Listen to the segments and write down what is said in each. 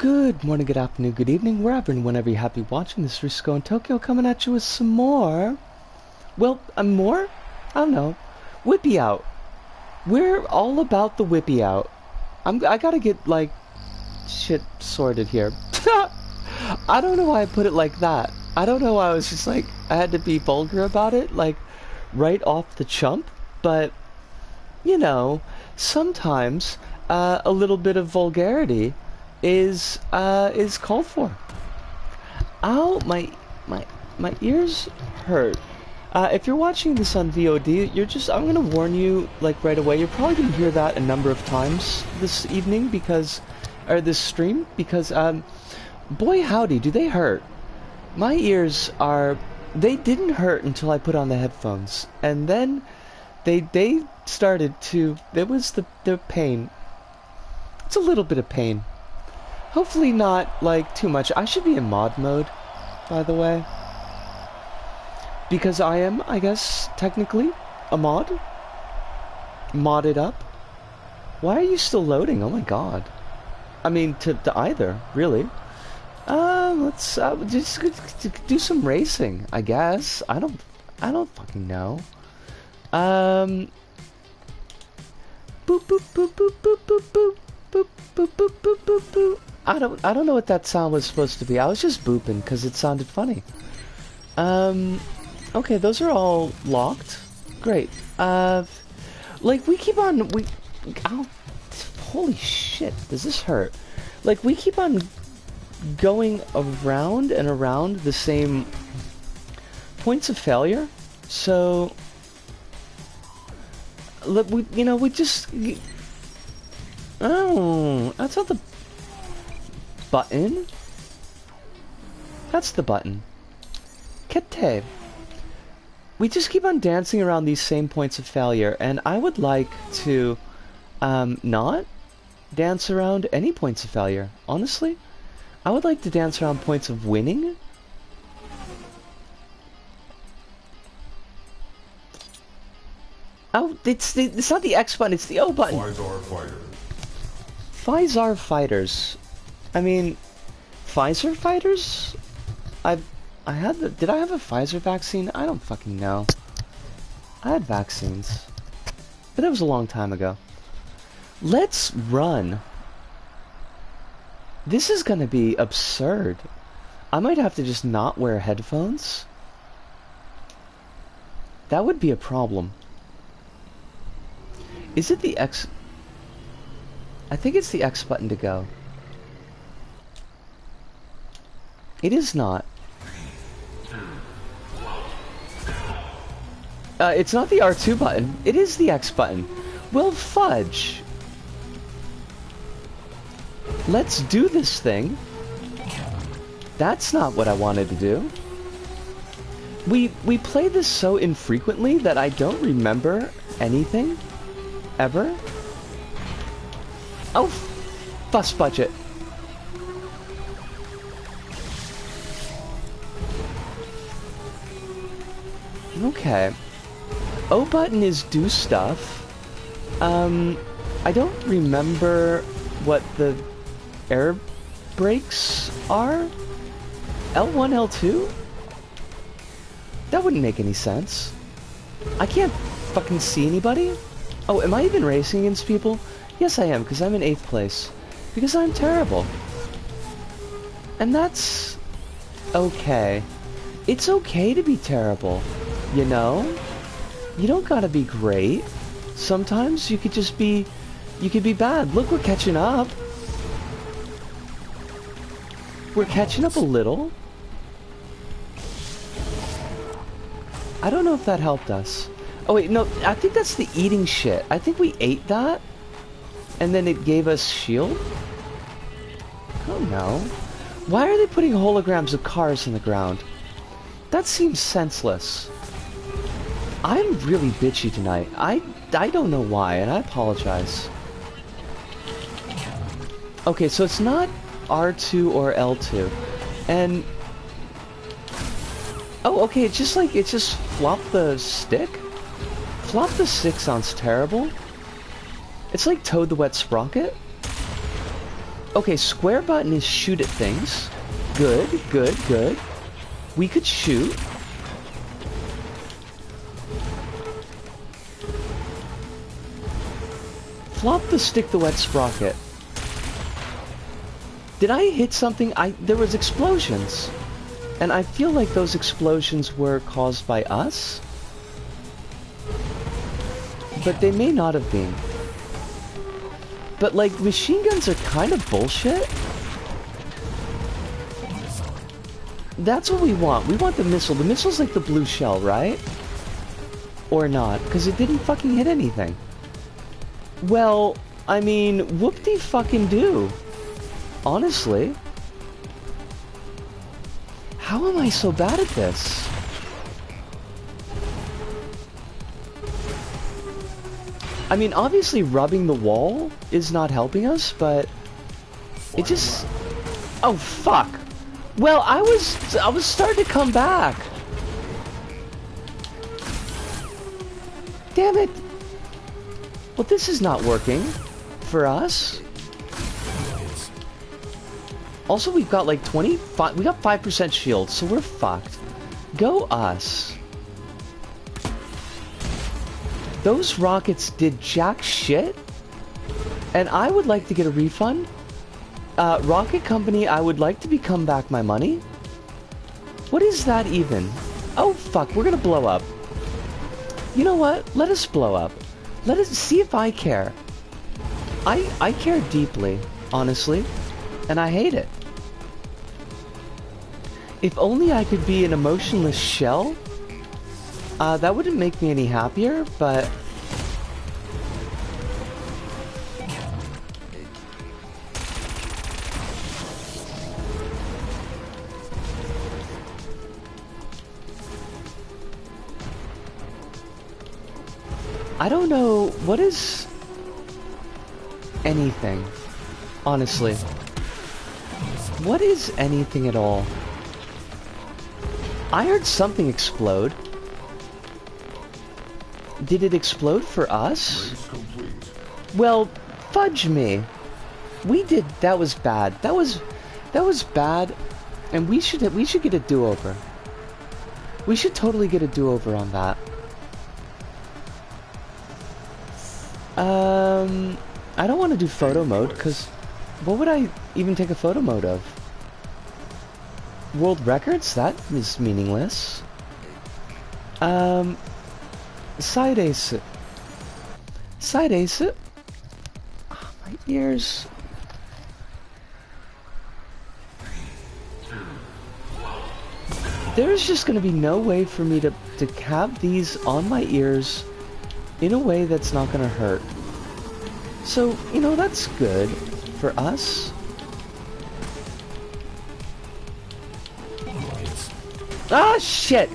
Good morning, good afternoon, good evening, wherever and whenever you're happy watching this. Risco in Tokyo coming at you with some more. Well, more? I don't know. WipEout. We're all about the WipEout. I gotta get, like, shit sorted here. I don't know why I put it like that. I don't know why I was just like, I had to be vulgar about it, like, right off the chump. But, you know, sometimes a little bit of vulgarity is called for. Ow, my ears hurt. If you're watching this on VOD, I'm gonna warn you, like, right away. You're probably gonna hear that a number of times this evening or this stream, because, boy howdy, do they hurt. My ears they didn't hurt until I put on the headphones, and then they started to, there was the pain. It's a little bit of pain. Hopefully not, like, too much. I should be in mod mode, by the way. Because I am, I guess, technically, a mod. Modded up. Why are you still loading? Oh my god. I mean, to either, really. Let's just do some racing, I guess. I don't fucking know. Boop boop boop boop boop boop boop boop boop boop boop boop boop. I don't know what that sound was supposed to be. I was just booping because it sounded funny. Okay, those are all locked. Great. Like, we keep on, holy shit, does this hurt? Like, we keep on going around and around the same points of failure. So, we just, oh, that's not the button. That's the button. Kete. We just keep on dancing around these same points of failure, and I would like to not dance around any points of failure. Honestly, I would like to dance around points of winning. Oh, it's not the X button, it's the O button. PtaER fighters. PtaER fighters. I mean, Pfizer fighters? Did I have a Pfizer vaccine? I don't fucking know. I had vaccines. But that was a long time ago. Let's run. This is gonna be absurd. I might have to just not wear headphones. That would be a problem. Is it the X? I think it's the X button to go. It is not. It's not the R2 button. It is the X button. Well, fudge. Let's do this thing. That's not what I wanted to do. We play this so infrequently that I don't remember anything. Ever. Oh, fuss budget. Okay. O button is do stuff. I don't remember what the air brakes are. L1, L2? That wouldn't make any sense. I can't fucking see anybody. Oh, am I even racing against people? Yes, I am, because I'm in 8th place. Because I'm terrible. And that's okay. It's okay to be terrible, you know? You don't gotta be great. Sometimes you could just be... You could be bad. Look, we're catching up. We're catching up a little. I don't know if that helped us. Oh wait, no, I think that's the eating shit. I think we ate that, and then it gave us shield? I don't know. Why are they putting holograms of cars in the ground? That seems senseless. I'm really bitchy tonight. I don't know why, and I apologize. Okay, so it's not R2 or L2. And... oh, okay, it's just flop the stick? Flop the stick sounds terrible. It's like Toad the Wet Sprocket. Okay, square button is shoot at things. Good, good, good. We could shoot. Flop the stick the wet sprocket. Did I hit something? There was explosions. And I feel like those explosions were caused by us. But they may not have been. But like, machine guns are kind of bullshit. That's what we want. We want the missile. The missile's like the blue shell, right? Or not, because it didn't fucking hit anything. Well, I mean, whoop-de-fucking-do. Honestly. How am I so bad at this? I mean, obviously rubbing the wall is not helping us, but it just... Oh, fuck. Well, I was starting to come back. Damn it. Well, this is not working for us. Also, we've got like 25... We got 5% shield, so we're fucked. Go us. Those rockets did jack shit. And I would like to get a refund. Rocket Company, I would like to become back my money. What is that even? Oh, fuck, we're gonna blow up. You know what? Let us blow up. Let us see if I care. I care deeply, honestly. And I hate it. If only I could be an emotionless shell. That wouldn't make me any happier, but... I don't know, what is anything, honestly? What is anything at all? I heard something explode. Did it explode for us? Well, fudge me. We did, that was bad. That was bad, and we should get a do-over. We should totally get a do-over on that. I don't want to do photo mode, because what would I even take a photo mode of? World records? That is meaningless. Side ace. Side ace. Oh, my ears. There's just going to be no way for me to have these on my ears in a way that's not going to hurt. So, you know, that's good for us. Ah, shit!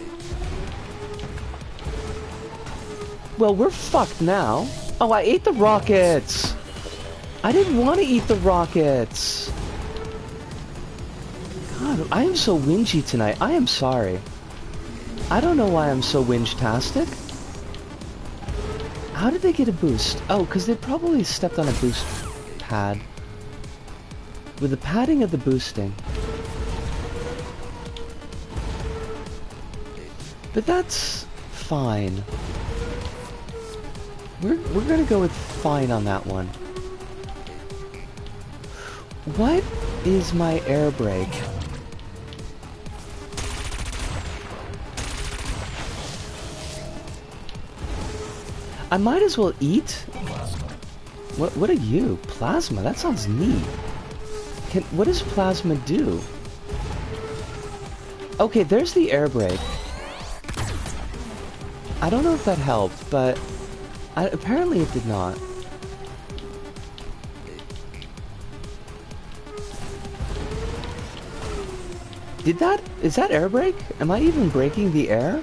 Well, we're fucked now. Oh, I ate the rockets! I didn't want to eat the rockets! God, I am so whingy tonight. I am sorry. I don't know why I'm so whinge-tastic. How did they get a boost? Oh, because they probably stepped on a boost pad. With the padding of the boosting. But that's fine. We're gonna go with fine on that one. What is my air brake? I might as well eat. What are you? Plasma? That sounds neat. What does plasma do? Okay, there's the air brake. I don't know if that helped, but apparently it did not. Is that air brake? Am I even braking the air?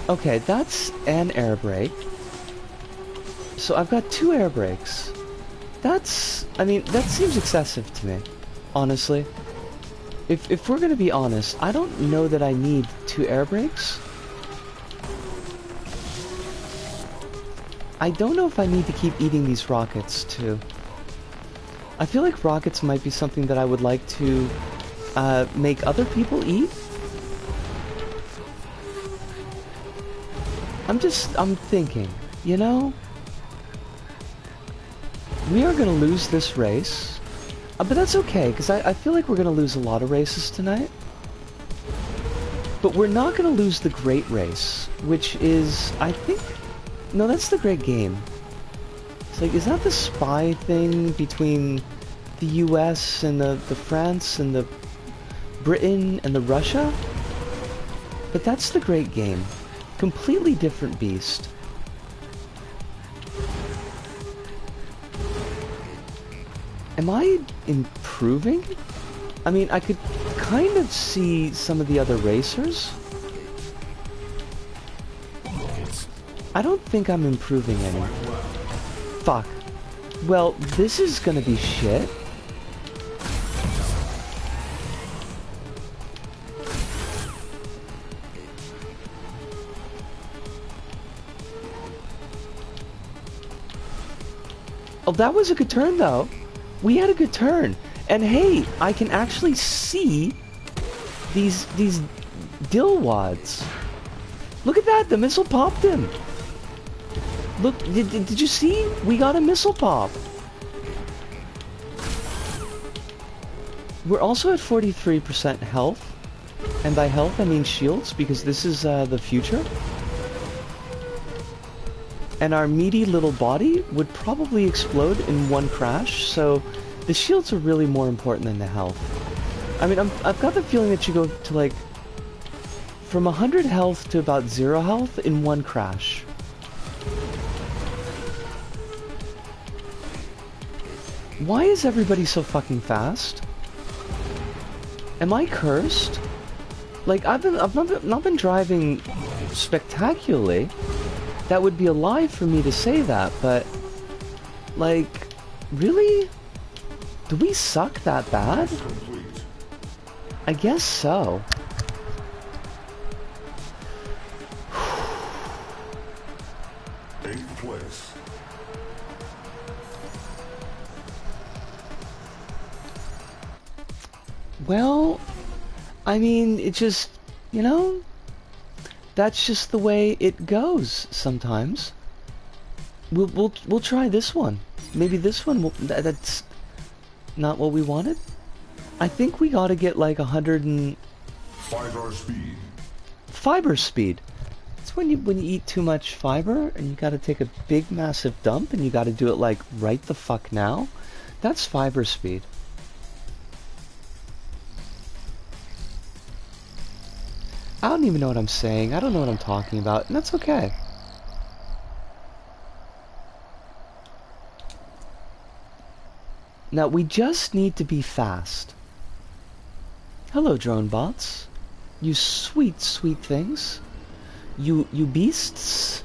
Okay, that's an air brake. So I've got 2 air brakes. I mean, that seems excessive to me, honestly. If we're gonna be honest, I don't know that I need 2 air brakes. I don't know if I need to keep eating these rockets, too. I feel like rockets might be something that I would like to make other people eat. I'm thinking, you know? We are gonna lose this race. But that's okay, because I feel like we're gonna lose a lot of races tonight. But we're not gonna lose the great race, which is, I think... No, that's the great game. It's like, is that the spy thing between the US and the France and the Britain and the Russia? But that's the great game. Completely different beast. Am I improving? I mean, I could kind of see some of the other racers. I don't think I'm improving any. Fuck. Well, this is gonna be shit. Oh, that was a good turn, though. We had a good turn. And hey, I can actually see these dill wads. Look at that, the missile popped him. Look, did you see? We got a missile pop. We're also at 43% health. And by health, I mean shields, because this is the future. And our meaty little body would probably explode in one crash, so the shields are really more important than the health. I mean, I've got the feeling that you go to like from 100 health to about 0 health in one crash. Why is everybody so fucking fast? Am I cursed? Like, I've not been driving spectacularly. That would be a lie for me to say that, but like, really? Do we suck that bad? I guess so. Eighth place. Well, I mean, it just, you know, that's just the way it goes sometimes. We'll try this one. Maybe this one that's not what we wanted. I think we got to get like 100 and Fiber speed. fiber speed. It's when you eat too much fiber and you got to take a big massive dump and you got to do it like right the fuck now. That's fiber speed. I don't even know what I'm saying. I don't know what I'm talking about, and that's okay. Now, we just need to be fast. Hello, drone bots. You sweet, sweet things. You beasts.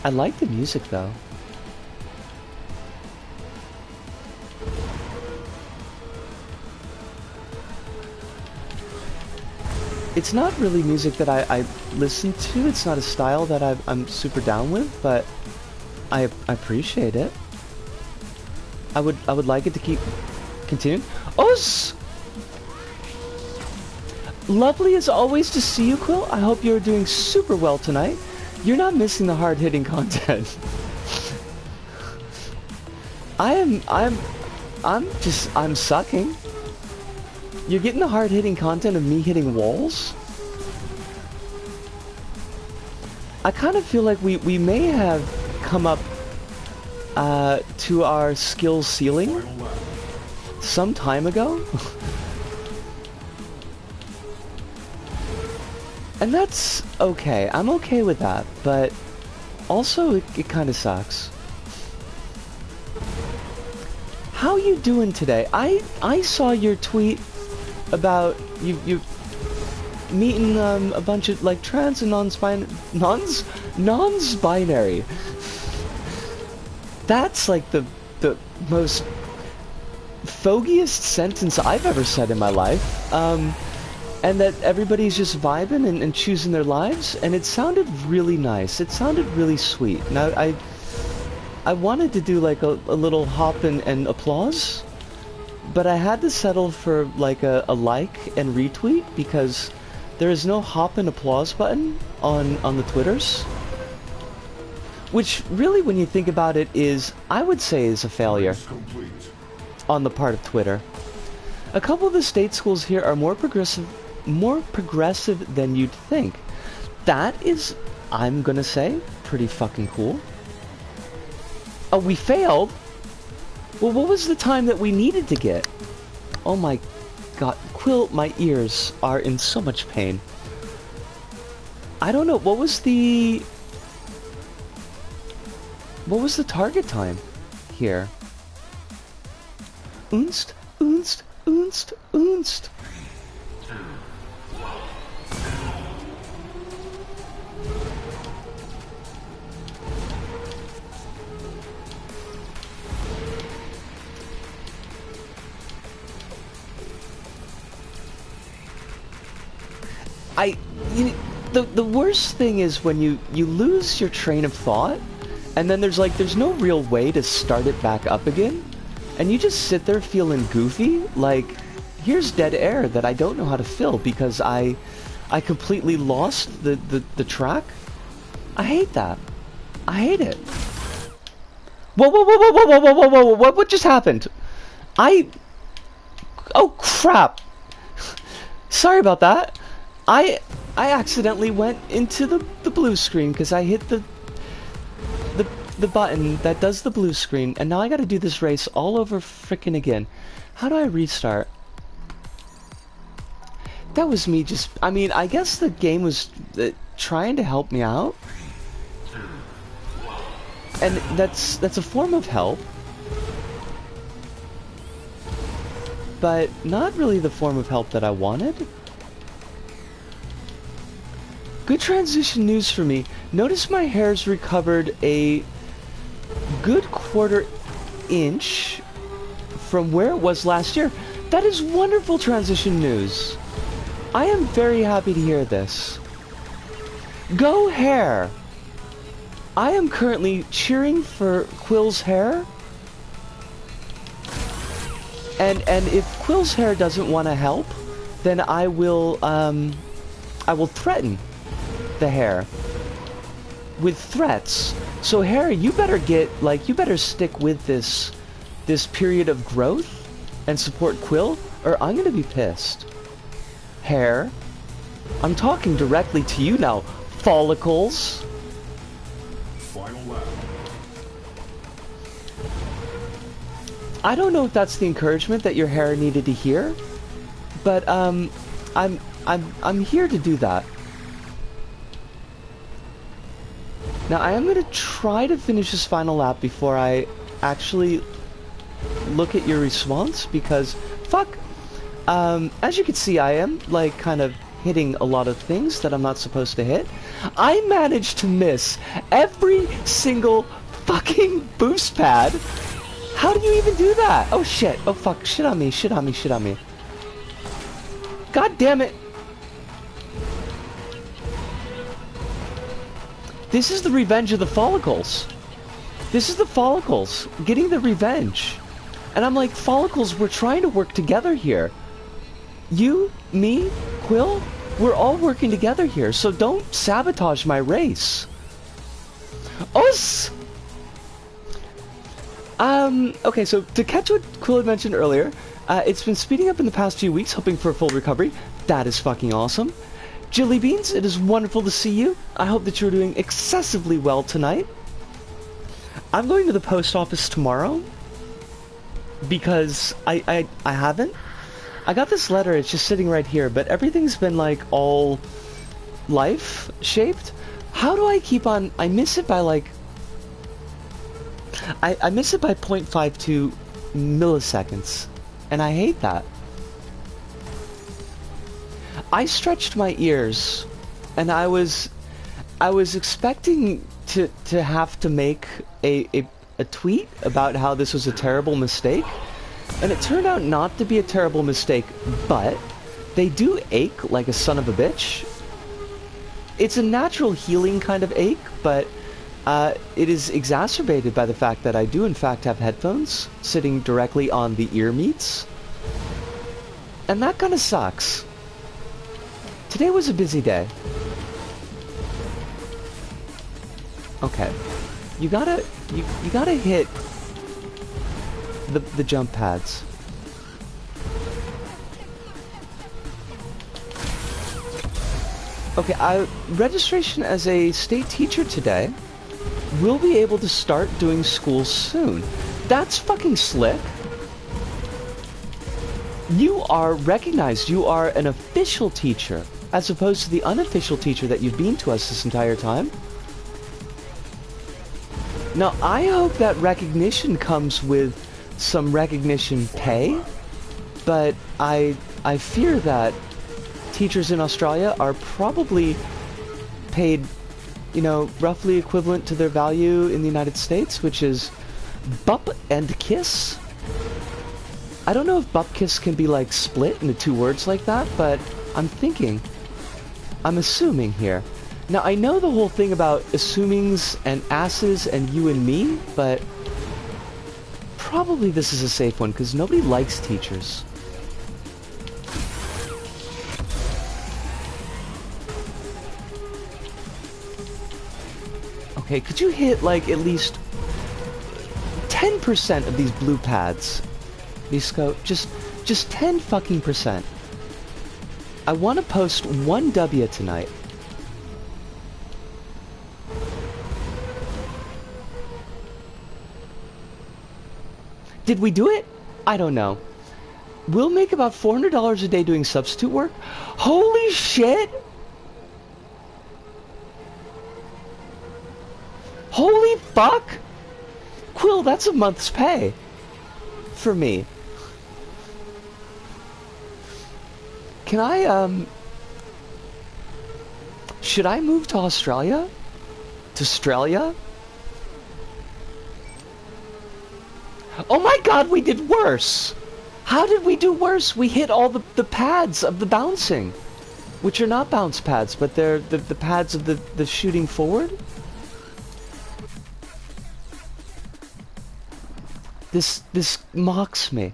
I like the music though. It's not really music that I listen to. It's not a style that I'm super down with, but I appreciate it. I would like it to keep continuing. Oh, lovely as always to see you, Quill. I hope you're doing super well tonight. You're not missing the hard-hitting content. I'm sucking. You're getting the hard-hitting content of me hitting walls? I kind of feel like we may have come up to our skill ceiling some time ago. And that's okay. I'm okay with that, but also it kind of sucks. How you doing today? I saw your tweet about you meeting a bunch of like non-binary. That's like the most fogiest sentence I've ever said in my life. And that everybody's just vibing and choosing their lives, and it sounded really nice. It sounded really sweet. And I wanted to do like a little hop and applause, but I had to settle for like a like and retweet because there is no hop and applause button on the Twitters. Which really, when you think about it, I would say is a failure on the part of Twitter. A couple of the state schools here are more progressive than you'd think. That is, I'm gonna say, pretty fucking cool. Oh, we failed? Well, what was the time that we needed to get? Oh my god. Quill, my ears are in so much pain. I don't know, what was the target time here? Unst, unst, unst, unst. The worst thing is when you lose your train of thought, and then there's no real way to start it back up again, and you just sit there feeling goofy, like, here's dead air that I don't know how to fill because I completely lost the track. I hate that. I hate it. Whoa, whoa, whoa, whoa, whoa, whoa, whoa, whoa, whoa, what just happened? Oh crap. Sorry about that. I accidentally went into the blue screen because I hit the button that does the blue screen, and now I gotta do this race all over frickin' again. How do I restart? That was me just, I mean, I guess the game was trying to help me out. And that's a form of help. But not really the form of help that I wanted. Good transition news for me. Notice my hair's recovered a good 1/4 inch from where it was last year. That is wonderful transition news. I am very happy to hear this. Go hair! I am currently cheering for Quill's hair. And if Quill's hair doesn't want to help, then I will threaten the hair with threats. So hair, you better you better stick with this period of growth and support Quill, or I'm gonna be pissed. Hair, I'm talking directly to you now. Follicles. Final lap. I don't know if that's the encouragement that your hair needed to hear, but I'm here to do that. Now I am gonna try to finish this final lap before I actually look at your response, because fuck. As you can see, I am like kind of hitting a lot of things that I'm not supposed to hit. I managed to miss every single fucking boost pad. How do you even do that? Oh shit. Oh fuck. Shit on me. Shit on me. Shit on me. God damn it. This is the revenge of the follicles. This is the follicles getting the revenge. And I'm like, follicles, we're trying to work together here. You, me, Quill, we're all working together here, so don't sabotage my race. Us! Okay, so to catch what Quill had mentioned earlier, it's been speeding up in the past few weeks, hoping for a full recovery. That is fucking awesome. Jilly Beans, it is wonderful to see you. I hope that you're doing excessively well tonight. I'm going to the post office tomorrow because I haven't. I got this letter, it's just sitting right here, but everything's been like all life shaped. How do I keep on? I miss it by like I miss it by 0.52 milliseconds, and I hate that. I stretched my ears, and I was expecting to have to make a a tweet about how this was a terrible mistake, and it turned out not to be a terrible mistake, but they do ache like a son of a bitch. It's a natural healing kind of ache, but it is exacerbated by the fact that I do in fact have headphones sitting directly on the ear meats. And that kind of sucks. Today was a busy day. Okay. You gotta hit the jump pads. Okay, registration as a state teacher today. We'll be able to start doing school soon. That's fucking slick. You are recognized. You are an official teacher, as opposed to the unofficial teacher that you've been to us this entire time. Now, I hope that recognition comes with some recognition pay, but I fear that teachers in Australia are probably paid, you know, roughly equivalent to their value in the United States, which is bup and kiss. I don't know if bup kiss can be like split into two words like that, but I'm assuming here. Now, I know the whole thing about assumings and asses and you and me, but probably this is a safe one because nobody likes teachers. Okay, could you hit like at least 10% of these blue pads? Visco, just 10 fucking percent. I want to post 1 W tonight. Did we do it? I don't know. We'll make about $400 a day doing substitute work. Holy shit! Holy fuck! Quill, that's a month's pay. For me. Can I, should I move to Australia? To Australia? Oh my god, we did worse! How did we do worse? We hit all the pads of the bouncing. Which are not bounce pads, but they're the pads of the shooting forward. This mocks me.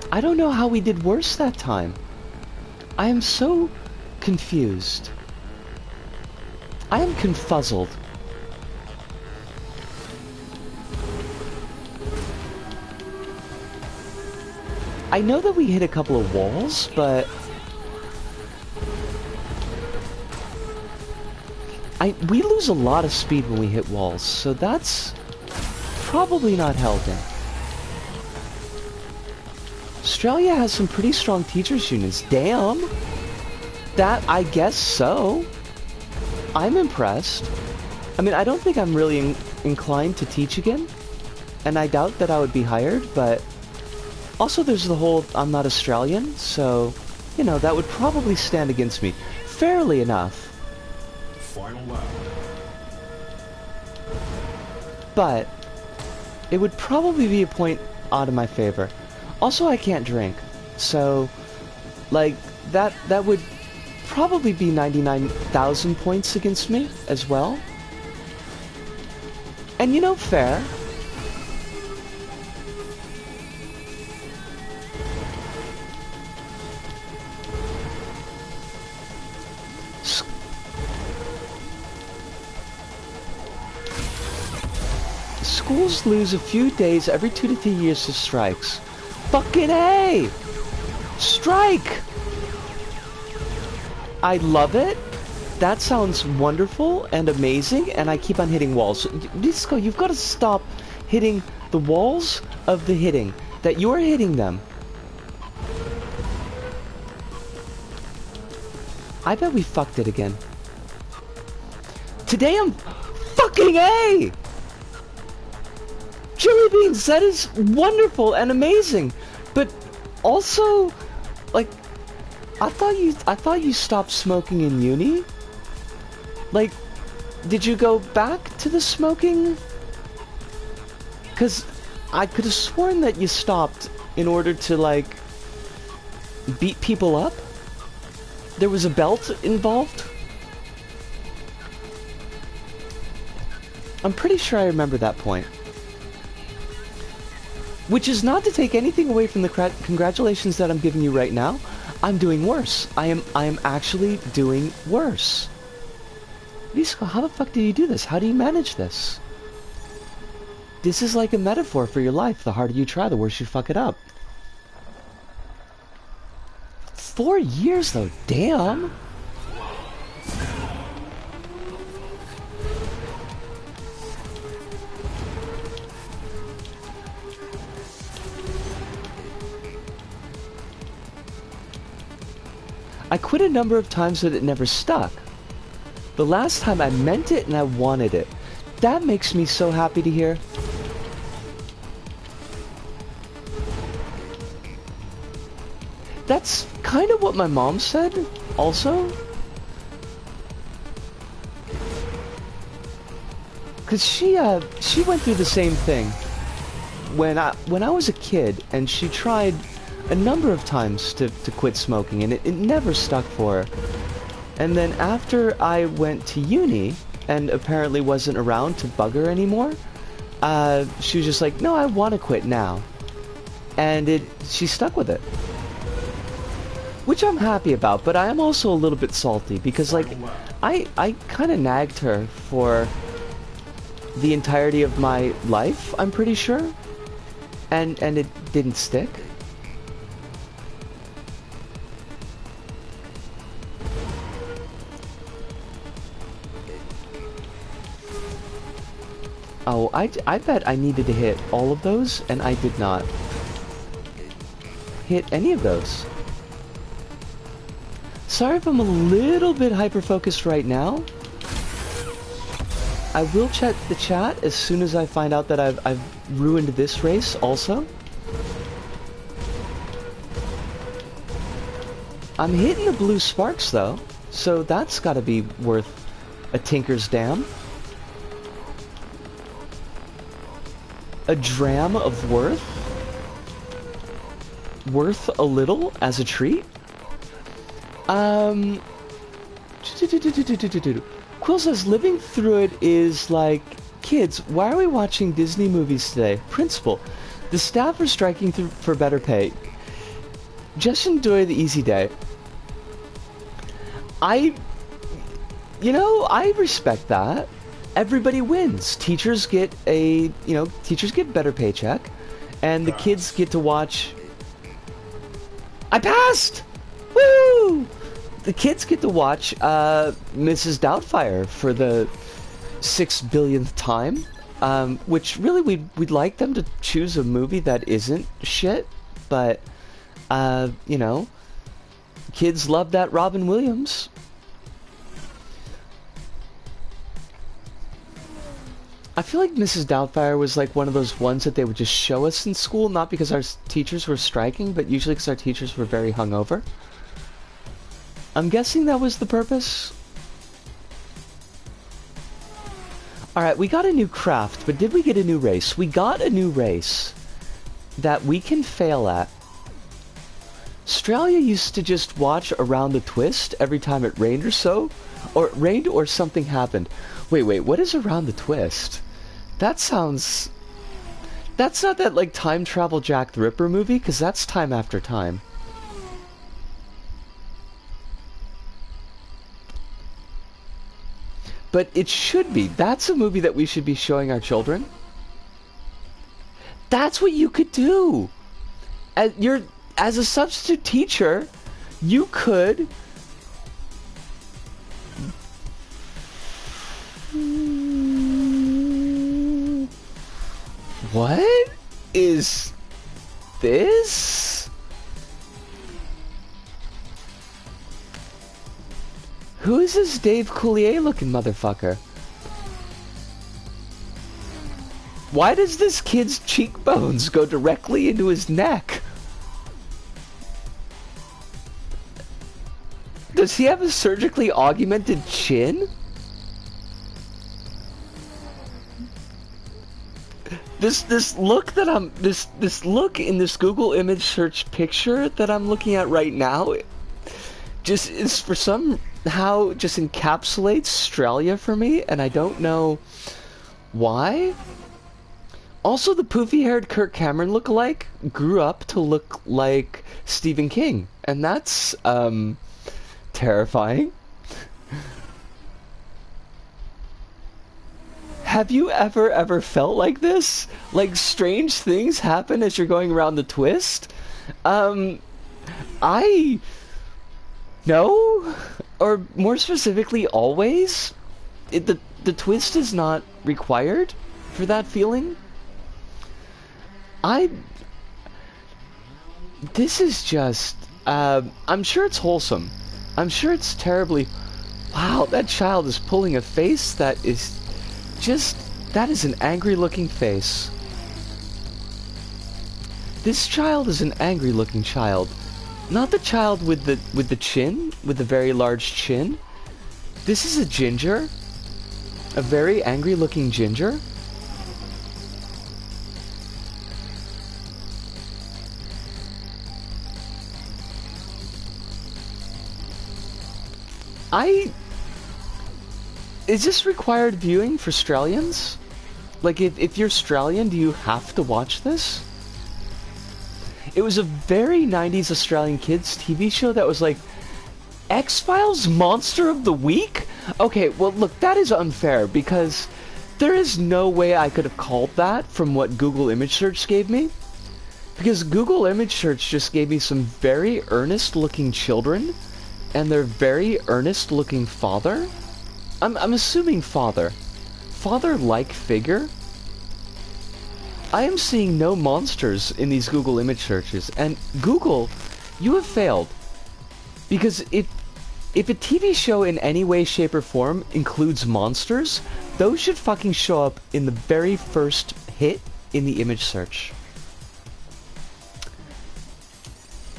I don't know how we did worse that time. I am so confused. I am confuzzled. I know that we hit a couple of walls, but we lose a lot of speed when we hit walls, so that's probably not helping. Australia has some pretty strong teachers unions. Damn! That, I guess so. I'm impressed. I mean, I don't think I'm really inclined to teach again, and I doubt that I would be hired, but also there's the whole I'm not Australian, so, you know, that would probably stand against me. Fairly enough. Final lap. But it would probably be a point out of my favor. Also, I can't drink, so, like, that would probably be 99,000 points against me as well. And you know, fair. Schools lose a few days every 2 to 3 years to strikes. Fucking A! Strike! I love it. That sounds wonderful and amazing, and I keep on hitting walls. Disco, you've got to stop hitting the walls of the hitting. That you're hitting them. I bet we fucked it again. Today I'm fucking A! Jelly beans, that is wonderful and amazing. But also, like, I thought you stopped smoking in uni? Like, did you go back to the smoking? 'Cause I could have sworn that you stopped in order to, like, beat people up? There was a belt involved? I'm pretty sure I remember that point. Which is not to take anything away from the congratulations that I'm giving you right now. I'm doing worse. I am actually doing worse. Visco, how the fuck do you do this? How do you manage this? This is like a metaphor for your life. The harder you try, the worse you fuck it up. 4 years though, damn. I quit a number of times but it never stuck. The last time I meant it and I wanted it. That makes me so happy to hear. That's kind of what my mom said, also. Cause she went through the same thing when I was a kid, and she tried a number of times to quit smoking, and it never stuck for her. And then after I went to uni, and apparently wasn't around to bug her anymore, she was just like, no, I want to quit now. And she stuck with it. Which I'm happy about, but I am also a little bit salty, because, like, I kind of nagged her for the entirety of my life, I'm pretty sure. And it didn't stick. Oh, I bet I needed to hit all of those, and I did not hit any of those. Sorry if I'm a little bit hyper-focused right now. I will check the chat as soon as I find out that I've ruined this race also. I'm hitting the blue sparks though, so that's gotta be worth a tinker's dam. A dram of worth? Worth a little as a treat? Quill says, living through it is like, kids, why are we watching Disney movies today? Principal, the staff are striking for better pay. Just enjoy the easy day. I respect that. Everybody wins. Teachers get teachers get better paycheck, and the kids get to watch. I passed! Woo! The kids get to watch Mrs. Doubtfire for the 6 billionth time, which really we'd like them to choose a movie that isn't shit, but kids love that Robin Williams. I feel like Mrs. Doubtfire was like one of those ones that they would just show us in school, not because our teachers were striking, but usually because our teachers were very hungover. I'm guessing that was the purpose. Alright, we got a new craft, but did we get a new race? We got a new race that we can fail at. Australia used to just watch Around the Twist every time it rained or so. Or it rained or something happened. Wait, what is Around the Twist? That sounds... That's not that, like, time travel Jack the Ripper movie, because that's Time After Time. But it should be. That's a movie that we should be showing our children. That's what you could do. As a substitute teacher, you could... What is this? Who is this Dave Coulier looking motherfucker? Why does this kid's cheekbones go directly into his neck? Does he have a surgically augmented chin? This look that I'm this look in this Google image search picture that I'm looking at right now just is for somehow just encapsulates Australia for me, and I don't know why. Also, the poofy-haired Kirk Cameron lookalike grew up to look like Stephen King, and that's terrifying. Have you ever felt like this? Like strange things happen as you're going around the twist? I no, or more specifically, always. The twist is not required for that feeling. This is just, I'm sure it's wholesome. I'm sure it's terribly, wow, that child is pulling a face that is just, that is an angry looking face. This child is an angry looking child. Not the child with the chin, with the very large chin. This is a ginger. A very angry looking ginger. Is this required viewing for Australians? Like, if you're Australian, do you have to watch this? It was a very 90s Australian kids TV show that was like, X-Files Monster of the Week? Okay, well, look, that is unfair, because there is no way I could have called that from what Google image search gave me. Because Google image search just gave me some very earnest-looking children, and their very earnest-looking father. I'm assuming father. Father-like figure. I am seeing no monsters in these Google image searches, and Google, you have failed. Because if a TV show in any way, shape, or form includes monsters, those should fucking show up in the very first hit in the image search.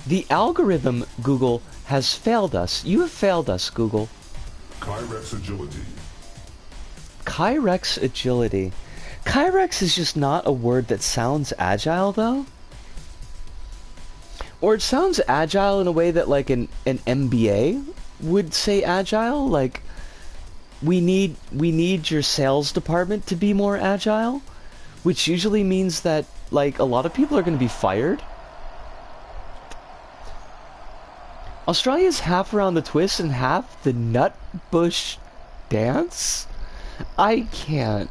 The algorithm, Google, has failed us. You have failed us, Google. Kyrex agility. Kyrex agility. Kyrex is just not a word that sounds agile, though. Or it sounds agile in a way that, like, an MBA would say agile. Like, we need your sales department to be more agile, which usually means that, like, a lot of people are going to be fired. Australia's half around the twist and half the nut bush dance? I can't.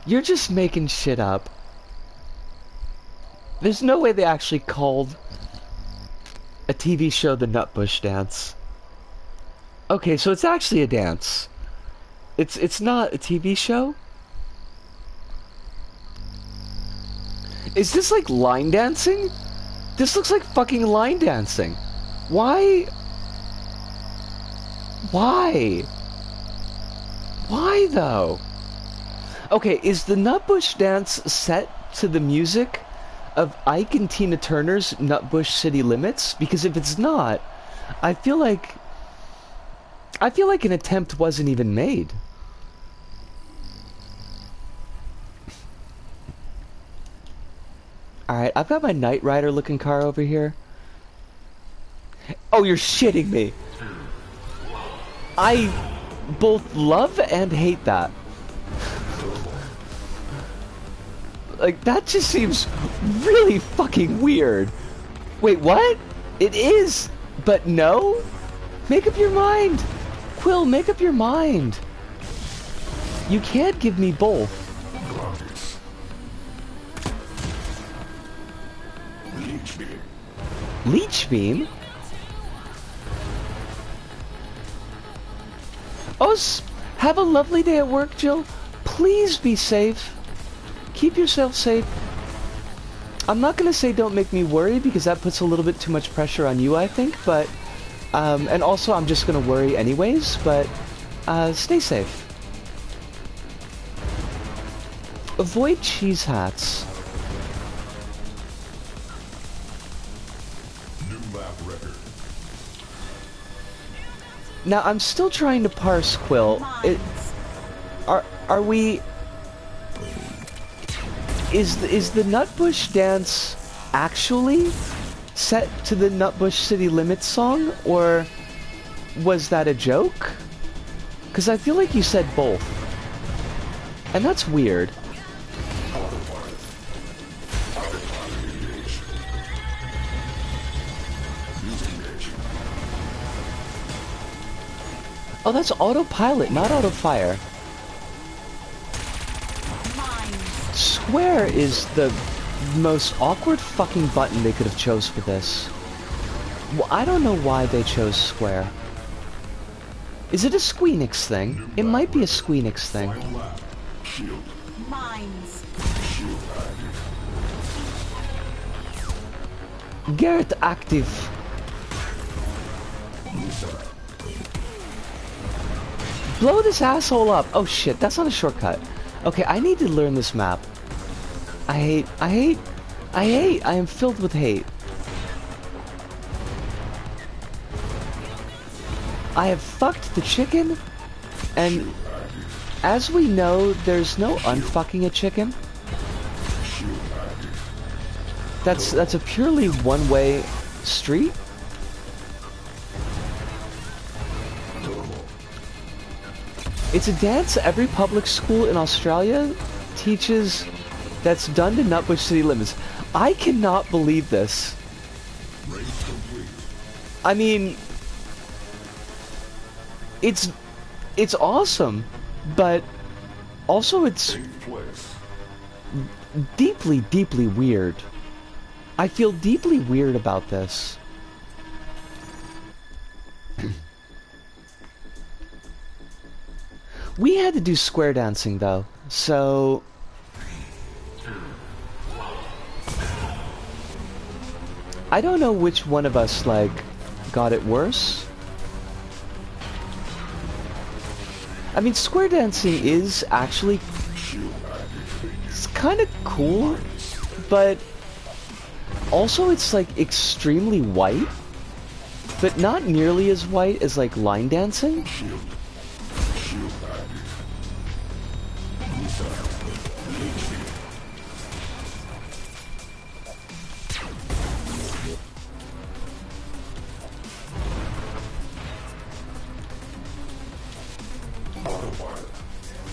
You're just making shit up. There's no way they actually called a TV show the Nutbush Dance. Okay, so it's actually a dance. It's not a TV show? Is this like line dancing? This looks like fucking line dancing. Why? Why? Why though? Okay, is the Nutbush Dance set to the music of Ike and Tina Turner's Nutbush City Limits? Because if it's not, I feel like an attempt wasn't even made. Alright, I've got my Knight Rider looking car over here. Oh, you're shitting me. I both love and hate that. Like, that just seems really fucking weird. Wait, what? It is, but no? Make up your mind. Quill, make up your mind. You can't give me both. Leech beam. Leech beam? Oh, have a lovely day at work, Jill. Please be safe. Keep yourself safe. I'm not gonna say don't make me worry, because that puts a little bit too much pressure on you, I think, but and also I'm just gonna worry anyways, but stay safe. Avoid cheese hats. New lap record. Now I'm still trying to parse Quill. Are we? Is the Nutbush dance actually set to the Nutbush City Limits song, or was that a joke? Because I feel like you said both, and that's weird. Oh, that's autopilot, not autofire. Square is the most awkward fucking button they could have chose for this. Well, I don't know why they chose square. Is it a Squeenix thing? It might be a Squeenix thing. Garrett active. Blow this asshole up! Oh shit, that's not a shortcut. Okay, I need to learn this map. I am filled with hate. I have fucked the chicken, and as we know, there's no unfucking a chicken. That's a purely one-way street. It's a dance every public school in Australia teaches that's done to Nutbush City Limits. I cannot believe this. I mean, it's awesome, but also it's deeply, deeply weird. I feel deeply weird about this. We had to do square dancing though, so I don't know which one of us like got it worse. I mean, square dancing is actually it's kind of cool, but also it's like extremely white, but not nearly as white as like line dancing.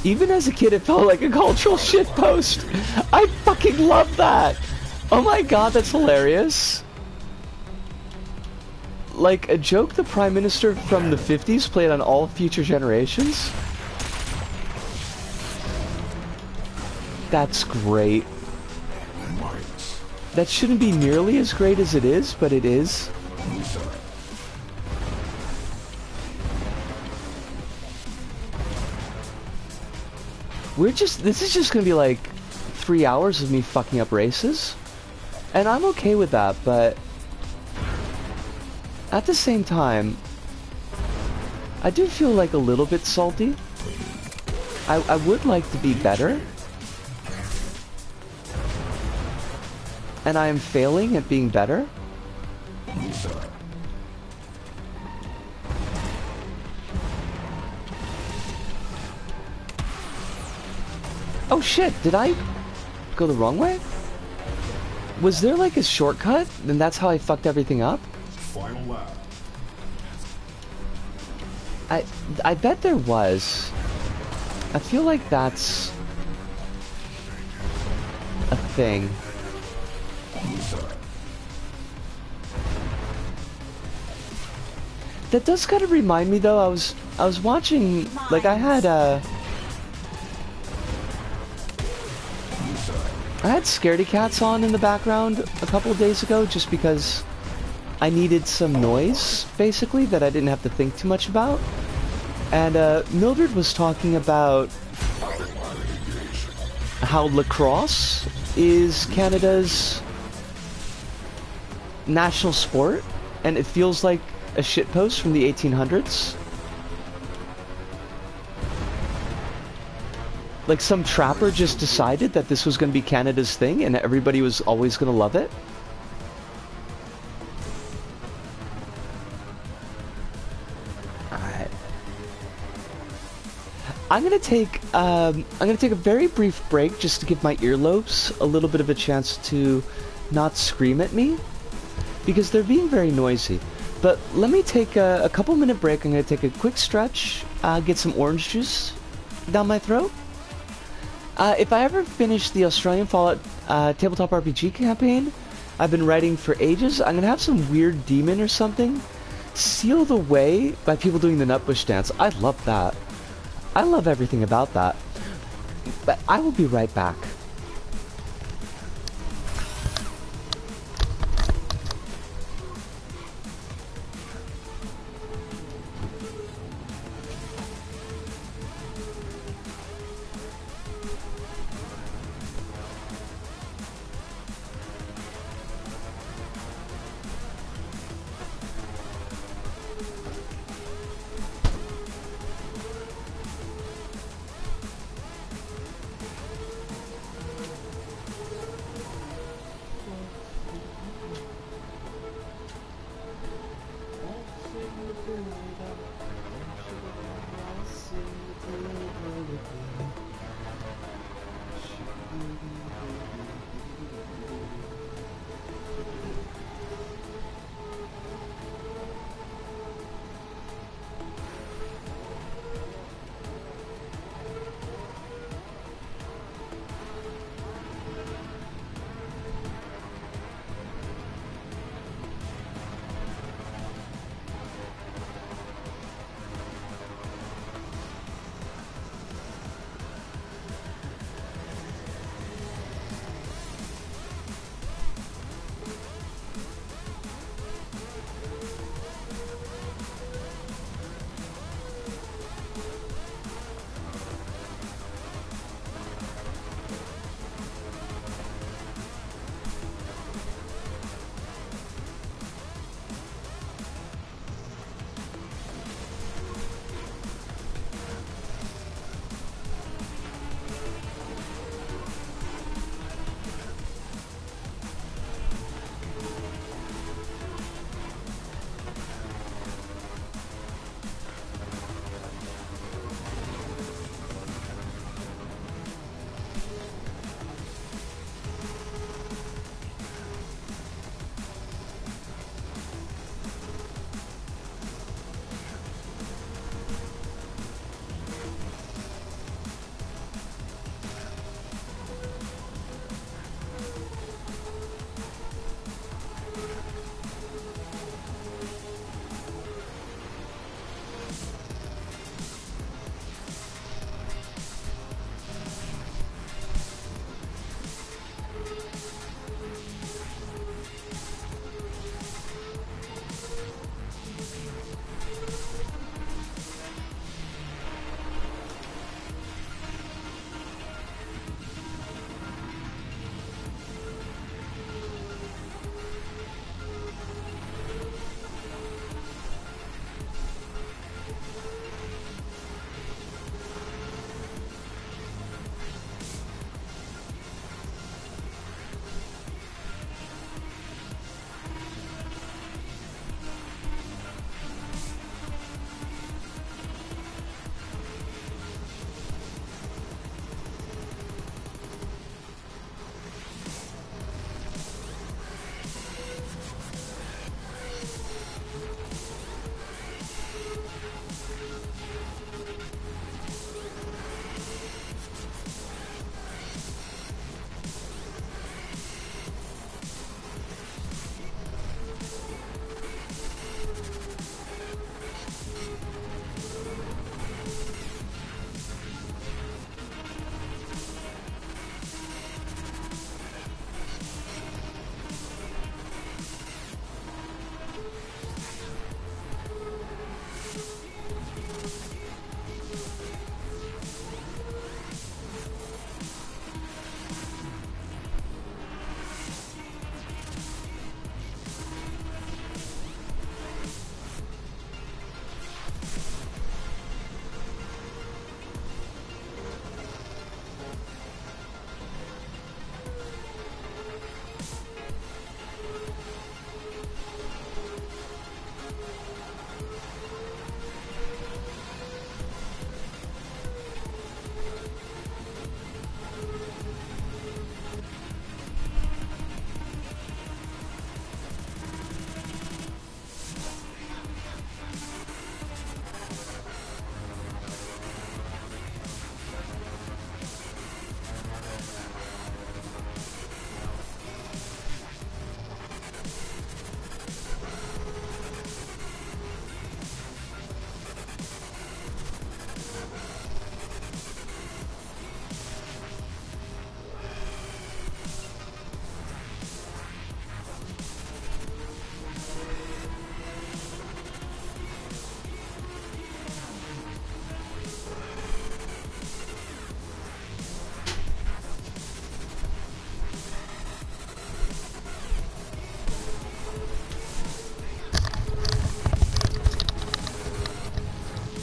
Even as a kid, it felt like a cultural shitpost. I fucking love that. Oh my god, that's hilarious. Like a joke the Prime Minister from the 50s played on all future generations. That's great. That shouldn't be nearly as great as it is, but it is. This is just gonna be like 3 hours of me fucking up races. And I'm okay with that, but at the same time, I do feel like a little bit salty. I would like to be better. And I am failing at being better. Oh shit, did I go the wrong way? Was there like a shortcut? And that's how I fucked everything up? Final lap. I bet there was. I feel like that's a thing. That does kind of remind me though, I was watching, like I had Scaredy Cats on in the background a couple of days ago just because I needed some noise, basically, that I didn't have to think too much about. And Mildred was talking about how lacrosse is Canada's national sport, and it feels like a shitpost from the 1800s. Like some trapper just decided that this was going to be Canada's thing and everybody was always going to love it. Alright. I'm gonna take a very brief break just to give my earlobes a little bit of a chance to not scream at me because they're being very noisy. But let me take a couple minute break. I'm gonna take a quick stretch, get some orange juice down my throat. If I ever finish the Australian Fallout tabletop RPG campaign I've been writing for ages, I'm gonna have some weird demon or something seal the way by people doing the nutbush dance. I love that. I love everything about that. But I will be right back.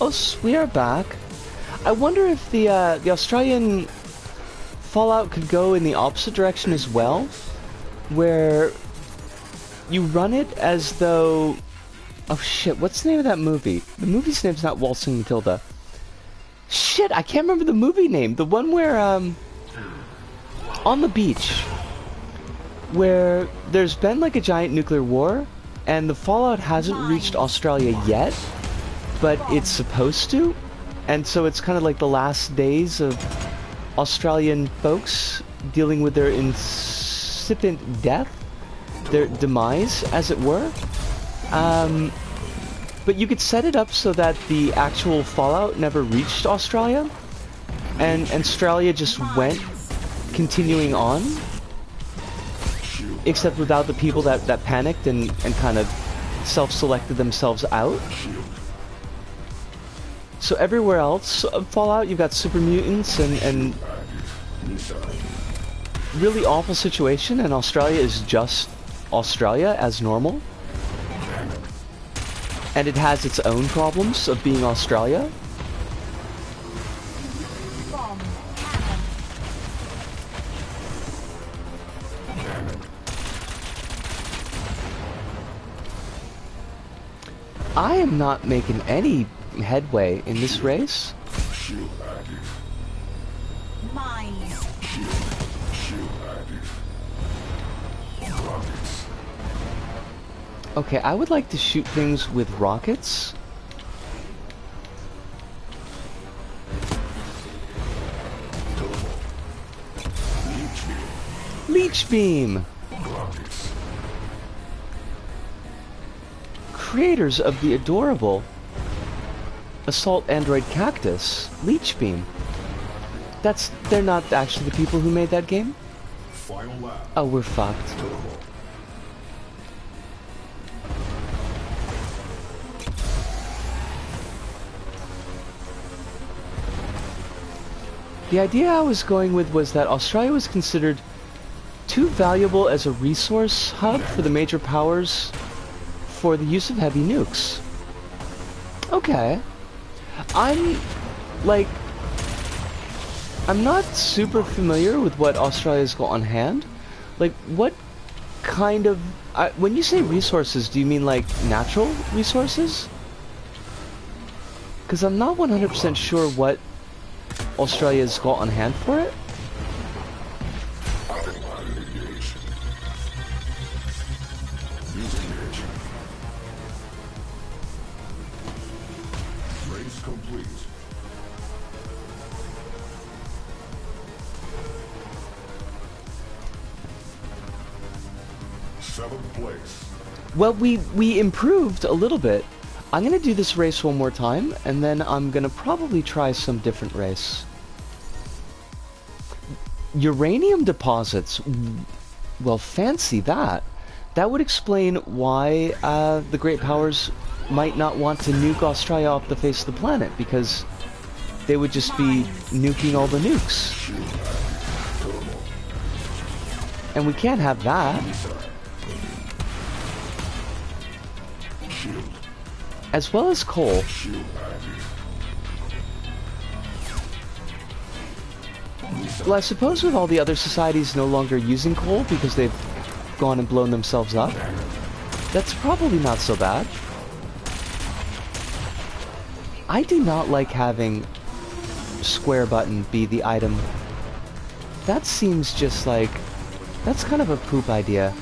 Yes, we are back. I wonder if the Australian Fallout could go in the opposite direction as well, where you run it as though... Oh shit, what's the name of that movie? The movie's name's not Waltzing Matilda. Shit, I can't remember the movie name. The one where, on the beach, where there's been like a giant nuclear war, and the Fallout hasn't reached Australia yet, but it's supposed to, and so it's kind of like the last days of Australian folks dealing with their incipient death, their demise, as it were. But you could set it up so that the actual Fallout never reached Australia, and Australia just went continuing on, except without the people that panicked and kind of self-selected themselves out. So everywhere else of Fallout, you've got super mutants and really awful situation, and Australia is just Australia as normal. And it has its own problems of being Australia. I am not making any headway in this race. Okay, I would like to shoot things with rockets. Leech beam! Creators of the adorable Assault Android Cactus, Leech Beam. They're not actually the people who made that game? Oh, we're fucked. The idea I was going with was that Australia was considered too valuable as a resource hub for the major powers for the use of heavy nukes. Okay. I'm not super familiar with what Australia's got on hand. Like, what kind of... when you say resources, do you mean, like, natural resources? Because I'm not 100% sure what Australia's got on hand for it. Race complete. Seventh place. Well, we improved a little bit. I'm gonna do this race one more time, and then I'm gonna probably try some different race. Uranium deposits. Well, fancy that. That would explain why the great powers might not want to nuke Australia off the face of the planet, because they would just be nuking all the nukes. And we can't have that. As well as coal. Well, I suppose with all the other societies no longer using coal because they've gone and blown themselves up, that's probably not so bad. I do not like having square button be the item. That seems just like... that's kind of a poop idea.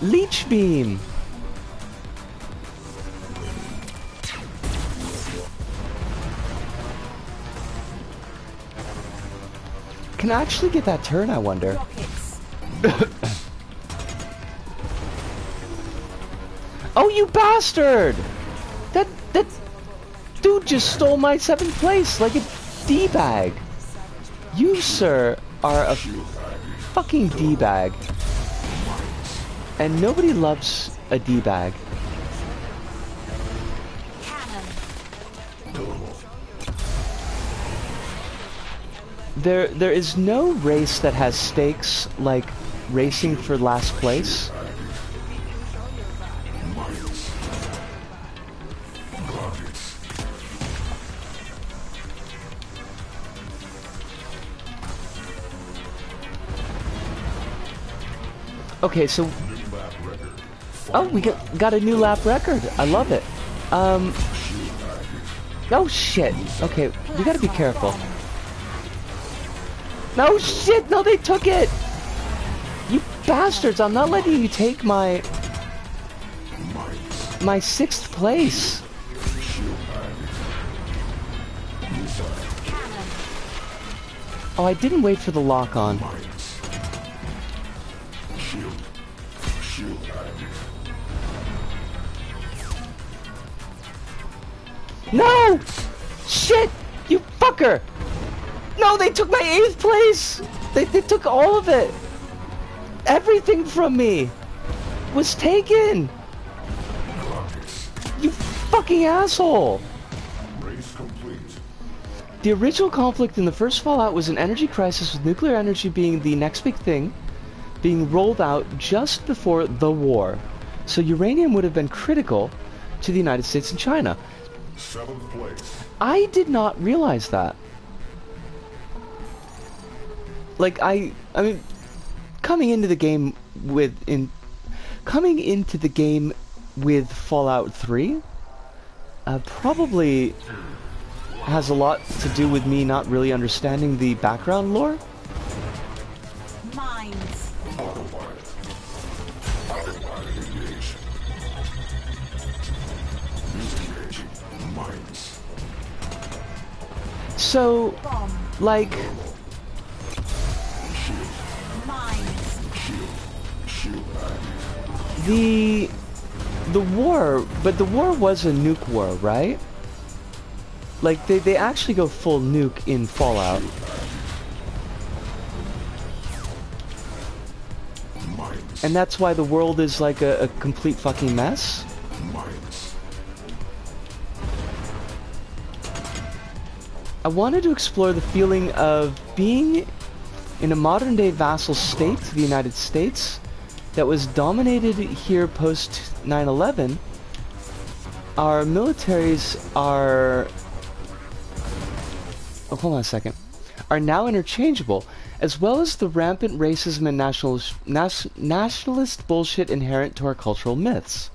Leech beam! Can I actually get that turn, I wonder? Oh, you bastard! That dude just stole my 7th place like a D-bag. You, sir, are a fucking D-bag. And nobody loves a D-bag. There is no race that has stakes like racing for last place. Okay, so... New lap record. Oh, we got a new lap record. I love it. Oh, shit. Okay, we gotta be careful. No, shit! No, they took it! You bastards! I'm not letting you take my 6th place. Oh, I didn't wait for the lock on. No! Shit! You fucker! No, they took my 8th place! They took all of it! Everything from me was taken! You fucking asshole! Race complete. The original conflict in the first Fallout was an energy crisis, with nuclear energy being the next big thing, being rolled out just before the war. So uranium would have been critical to the United States and China. 7th place. I did not realize that. Like, I mean, coming into the game with Fallout 3, probably has a lot to do with me not really understanding the background lore. Mines. Autopilot. Autopilot engaged. Disengaging. Mines. So, Bomb. like, Mines. Shield active. the war, but the war was a nuke war, right? Like, they actually go full nuke in Fallout. Mines. And that's why the world is like a complete fucking mess? Mines. I wanted to explore the feeling of being in a modern-day vassal state to the United States that was dominated here post 9/11. Our militaries are... Oh, hold on a second. Are now interchangeable, as well as the rampant racism and nationalist bullshit inherent to our cultural myths.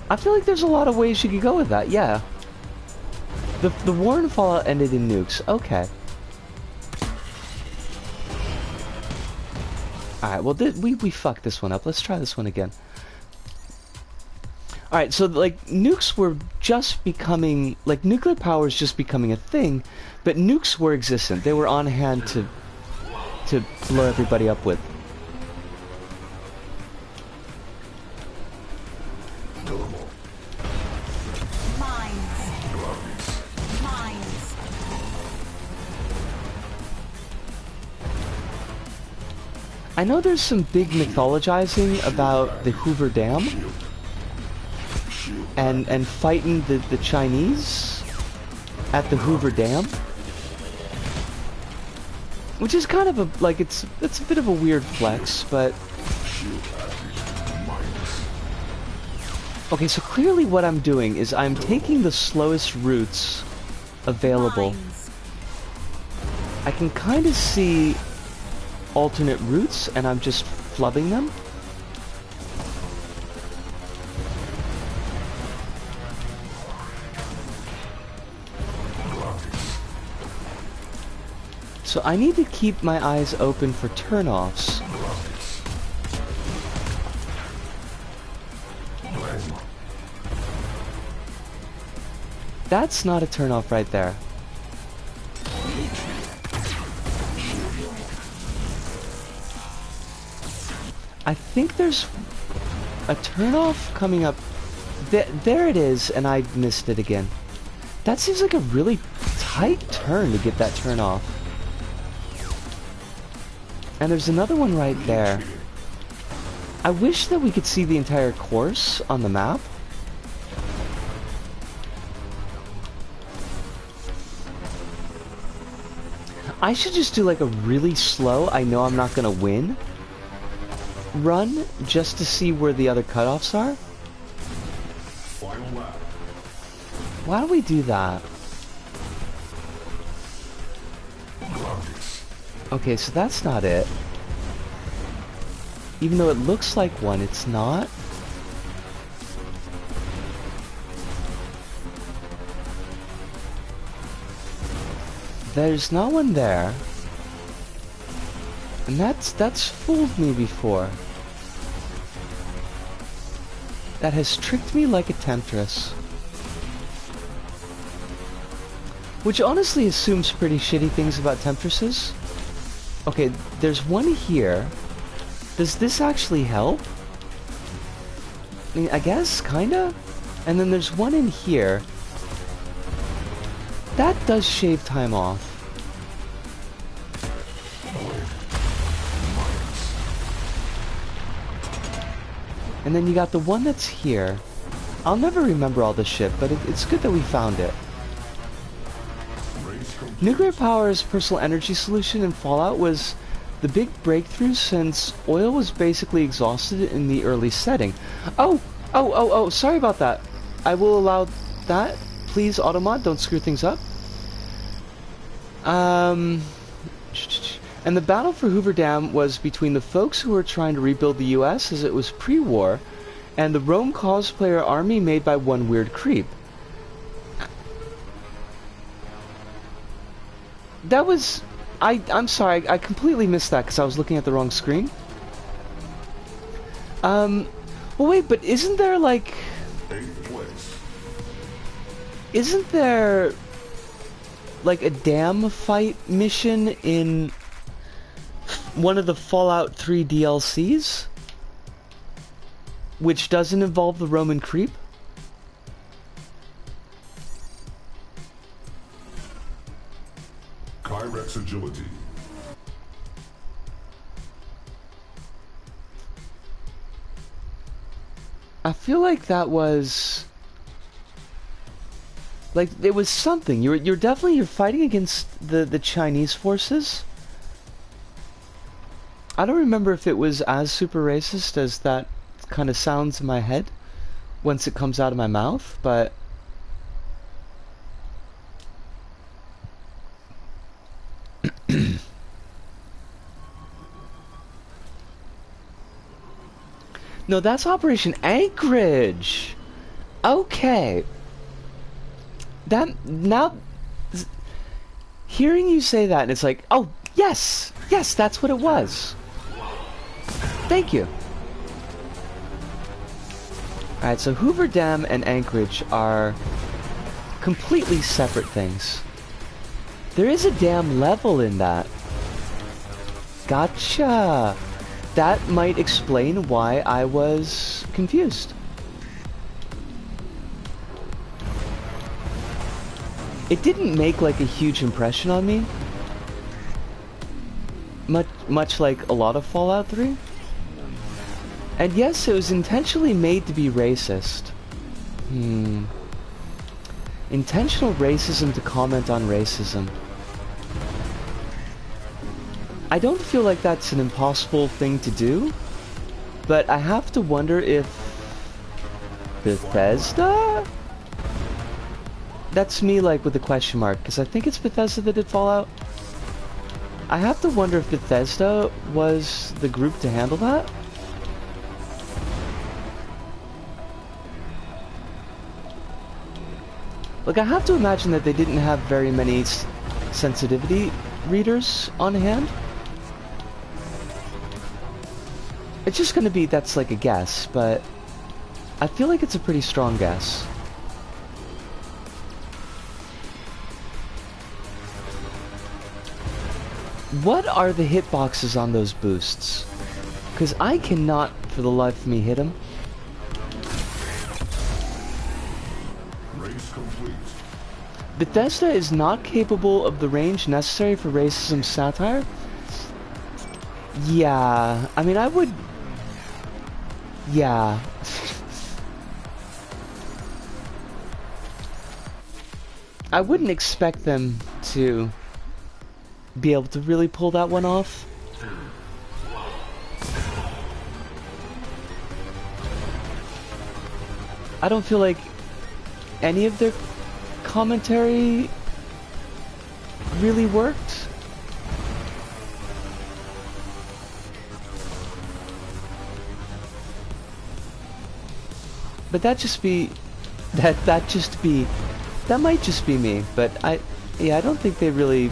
I feel like there's a lot of ways you could go with that, yeah. The war in Fallout ended in nukes, okay. Alright, well, we fucked this one up. Let's try this one again. Alright, so, like, nukes were just becoming... Like, nuclear power is just becoming a thing, but nukes were existent. They were on hand to blow everybody up with. Killable. Mines. Mines. I know there's some big mythologizing about the Hoover Dam and fighting the Chinese at the Hoover Dam, which is kind of a like it's a bit of a weird flex, but okay. So clearly, what I'm doing is I'm taking the slowest routes available. Mines. I can kind of see alternate routes, and I'm just flubbing them. So I need to keep my eyes open for turnoffs. That's not a turnoff right there. I think there's a turnoff coming up. There it is, and I missed it again. That seems like a really tight turn to get that turnoff. And there's another one right there. I wish that we could see the entire course on the map. I should just do like a really slow, I know I'm not gonna win, run just to see where the other cutoffs are. Final lap. Why don't we do that? Okay, so that's not it. Even though it looks like one, it's not. There's not one there. And that's fooled me before. That has tricked me like a temptress. Which honestly assumes pretty shitty things about temptresses. Okay, there's one here. Does this actually help? I mean, I guess, kinda? And then there's one in here. That does shave time off. And then you got the one that's here. I'll never remember all this shit, but it's good that we found it. Nuclear power as personal energy solution in Fallout was the big breakthrough since oil was basically exhausted in the early setting. Oh, sorry about that. I will allow that. Please, Automod, don't screw things up. And the battle for Hoover Dam was between the folks who were trying to rebuild the US as it was pre-war, and the Rome cosplayer army made by one weird creep. That was... I'm sorry, I completely missed that because I was looking at the wrong screen. Well wait, but isn't there like... Isn't there like a dam fight mission in one of the Fallout 3 DLCs? Which doesn't involve the Roman creep? Kyrex agility. I feel like that was... Like, it was something. You're definitely fighting against the Chinese forces. I don't remember if it was as super racist as that kind of sounds in my head once it comes out of my mouth, but... No, that's Operation Anchorage! Okay. That, now... Hearing you say that, and it's like, oh, yes! Yes, that's what it was! Thank you. Alright, so Hoover Dam and Anchorage are completely separate things. There is a dam level in that. Gotcha! That might explain why I was confused. It didn't make like a huge impression on me. Much like a lot of Fallout 3. And yes, it was intentionally made to be racist. Intentional racism to comment on racism. I don't feel like that's an impossible thing to do, but I have to wonder if Bethesda? That's me like with a question mark, because I think it's Bethesda that did Fallout. I have to wonder if Bethesda was the group to handle that. Like, I have to imagine that they didn't have very many sensitivity readers on hand. It's just gonna be, that's like a guess, but I feel like it's a pretty strong guess. What are the hitboxes on those boosts? Because I cannot, for the life of me, hit them. Race complete. Bethesda is not capable of the range necessary for racism satire? Yeah, I mean, I would... Yeah. I wouldn't expect them to be able to really pull that one off. I don't feel like any of their commentary really worked. But that might just be me, but I don't think they really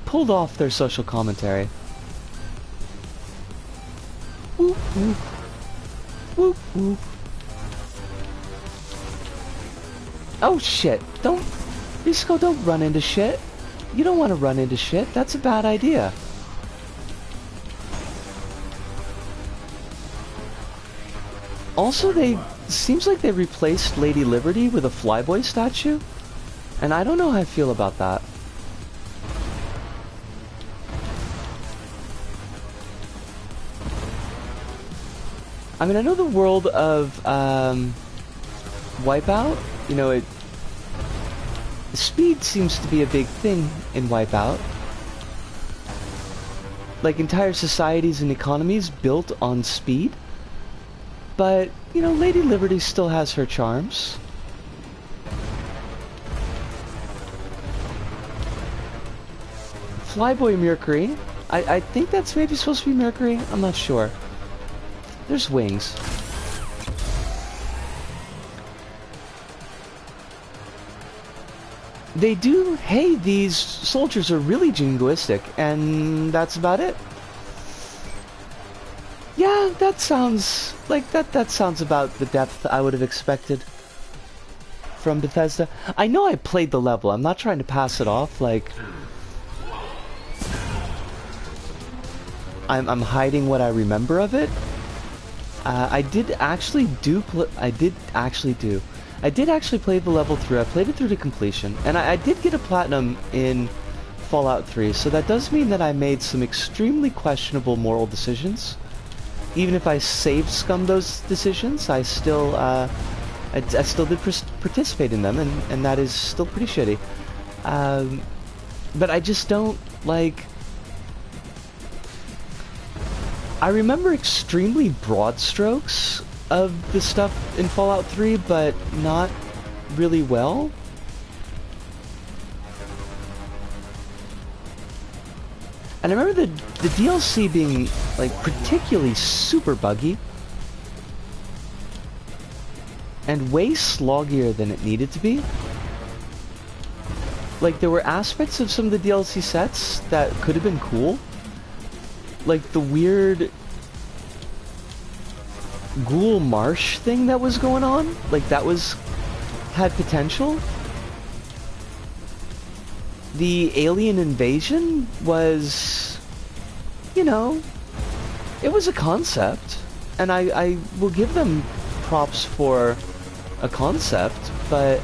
pulled off their social commentary. Whoop whoop. Whoop whoop. Oh shit, Risco, don't run into shit. You don't want to run into shit, that's a bad idea. Also, seems like they replaced Lady Liberty with a Flyboy statue, and I don't know how I feel about that. I mean, I know the world of WipEout, you know, speed seems to be a big thing in WipEout. Like, entire societies and economies built on speed. But, you know, Lady Liberty still has her charms. Flyboy Mercury. I think that's maybe supposed to be Mercury. I'm not sure. There's wings. They do, hey, these soldiers are really jingoistic, and that's about it. Yeah, that sounds like that sounds about the depth I would have expected from Bethesda. I know I played the level. I'm not trying to pass it off like I'm hiding what I remember of it. I did actually play the level through. I played it through to completion, and I did get a platinum in Fallout 3. So that does mean that I made some extremely questionable moral decisions. Even if I saved scum those decisions, I still did participate in them, and that is still pretty shitty. But I just don't like. I remember extremely broad strokes of the stuff in Fallout 3, but not really well. And I remember the DLC being, like, particularly super buggy. And way sloggier than it needed to be. Like, there were aspects of some of the DLC sets that could have been cool. Like, the weird Ghoul Marsh thing that was going on. Like, that had potential. The alien invasion was, you know, it was a concept, and I will give them props for a concept, but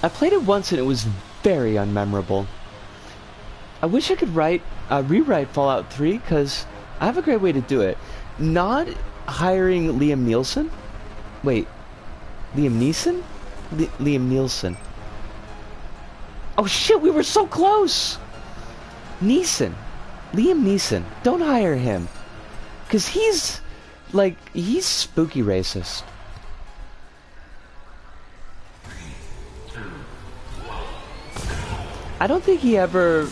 I played it once and it was very unmemorable. I wish I could rewrite Fallout 3, because I have a great way to do it. Not hiring Liam Neeson. Wait, Liam Neeson? Liam Neeson. Oh shit, we were so close! Neeson. Liam Neeson. Don't hire him. Because he's spooky racist. I don't think he ever,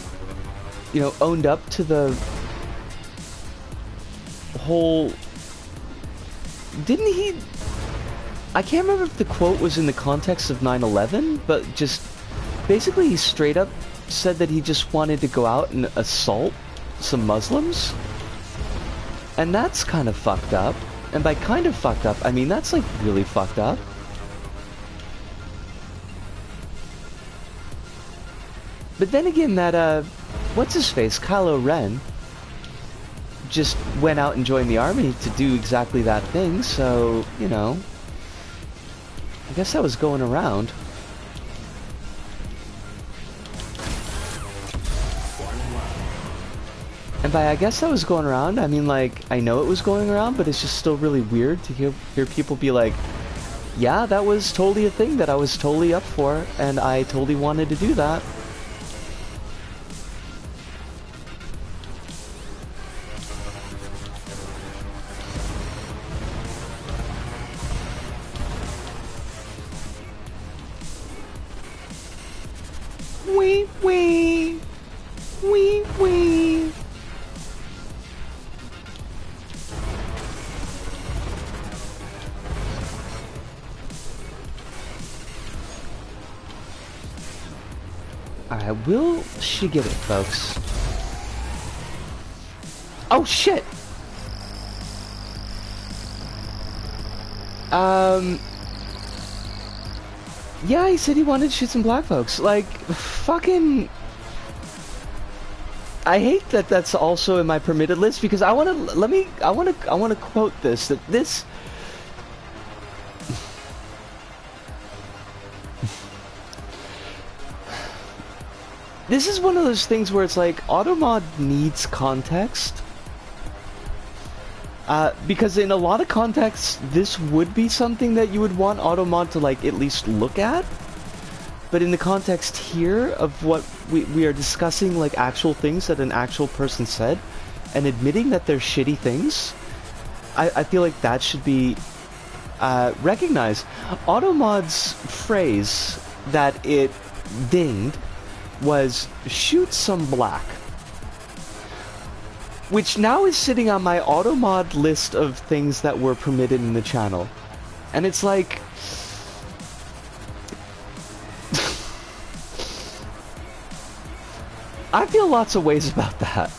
you know, owned up to the whole... Didn't he... I can't remember if the quote was in the context of 9/11, but just... Basically, he straight up said that he just wanted to go out and assault some Muslims. And that's kind of fucked up. And by kind of fucked up, I mean that's, like, really fucked up. But then again, that, what's-his-face, Kylo Ren, just went out and joined the army to do exactly that thing, so, you know, I guess that was going around. And by I guess that was going around, I mean, like, I know it was going around, but it's just still really weird to hear people be like, yeah, that was totally a thing that I was totally up for, and I totally wanted to do that. wee, wee, wee. Alright, will she get it, folks? Oh, shit! Yeah, he said he wanted to shoot some black folks. Like, fucking... I hate that that's also in my permitted list, because I want to quote this, that this... This is one of those things where it's like, Automod needs context. Because in a lot of contexts, this would be something that you would want Automod to, like, at least look at. But in the context here of what we are discussing, like, actual things that an actual person said, and admitting that they're shitty things, I feel like that should be recognized. Automod's phrase that it dinged was shoot some black, which now is sitting on my Automod list of things that were permitted in the channel, and it's like I feel lots of ways about that.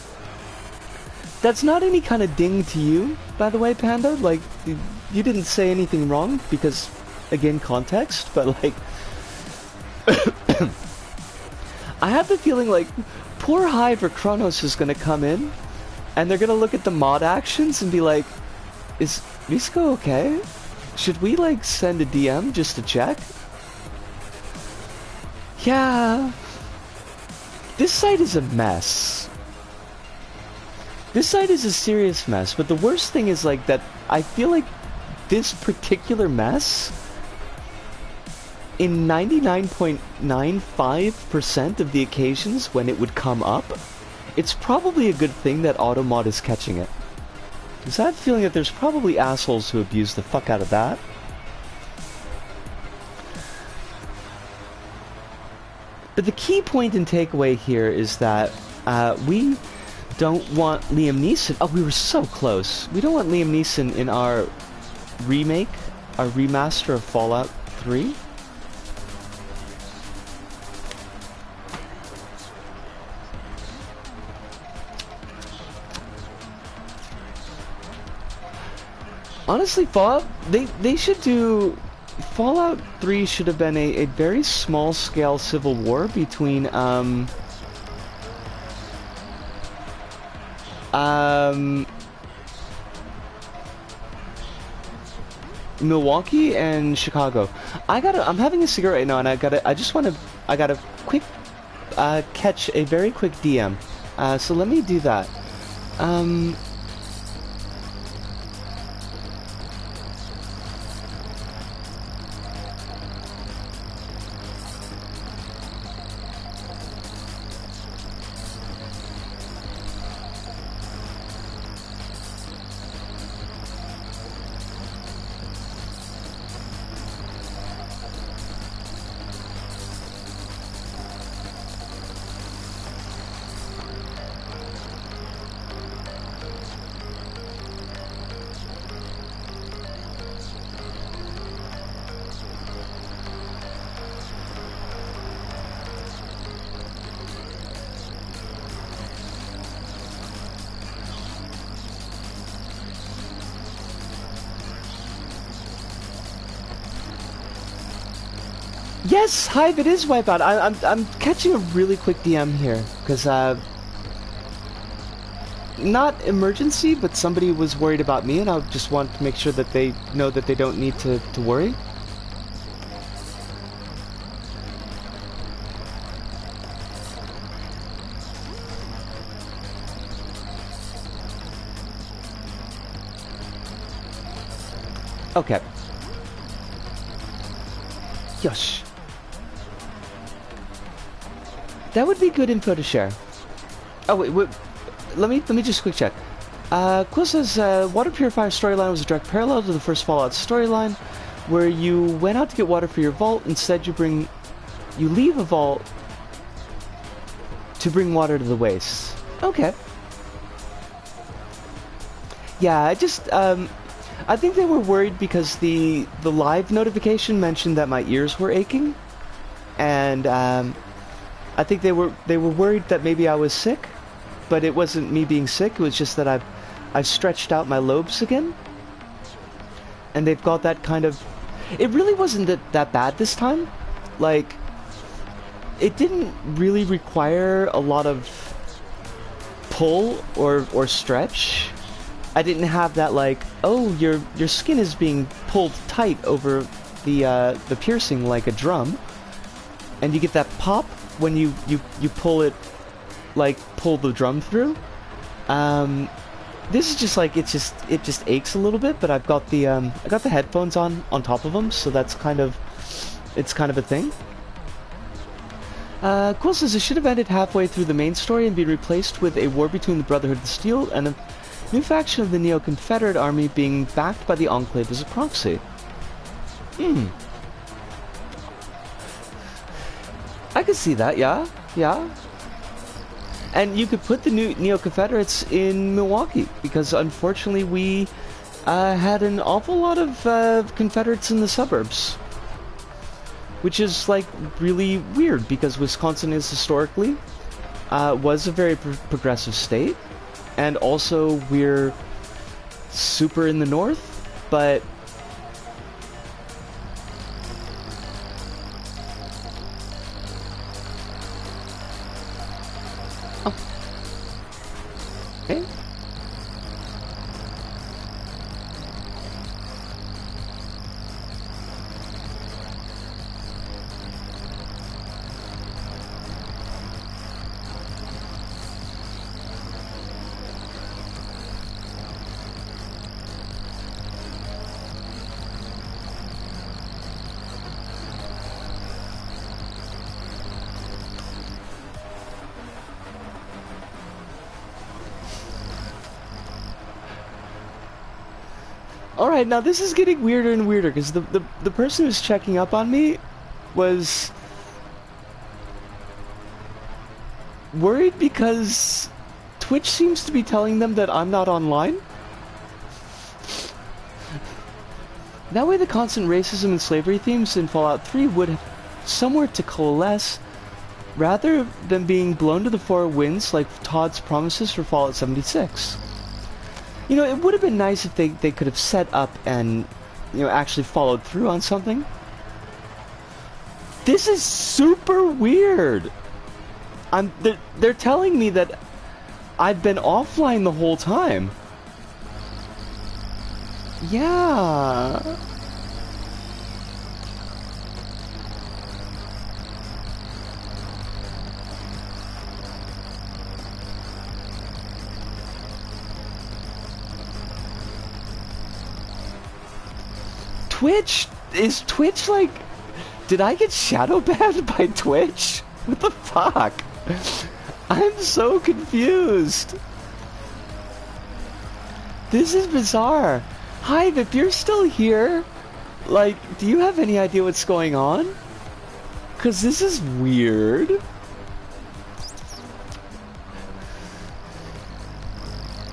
That's not any kind of ding to you, by the way, Panda. Like, you didn't say anything wrong because, again, context, but like I have the feeling like poor Hive or Kronos is gonna come in, and they're gonna look at the mod actions and be like, is Risco okay? Should we, like, send a DM just to check? Yeah. This site is a mess. This site is a serious mess, but the worst thing is, like, that I feel like this particular mess, in 99.95% of the occasions when it would come up, it's probably a good thing that Automod is catching it. Because I have a feeling that there's probably assholes who abuse the fuck out of that. But the key point and takeaway here is that we don't want Liam Neeson... Oh, we were so close. We don't want Liam Neeson in our remake, our remaster of Fallout 3. Honestly, Fallout, they should do... Fallout 3 should have been a very small-scale civil war between, Milwaukee and Chicago. I'm having a cigarette right now, and I gotta quick, catch a very quick DM. So let me do that. Yes, Hive, it is WipEout. I'm catching a really quick DM here because not emergency, but somebody was worried about me, and I just want to make sure that they know that they don't need to worry. Okay. Yosh. That would be good info to share. Oh wait, let me just quick check. Quill says water purifier storyline was a direct parallel to the first Fallout storyline, where you went out to get water for your vault. Instead, you leave a vault To bring water to the waste. Okay. Yeah, I think they were worried because the live notification mentioned that my ears were aching, and I think they were worried that maybe I was sick, but it wasn't me being sick. It was just that I've stretched out my lobes again, and they've got that kind of. It really wasn't that bad this time. Like, it didn't really require a lot of pull or stretch. I didn't have that, like, oh, your skin is being pulled tight over the piercing like a drum, and you get that pop when you pull it, like, pull the drum through. This is just like it just aches a little bit, but I've got the I got the headphones on top of them, so that's kind of a thing. Quill says it should have ended halfway through the main story and been replaced with a war between the Brotherhood of Steel and a new faction of the Neo-Confederate Army being backed by the Enclave as a proxy. I could see that, yeah. And you could put the new Neo-Confederates in Milwaukee, because unfortunately we had an awful lot of Confederates in the suburbs. Which is, like, really weird, because Wisconsin is historically, was a very progressive state. And also, we're super in the north, but... Oh. Okay. Alright, now this is getting weirder and weirder, because the person who's checking up on me was worried because Twitch seems to be telling them that I'm not online. That way the constant racism and slavery themes in Fallout 3 would have somewhere to coalesce, rather than being blown to the four winds like Todd's promises for Fallout 76. You know, it would have been nice if they could have set up and, you know, actually followed through on something. This is super weird. They're telling me that I've been offline the whole time. Yeah. Is Twitch like, did I get shadow banned by Twitch? What the fuck? I'm so confused. This is bizarre. Hive, if you're still here, like, do you have any idea what's going on? 'Cause this is weird.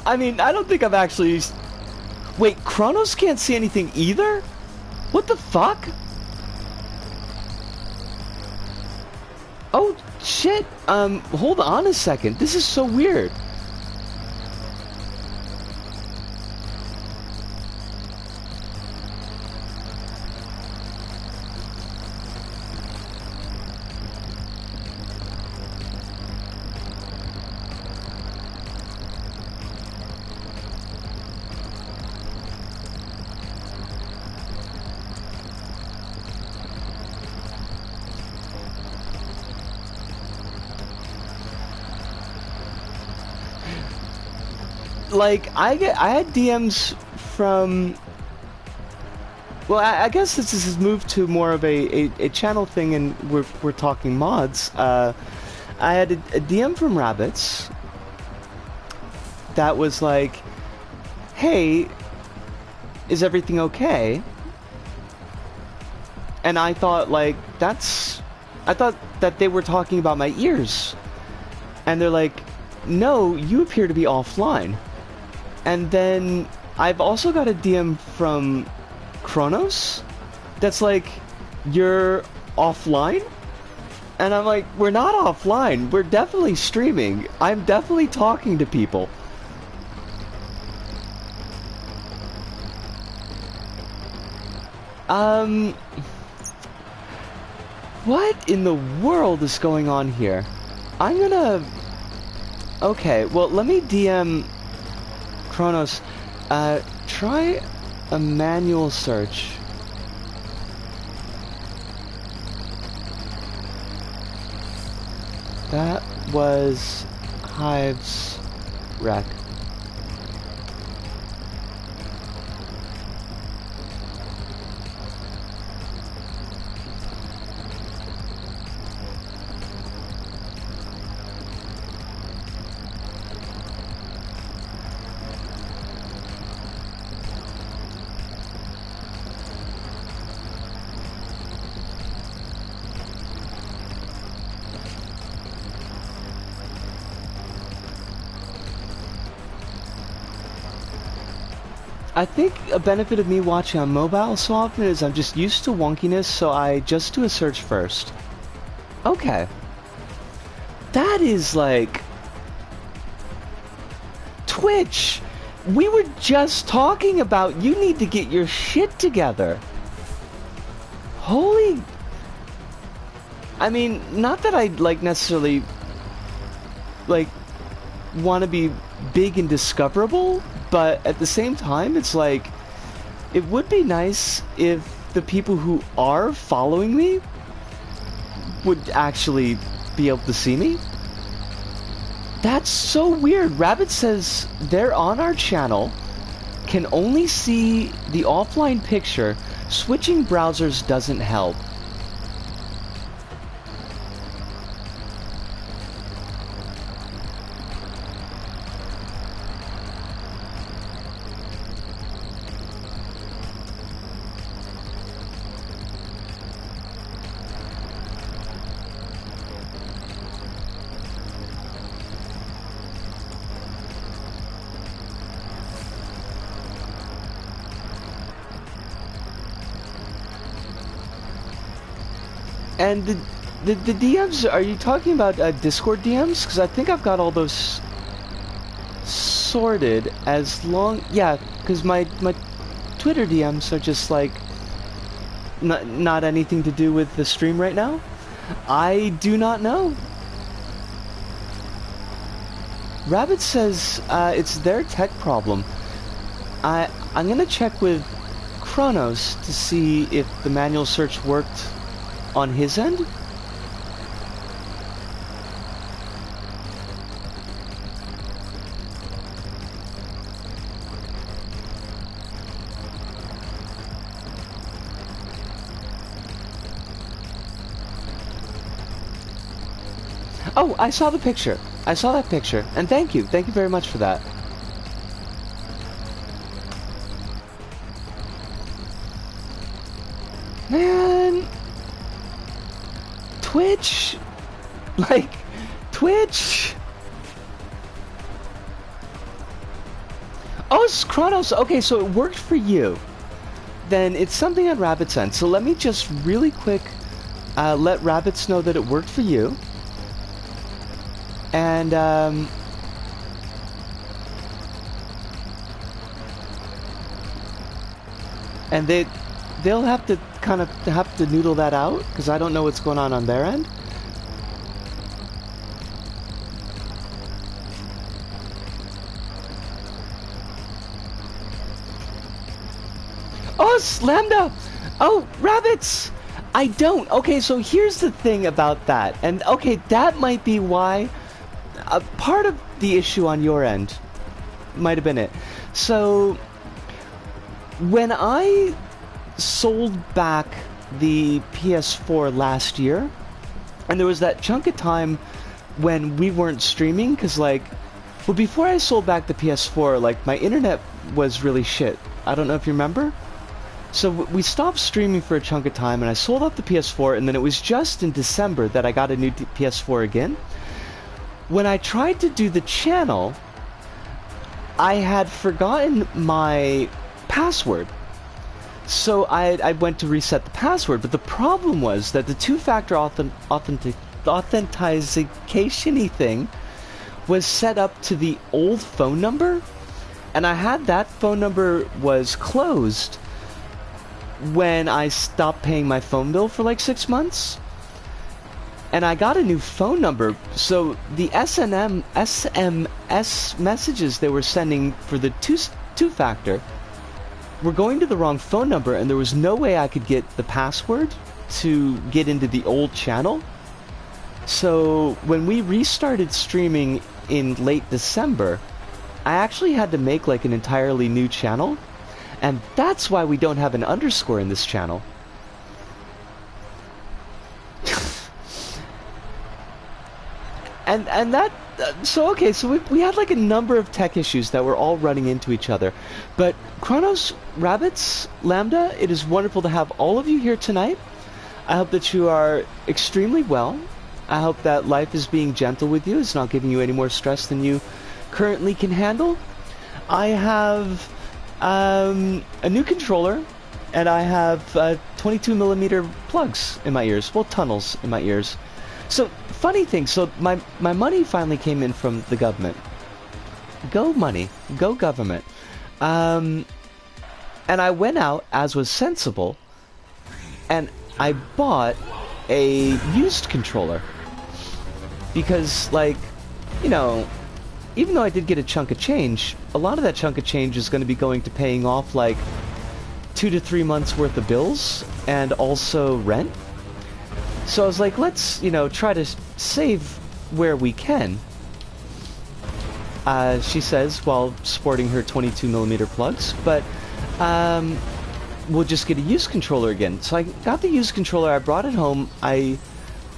I mean, I don't think I've actually... Wait, Kronos can't see anything either? What the fuck? Oh, shit. Hold on a second. This is so weird. Like, I had DMs from... Well, I guess this has moved to more of a channel thing, and we're talking mods. I had a DM from Rabbits that was like, hey, is everything okay? And I thought, like, I thought that they were talking about my ears. And they're like, no, you appear to be offline. And then I've also got a DM from Kronos that's like, you're offline? And I'm like, we're not offline. We're definitely streaming. I'm definitely talking to people. What in the world is going on here? I'm gonna... Okay, well, let me DM Kronos. Try a manual search. That was Hive's wreck. I think a benefit of me watching on mobile so often is I'm just used to wonkiness, so I just do a search first. Okay. That is like... Twitch! We were just talking about you need to get your shit together. Holy... I mean, not that I, like, necessarily, like, want to be big and discoverable, but at the same time, it's like, it would be nice if the people who are following me would actually be able to see me. That's so weird. Rabbit says they're on our channel, can only see the offline picture. Switching browsers doesn't help. And the DMs, are you talking about Discord DMs? Because I think I've got all those sorted as long... Yeah, because my Twitter DMs are just like... Not anything to do with the stream right now? I do not know. Rabbit says it's their tech problem. I'm gonna check with Kronos to see if the manual search worked on his end? Oh, I saw the picture. I saw that picture. And thank you. Thank you very much for that. Man... Twitch? Like, Twitch? Oh, it's Kronos. Okay, so it worked for you. Then it's something on Rabbit's end. So let me just really quick let Rabbits know that it worked for you. And, they'll have to kind of have to noodle that out, because I don't know what's going on their end. Oh, it's Lambda! Oh, rabbits! I don't. Okay, so here's the thing about that. And, okay, that might be why... part of the issue on your end might have been it. So, when I sold back the PS4 last year, and there was that chunk of time when we weren't streaming, because, like, well, before I sold back the PS4, like, my internet was really shit. I don't know if you remember? So we stopped streaming for a chunk of time, and I sold off the PS4, and then it was just in December that I got a new PS4 again. when I tried to do the channel, I had forgotten my password. So I went to reset the password, but the problem was that the two-factor authentication-y thing was set up to the old phone number, and I had that phone number was closed when I stopped paying my phone bill for like 6 months. And I got a new phone number, so the SMS messages they were sending for the two-factor were going to the wrong phone number, and there was no way I could get the password to get into the old channel. So when we restarted streaming in late December, I actually had to make like an entirely new channel, and that's why we don't have an underscore in this channel. And that, so we had like a number of tech issues that were all running into each other. But Kronos, Rabbits, Lambda, it is wonderful to have all of you here tonight. I hope that you are extremely well. I hope that life is being gentle with you. It's not giving you any more stress than you currently can handle. I have a new controller, and I have 22mm plugs in my ears. Well, tunnels in my ears. So, funny thing, so my money finally came in from the government. Go money. Go government. And I went out, as was sensible, and I bought a used controller. Because, like, you know, even though I did get a chunk of change, a lot of that chunk of change is going to be going to paying off, like, 2 to 3 months worth of bills, and also rent. So I was like, let's, you know, try to save where we can. She says, while sporting her 22mm plugs, but we'll just get a used controller again. So I got the used controller, I brought it home, I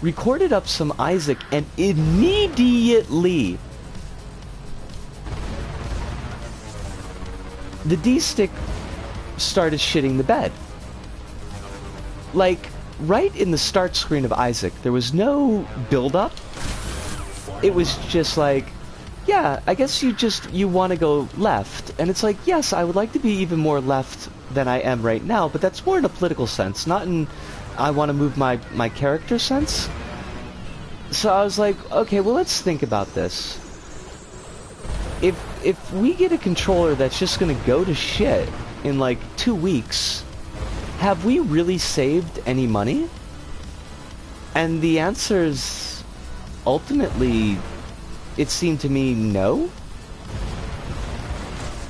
recorded up some Isaac, and immediately the D-stick started shitting the bed. Like, right in the start screen of Isaac, there was no build-up. It was just like, yeah, I guess you want to go left. And it's like, yes, I would like to be even more left than I am right now, but that's more in a political sense, not in I want to move my character sense. So I was like, okay, well, let's think about this. If we get a controller that's just going to go to shit in like 2 weeks, have we really saved any money? And the answer is, ultimately, it seemed to me no.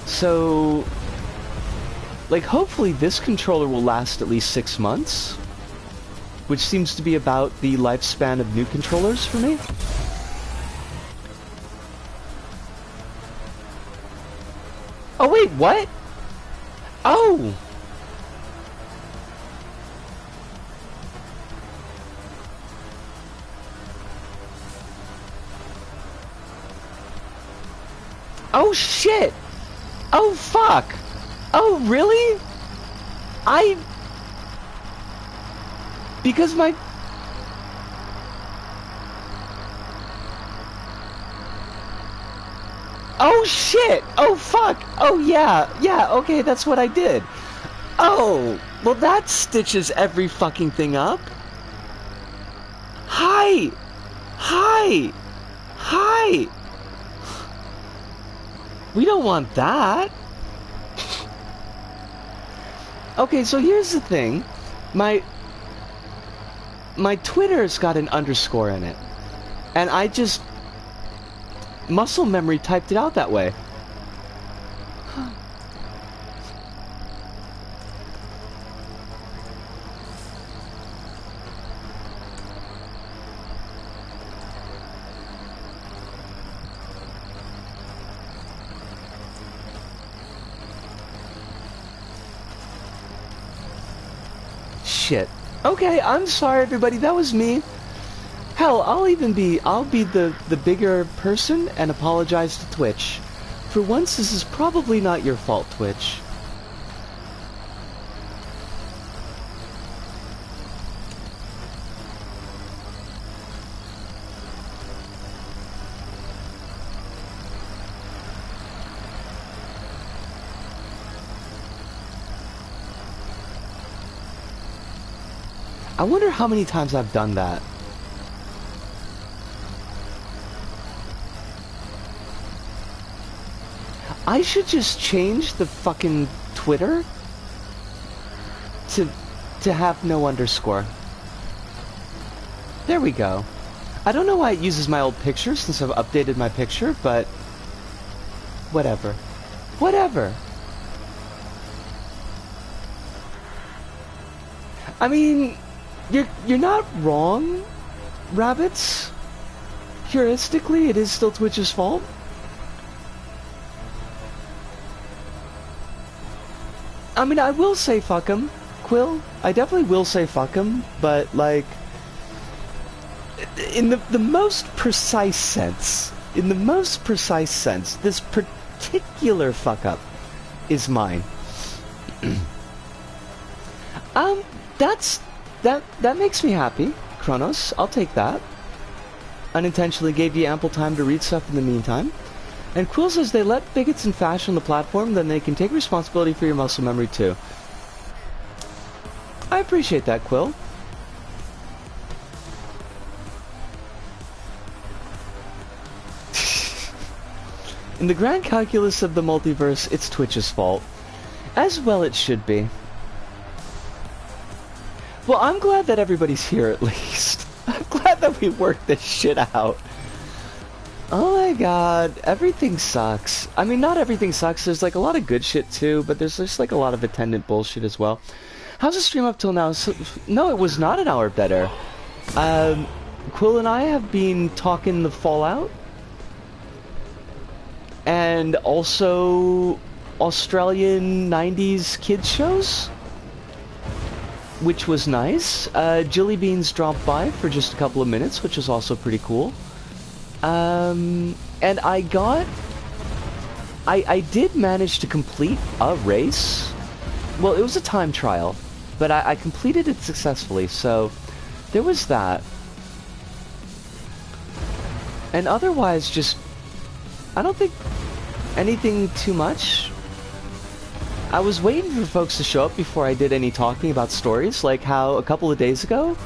So, like, hopefully this controller will last at least 6 months, which seems to be about the lifespan of new controllers for me. Oh wait, what? Oh! Oh shit! Oh fuck! Oh really? Because my... Oh shit! Oh fuck! Oh yeah! Yeah, okay, that's what I did. Oh! Well that stitches every fucking thing up. Hi! Hi! Hi! We don't want that. Okay, so here's the thing. My Twitter's got an underscore in it. And I just muscle memory typed it out that way. Shit. Okay, I'm sorry everybody, that was me. Hell, I'll be the bigger person and apologize to Twitch. For once, this is probably not your fault, Twitch. I wonder how many times I've done that. I should just change the fucking Twitter to have no underscore. There we go. I don't know why it uses my old picture since I've updated my picture, but whatever. Whatever. I mean, you're not wrong, Rabbits. Heuristically, it is still Twitch's fault. I mean, I will say fuck him, Quill. I definitely will say fuck him, but, like, in the most precise sense, this particular fuck up is mine. That makes me happy, Kronos. I'll take that. Unintentionally gave you ample time to read stuff in the meantime. And Quill says they let bigots and fashion on the platform, then they can take responsibility for your muscle memory too. I appreciate that, Quill. In the grand calculus of the multiverse, it's Twitch's fault. As well it should be. Well, I'm glad that everybody's here at least. I'm glad that we worked this shit out. Oh my god, everything sucks. I mean, not everything sucks. There's like a lot of good shit too, but there's just like a lot of attendant bullshit as well. How's the stream up till now? So, no, it was not an hour dead air. Quill and I have been talking the Fallout. And also Australian 90s kids shows. Which was nice. Jilly Beans dropped by for just a couple of minutes, which was also pretty cool. And I did manage to complete a race. Well, it was a time trial, but I completed it successfully, so there was that. And otherwise, just, I don't think anything too much. I was waiting for folks to show up before I did any talking about stories, like how a couple of days ago,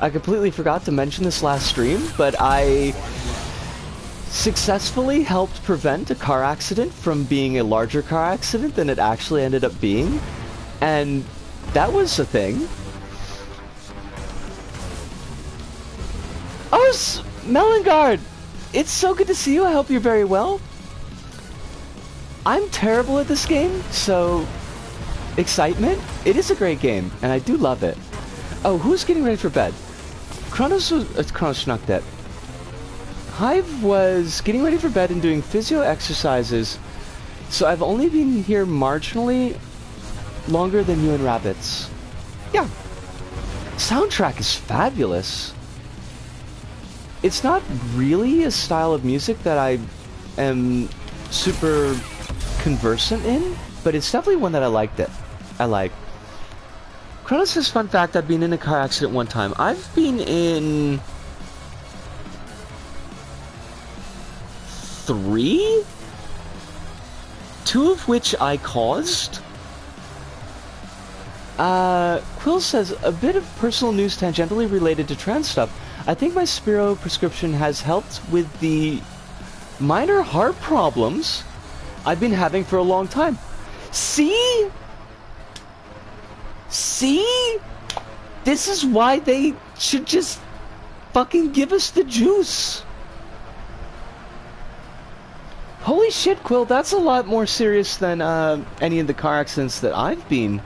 I completely forgot to mention this last stream, but I successfully helped prevent a car accident from being a larger car accident than it actually ended up being, and that was a thing. Oh, Melangard! It's so good to see you, I hope you're very well. I'm terrible at this game, so excitement. It is a great game, and I do love it. Oh, who's getting ready for bed? Kronos snuck that. Hive was getting ready for bed and doing physio exercises, so I've only been here marginally longer than you and Rabbits. Yeah. Soundtrack is fabulous. It's not really a style of music that I am super conversant in, but it's definitely one that I like. Kronos says, fun fact, I've been in a car accident one time. I've been in 3? 2 of which I caused. Quill says, a bit of personal news tangentially related to trans stuff. I think my Spiro prescription has helped with the minor heart problems I've been having for a long time. See? See? This is why they should just fucking give us the juice. Holy shit, Quill, that's a lot more serious than any of the car accidents that I've been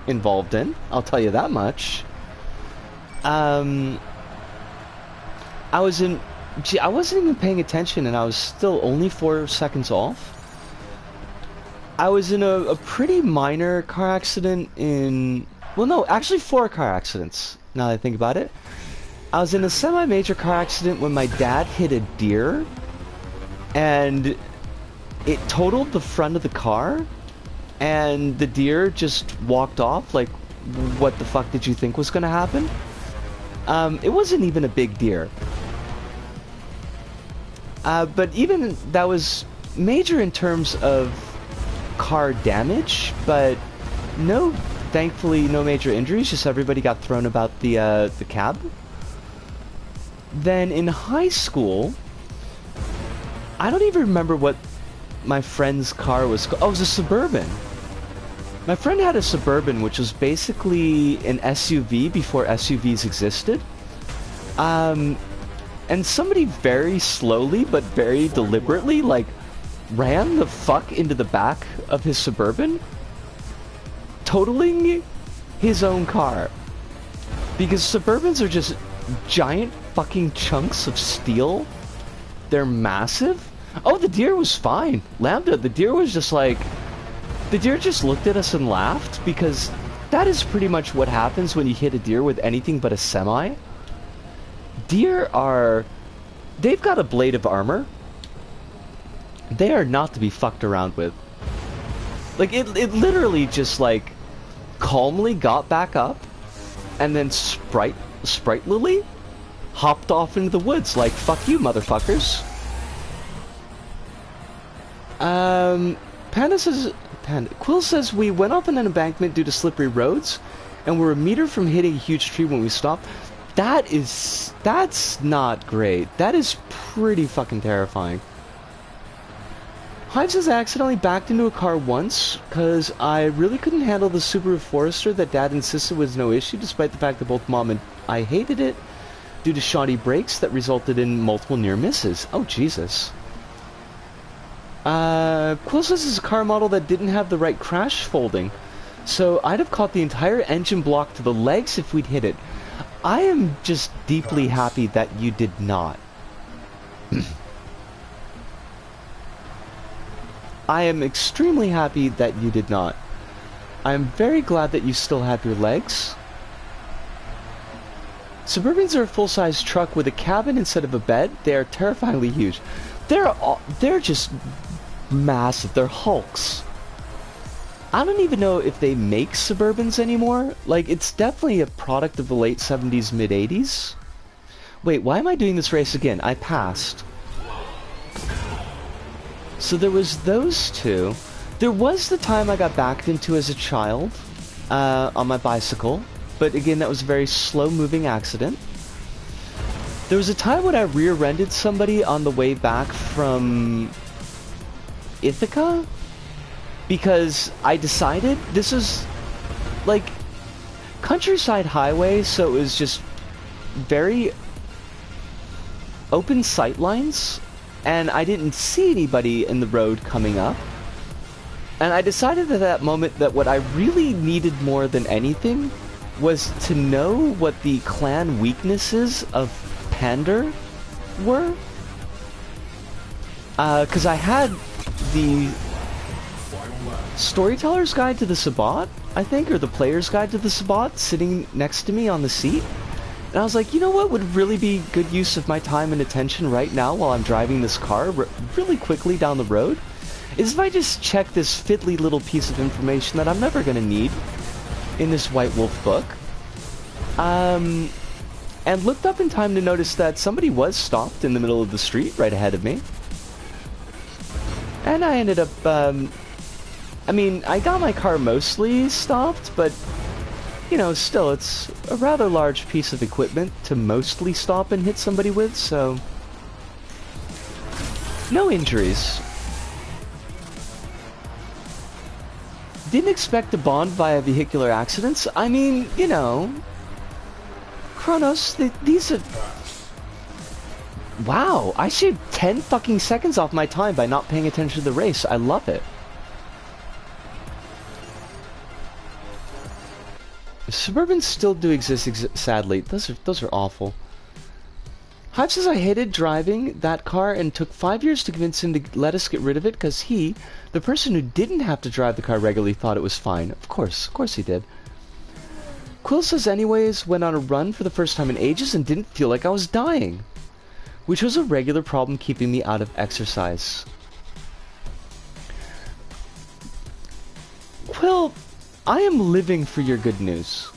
involved in. I'll tell you that much. I wasn't even paying attention, and I was still only 4 seconds off. I was in a pretty minor car accident in... Well, no, actually 4 car accidents, now that I think about it. I was in a semi-major car accident when my dad hit a deer, and it totaled the front of the car, and the deer just walked off. Like, what the fuck did you think was gonna happen? It wasn't even a big deer. But even that was major in terms of car damage, but no Thankfully, no major injuries, just everybody got thrown about the cab. Then in high school, I don't even remember what my friend's car was called. Oh, it was a Suburban. My friend had a Suburban, which was basically an SUV before SUVs existed. And somebody very slowly, but very deliberately, like, ran the fuck into the back of his Suburban, totaling his own car. Because Suburbans are just giant fucking chunks of steel. They're massive. Oh, the deer was fine. Lambda, the deer was just like... The deer just looked at us and laughed, because that is pretty much what happens when you hit a deer with anything but a semi. Deer are... They've got a blade of armor. They are not to be fucked around with. Like, it literally just, like, calmly got back up, and then spritelily hopped off into the woods, like, fuck you, motherfuckers. Quill says, we went off on an embankment due to slippery roads, and we're a meter from hitting a huge tree when we stopped. That's not great. That is pretty fucking terrifying. Hive says, I accidentally backed into a car once, because I really couldn't handle the Subaru Forester that Dad insisted was no issue, despite the fact that both Mom and I hated it, due to shoddy brakes that resulted in multiple near misses. Oh, Jesus. Quill says it's a car model that didn't have the right crash folding, so I'd have caught the entire engine block to the legs if we'd hit it. I am just deeply happy that you did not. I am extremely happy that you did not. I am very glad that you still have your legs. Suburbans are a full-size truck with a cabin instead of a bed. They are terrifyingly huge. They're just massive. They're hulks. I don't even know if they make Suburbans anymore. Like, it's definitely a product of the late 70s, mid 80s. Wait, why am I doing this race again? I passed. So there was those two. There was the time I got backed into as a child on my bicycle, but again, that was a very slow-moving accident. There was a time when I rear-ended somebody on the way back from Ithaca, because I decided this was like countryside highway, so it was just very open sight lines, and I didn't see anybody in the road coming up. And I decided at that moment that what I really needed more than anything was to know what the clan weaknesses of Pander were. Because I had the Storyteller's Guide to the Sabbat, I think, or the Player's Guide to the Sabbat, sitting next to me on the seat. And I was like, you know what would really be good use of my time and attention right now while I'm driving this car really quickly down the road? Is if I just check this fiddly little piece of information that I'm never going to need in this White Wolf book. And looked up in time to notice that somebody was stopped in the middle of the street right ahead of me. And I ended up, I mean, I got my car mostly stopped, but, you know, still, it's a rather large piece of equipment to mostly stop and hit somebody with, so... no injuries. Didn't expect to bond via vehicular accidents. I mean, you know... Kronos, these are... Wow, I shaved 10 fucking seconds off my time by not paying attention to the race. I love it. Suburbans still do exist, sadly. Those are awful. Hive says I hated driving that car and took 5 years to convince him to let us get rid of it because he, the person who didn't have to drive the car regularly, thought it was fine. Of course he did. Quill says anyways, went on a run for the first time in ages and didn't feel like I was dying, which was a regular problem keeping me out of exercise. Quill, I am living for your good news.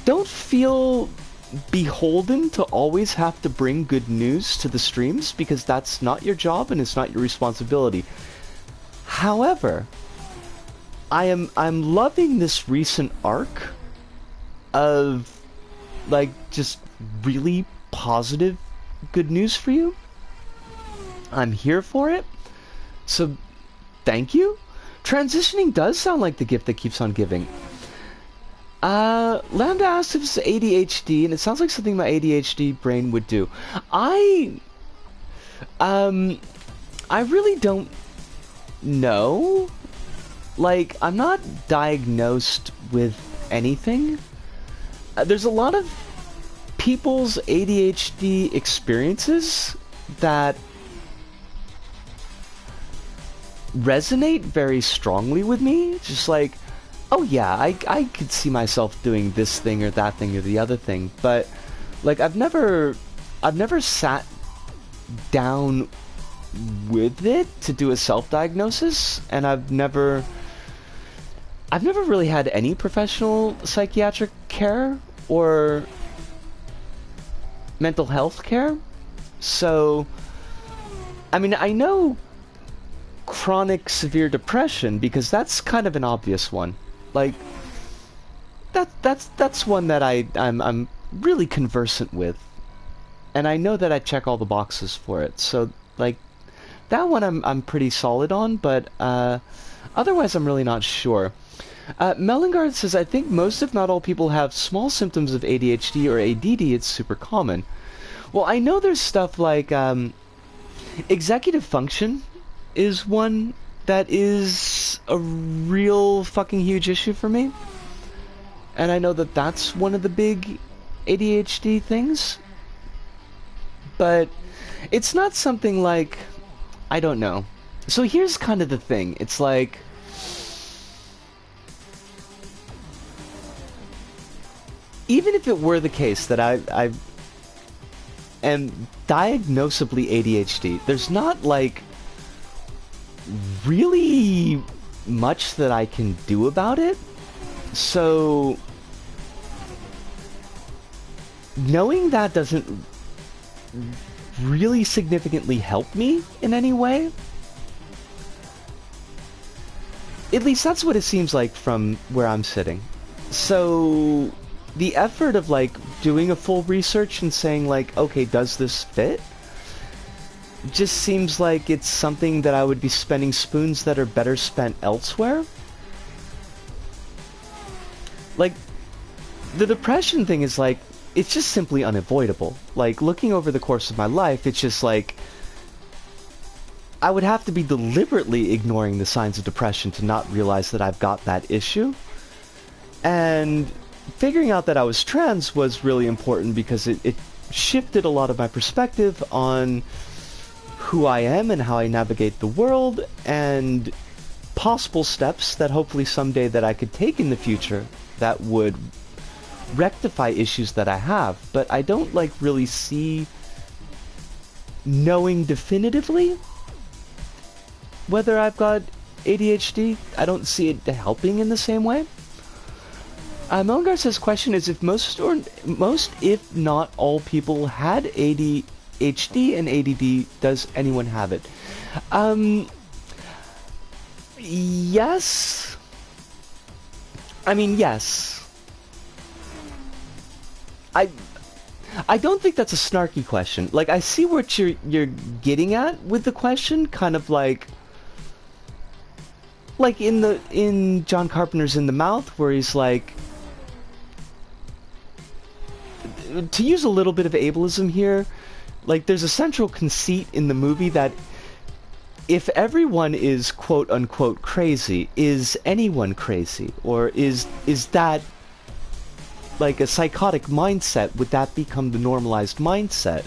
Don't feel beholden to always have to bring good news to the streams, because that's not your job and it's not your responsibility. However, I'm loving this recent arc of like just really positive good news for you. I'm here for it. So thank you. Transitioning does sound like the gift that keeps on giving. Lambda asked if it's ADHD, and it sounds like something my ADHD brain would do. I really don't know. Like, I'm not diagnosed with anything. There's a lot of people's ADHD experiences that resonate very strongly with me. Just like, oh yeah, I could see myself doing this thing or that thing or the other thing. But like, I've never sat down with it to do a self-diagnosis, and I've never really had any professional psychiatric care or mental health care. So, I mean, I know chronic severe depression because that's kind of an obvious one. Like, that's one that I'm really conversant with, and I know that I check all the boxes for it. So, like, that one I'm pretty solid on, but otherwise I'm really not sure. Melengard says, I think most if not all people have small symptoms of ADHD or ADD. It's super common. Well, I know there's stuff like executive function is one that is a real fucking huge issue for me. And I know that that's one of the big ADHD things. But it's not something like, I don't know. So here's kind of the thing. It's like, even if it were the case that I am diagnosably ADHD, there's not like really much that I can do about it. So knowing that doesn't really significantly help me in any way. At least that's what it seems like from where I'm sitting. So the effort of like doing a full research and saying like, okay, does this fit? Just seems like it's something that I would be spending spoons that are better spent elsewhere. Like, the depression thing is like, it's just simply unavoidable. Like, looking over the course of my life, it's just like, I would have to be deliberately ignoring the signs of depression to not realize that I've got that issue. And figuring out that I was trans was really important because it shifted a lot of my perspective on who I am and how I navigate the world, and possible steps that hopefully someday that I could take in the future that would rectify issues that I have. But I don't like really see knowing definitively whether I've got ADHD. I don't see it helping in the same way. Melgar says, question is if most if not all people had ADHD and ADD, does anyone have it? Yes. I mean, yes. I don't think that's a snarky question. Like, I see what you're getting at with the question, kind of like in John Carpenter's In the Mouth, where he's like, to use a little bit of ableism here, like there's a central conceit in the movie that if everyone is quote unquote crazy, is anyone crazy? Or is that like a psychotic mindset? Would that become the normalized mindset?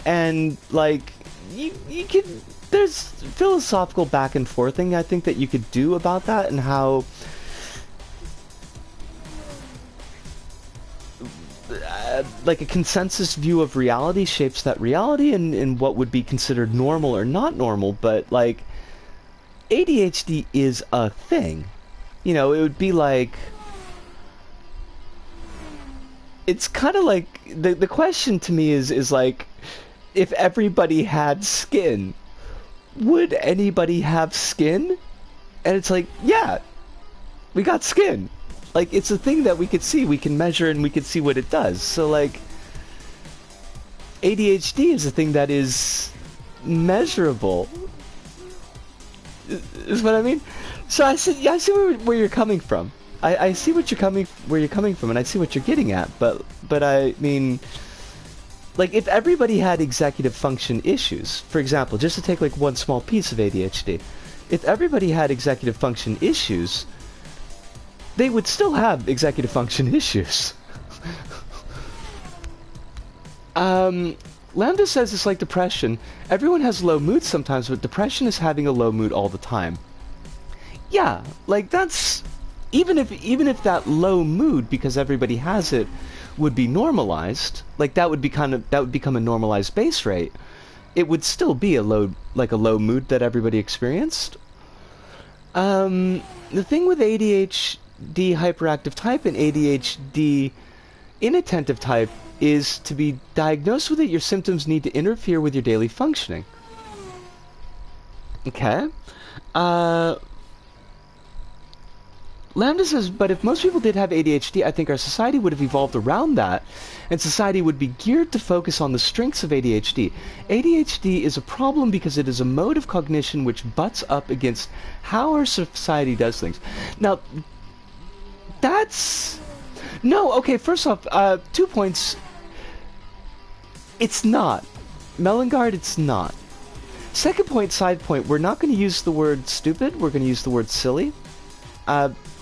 And like you could, there's philosophical back and forthing I think that you could do about that, and how like a consensus view of reality shapes that reality, and what would be considered normal or not normal. But like ADHD is a thing, you know. It would be like, it's kind of like the question to me is like, if everybody had skin, would anybody have skin? And it's like, yeah, We got skin. Like, it's a thing that we could see, we can measure, and we can see what it does. So, like, ADHD is a thing that is measurable. Is what I mean? So I see where you're coming from. I see where you're coming from, and I see what you're getting at. But I mean, like, if everybody had executive function issues, for example, just to take like one small piece of ADHD, if everybody had executive function issues, they would still have executive function issues. Lambda says it's like depression. Everyone has low moods sometimes, but depression is having a low mood all the time. Yeah, like that's even if that low mood, because everybody has it, would be normalized, like that would become a normalized base rate. It would still be a low mood that everybody experienced. The thing with ADHD hyperactive type and ADHD inattentive type is to be diagnosed with it, your symptoms need to interfere with your daily functioning. Okay. Lambda says, but if most people did have ADHD, I think our society would have evolved around that, and society would be geared to focus on the strengths of ADHD. ADHD is a problem because it is a mode of cognition which butts up against how our society does things. Now, that's... No, okay, first off, 2 points. It's not. Melengard, it's not. Second point, side point, we're not going to use the word stupid, we're going to use the word silly.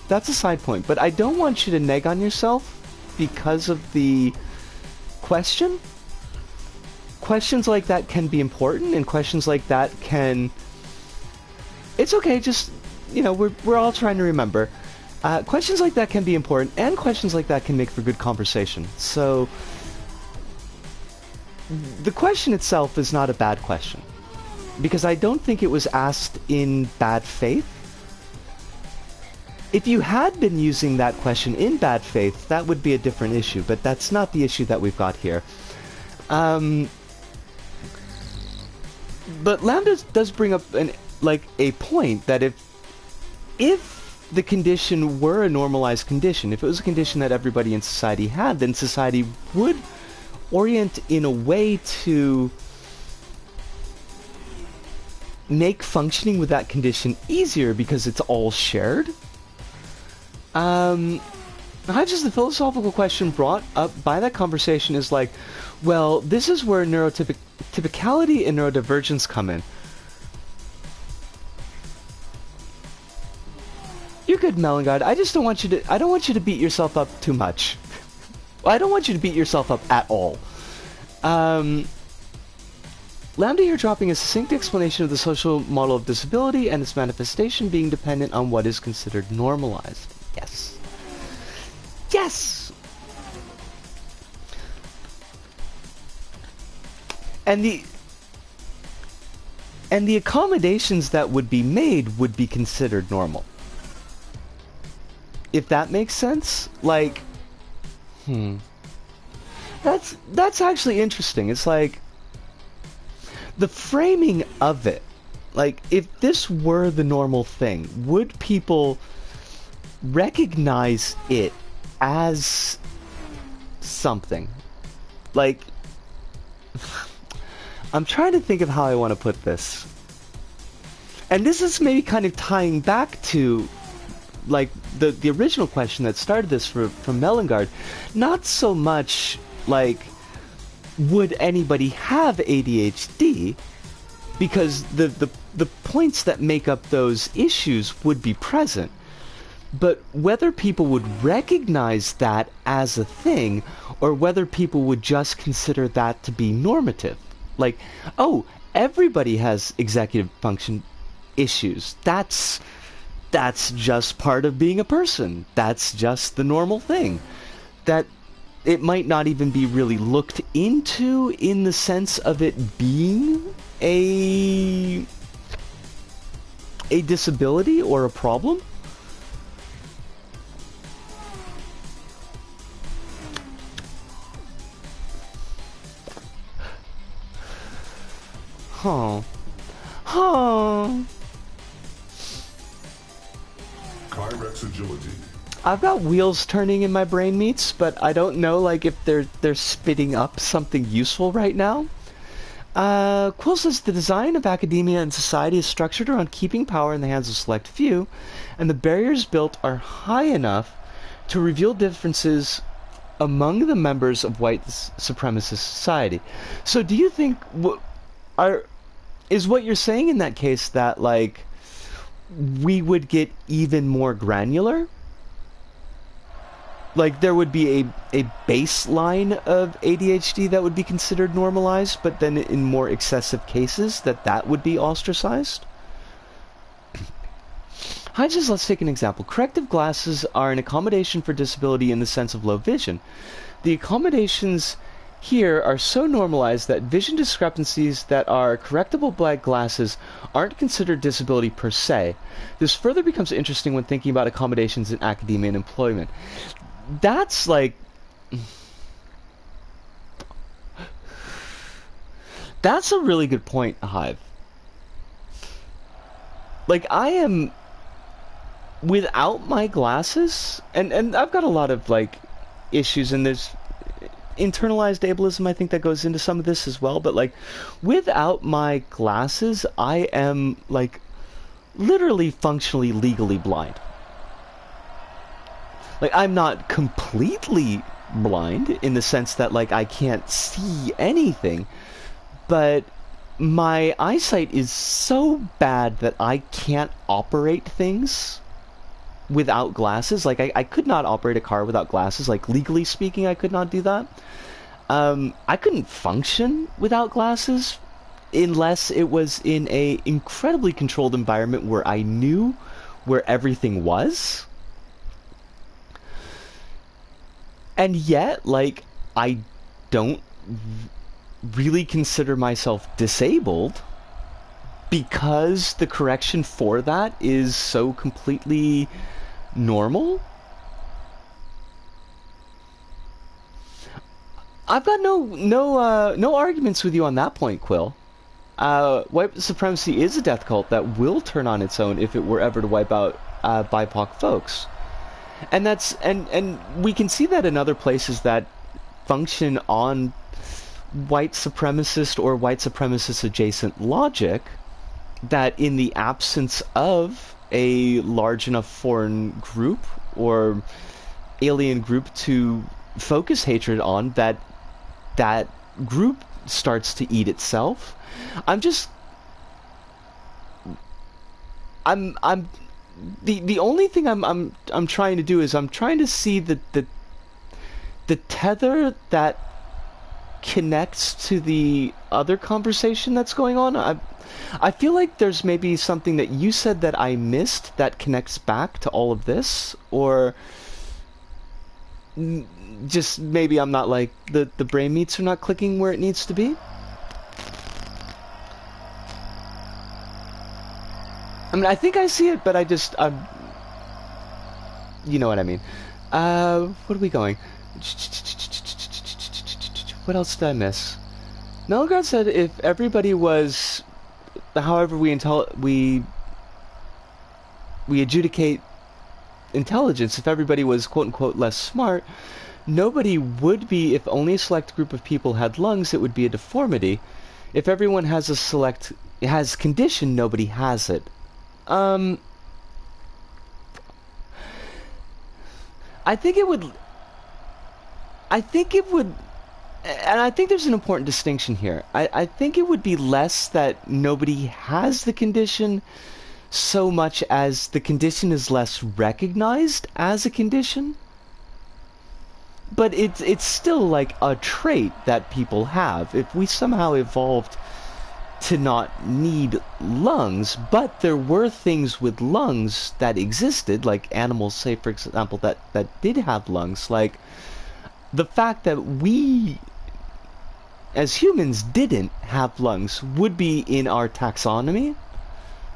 That's a side point, but I don't want you to neg on yourself because of the question. Questions like that can be important, and questions like that can... It's okay, just, you know, we're all trying to remember. Questions like that can be important, and questions like that can make for good conversation. So, the question itself is not a bad question, because I don't think it was asked in bad faith. If you had been using that question in bad faith, that would be a different issue, but that's not the issue that we've got here. But Lambda does bring up a point that if the condition were a normalized condition, if it was a condition that everybody in society had, then society would orient in a way to make functioning with that condition easier because it's all shared. Just the philosophical question brought up by that conversation is like, well, this is where neurotypicality and neurodivergence come in. You're good, Melengard. I just don't want you to beat yourself up too much. I don't want you to beat yourself up at all. Lambda here dropping a succinct explanation of the social model of disability and its manifestation being dependent on what is considered normalized. Yes. Yes! And the accommodations that would be made would be considered normal. If that makes sense? Like, That's actually interesting. It's like, the framing of it, like, if this were the normal thing, would people recognize it as something? Like, I'm trying to think of how I want to put this. And this is maybe kind of tying back to, like, the original question that started this from Melengard. Not so much, like, would anybody have ADHD? Because the points that make up those issues would be present. But whether people would recognize that as a thing, or whether people would just consider that to be normative. Like, oh, everybody has executive function issues. That's just part of being a person. That's just the normal thing. That it might not even be really looked into in the sense of it being a disability or a problem. Car reflex agility. I've got wheels turning in my brain meats, but I don't know like if they're spitting up something useful right now. Quill says the design of academia and society is structured around keeping power in the hands of select few, and the barriers built are high enough to reveal differences among the members of white supremacist society. So do you think is what you're saying in that case that like we would get even more granular? Like there would be a baseline of ADHD that would be considered normalized, but then in more excessive cases that would be ostracized? Hodges, let's take an example. Corrective glasses are an accommodation for disability in the sense of low vision. The accommodations here are so normalized that vision discrepancies that are correctable by glasses aren't considered disability per se. This further becomes interesting when thinking about accommodations in academia and employment. That's like... That's a really good point, Hive. Like, I am... Without my glasses, and I've got a lot of, like, issues, and there's internalized ableism, I think, that goes into some of this as well, but, like, without my glasses, I am, like, literally functionally legally blind. Like, I'm not completely blind in the sense that, like, I can't see anything, but my eyesight is so bad that I can't operate things without glasses. Like, I could not operate a car without glasses. Like, legally speaking, I could not do that. I couldn't function without glasses unless it was in a incredibly controlled environment where I knew where everything was. And yet, like, I don't really consider myself disabled because the correction for that is so completely normal. I've got no arguments with you on that point, Quill. White supremacy is a death cult that will turn on its own if it were ever to wipe out BIPOC folks. And that's and we can see that in other places that function on white supremacist or white supremacist adjacent logic, that in the absence of a large enough foreign group or alien group to focus hatred on, that group starts to eat itself. The only thing I'm trying to do is I'm trying to see the tether that connects to the other conversation that's going on. I feel like there's maybe something that you said that I missed that connects back to all of this, or just maybe I'm not, like, the brain meats are not clicking where it needs to be. I mean, I think I see it, but you know what I mean. What are we going? What else did I miss? Melgard said if everybody was, however we adjudicate intelligence, if everybody was quote-unquote less smart, nobody would be. If only a select group of people had lungs, it would be a deformity. If everyone has condition, nobody has it. I think it would, and I think there's an important distinction here. I think it would be less that nobody has the condition so much as the condition is less recognized as a condition. But it's still like a trait that people have. If we somehow evolved to not need lungs, but there were things with lungs that existed, like animals, say for example, that did have lungs. Like the fact that we as humans didn't have lungs would be in our taxonomy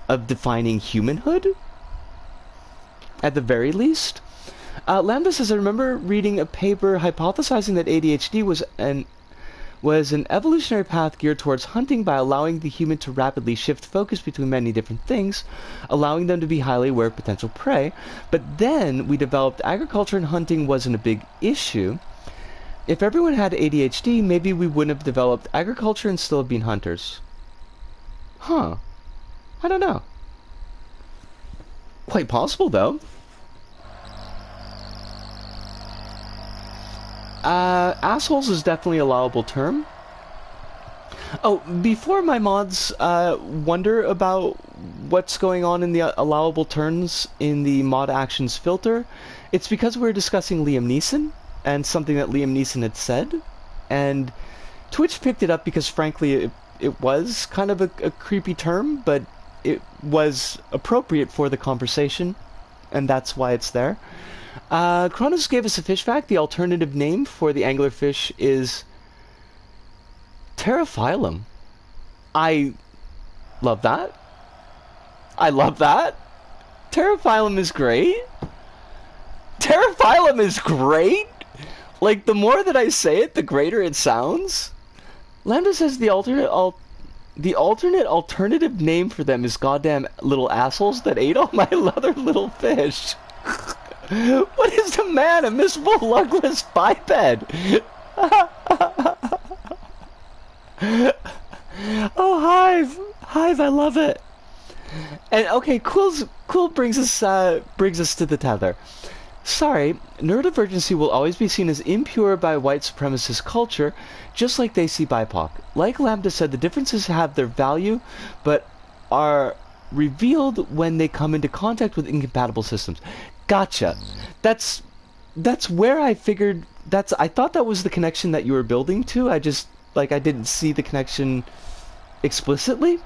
of defining humanhood at the very least. Lambda says, I remember reading a paper hypothesizing that ADHD was an evolutionary path geared towards hunting by allowing the human to rapidly shift focus between many different things, allowing them to be highly aware of potential prey. But then we developed agriculture and hunting wasn't a big issue. If everyone had ADHD, maybe we wouldn't have developed agriculture and still have been hunters. Huh. I don't know. Quite possible, though. Assholes is definitely a allowable term. Oh, before my mods wonder about what's going on in the allowable terms in the mod actions filter, it's because we're discussing Liam Neeson and something that Liam Neeson had said, and Twitch picked it up because frankly it was kind of a creepy term, but it was appropriate for the conversation, and that's why it's there. Kronos gave us a fish fact. The alternative name for the anglerfish is Pterophyllum. I love that. I love that. Pterophyllum is great. Pterophyllum is great. Like, the more that I say it, the greater it sounds. Lambda says the alternative name for them is goddamn little assholes that ate all my other little fish. What is the man? A miserable lugless biped. Oh, Hive, I love it. And okay, Quill brings us to the tether. Sorry, neurodivergency will always be seen as impure by white supremacist culture, just like they see BIPOC. Like Lambda said, the differences have their value, but are revealed when they come into contact with incompatible systems. Gotcha. That's where I figured. I thought that was the connection that you were building to. I just I didn't see the connection explicitly.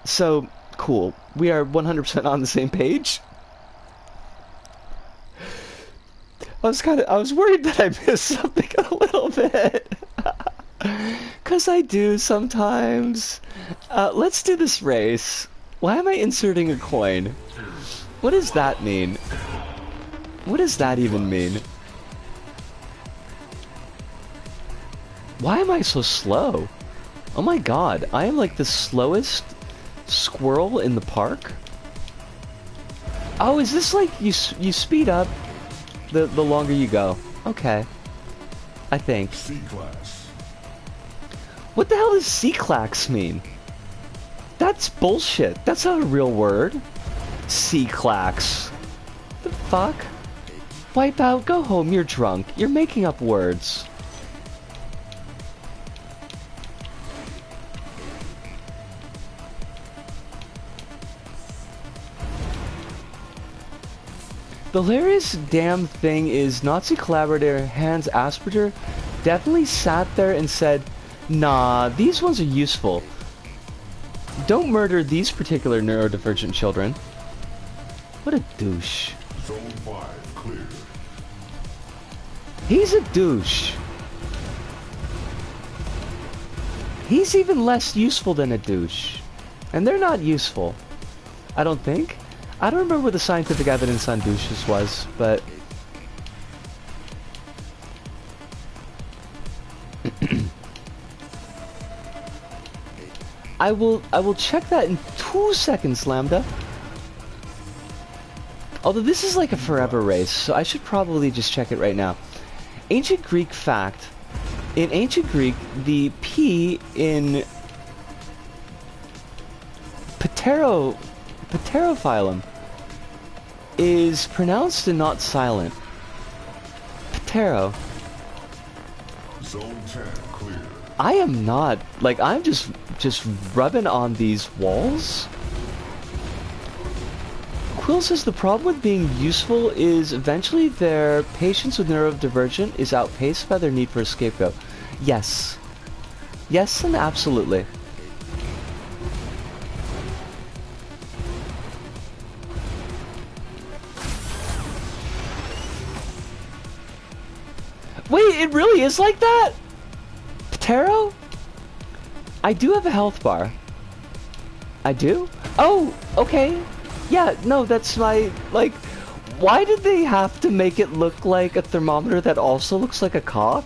So cool. We are 100% on the same page. I was worried that I missed something a little bit. 'Cause I do sometimes. Let's do this race. Why am I inserting a coin? What does that mean? What does that even mean? Why am I so slow? Oh my god, I am like the slowest squirrel in the park? Oh, is this like you speed up the longer you go? Okay. I think. C-class. What the hell does C-clax mean? That's bullshit. That's not a real word. C-clax. The fuck? WipEout, go home, you're drunk. You're making up words. The hilarious damn thing is Nazi collaborator Hans Asperger definitely sat there and said, nah, these ones are useful. Don't murder these particular neurodivergent children. What a douche. Zone 5 clear. He's a douche. He's even less useful than a douche. And they're not useful. I don't think. I don't remember what the scientific evidence on douches was, but... I will check that in 2 seconds, Lambda. Although this is like a forever race, so I should probably just check it right now. Ancient Greek fact. In Ancient Greek, the P in Pterophyllum is pronounced and not silent. Ptero. Zone 10 clear. I am not, like, I'm just rubbing on these walls. Quill says the problem with being useful is eventually their patience with neurodivergent is outpaced by their need for a scapegoat. Yes. Yes, and absolutely. Wait, it really is like that? Ptero? I do have a health bar. I do? Oh, okay. Yeah, no, that's my, like, why did they have to make it look like a thermometer that also looks like a cock?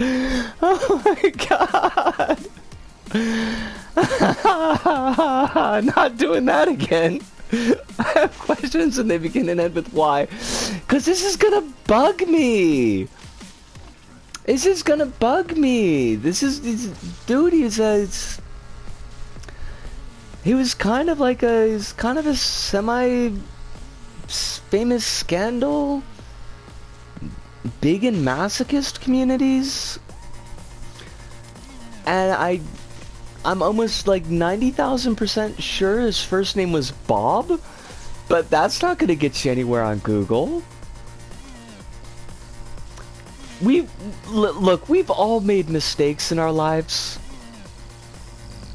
Oh my god! Not doing that again. I have questions and they begin and end with why. Cause this is gonna bug me. This is gonna bug me. Dude, he was kind of like he's kind of a semi-famous scandal. Big in masochist communities. And I'm almost like 90,000% sure his first name was Bob, but that's not gonna get you anywhere on Google. Look, we've all made mistakes in our lives.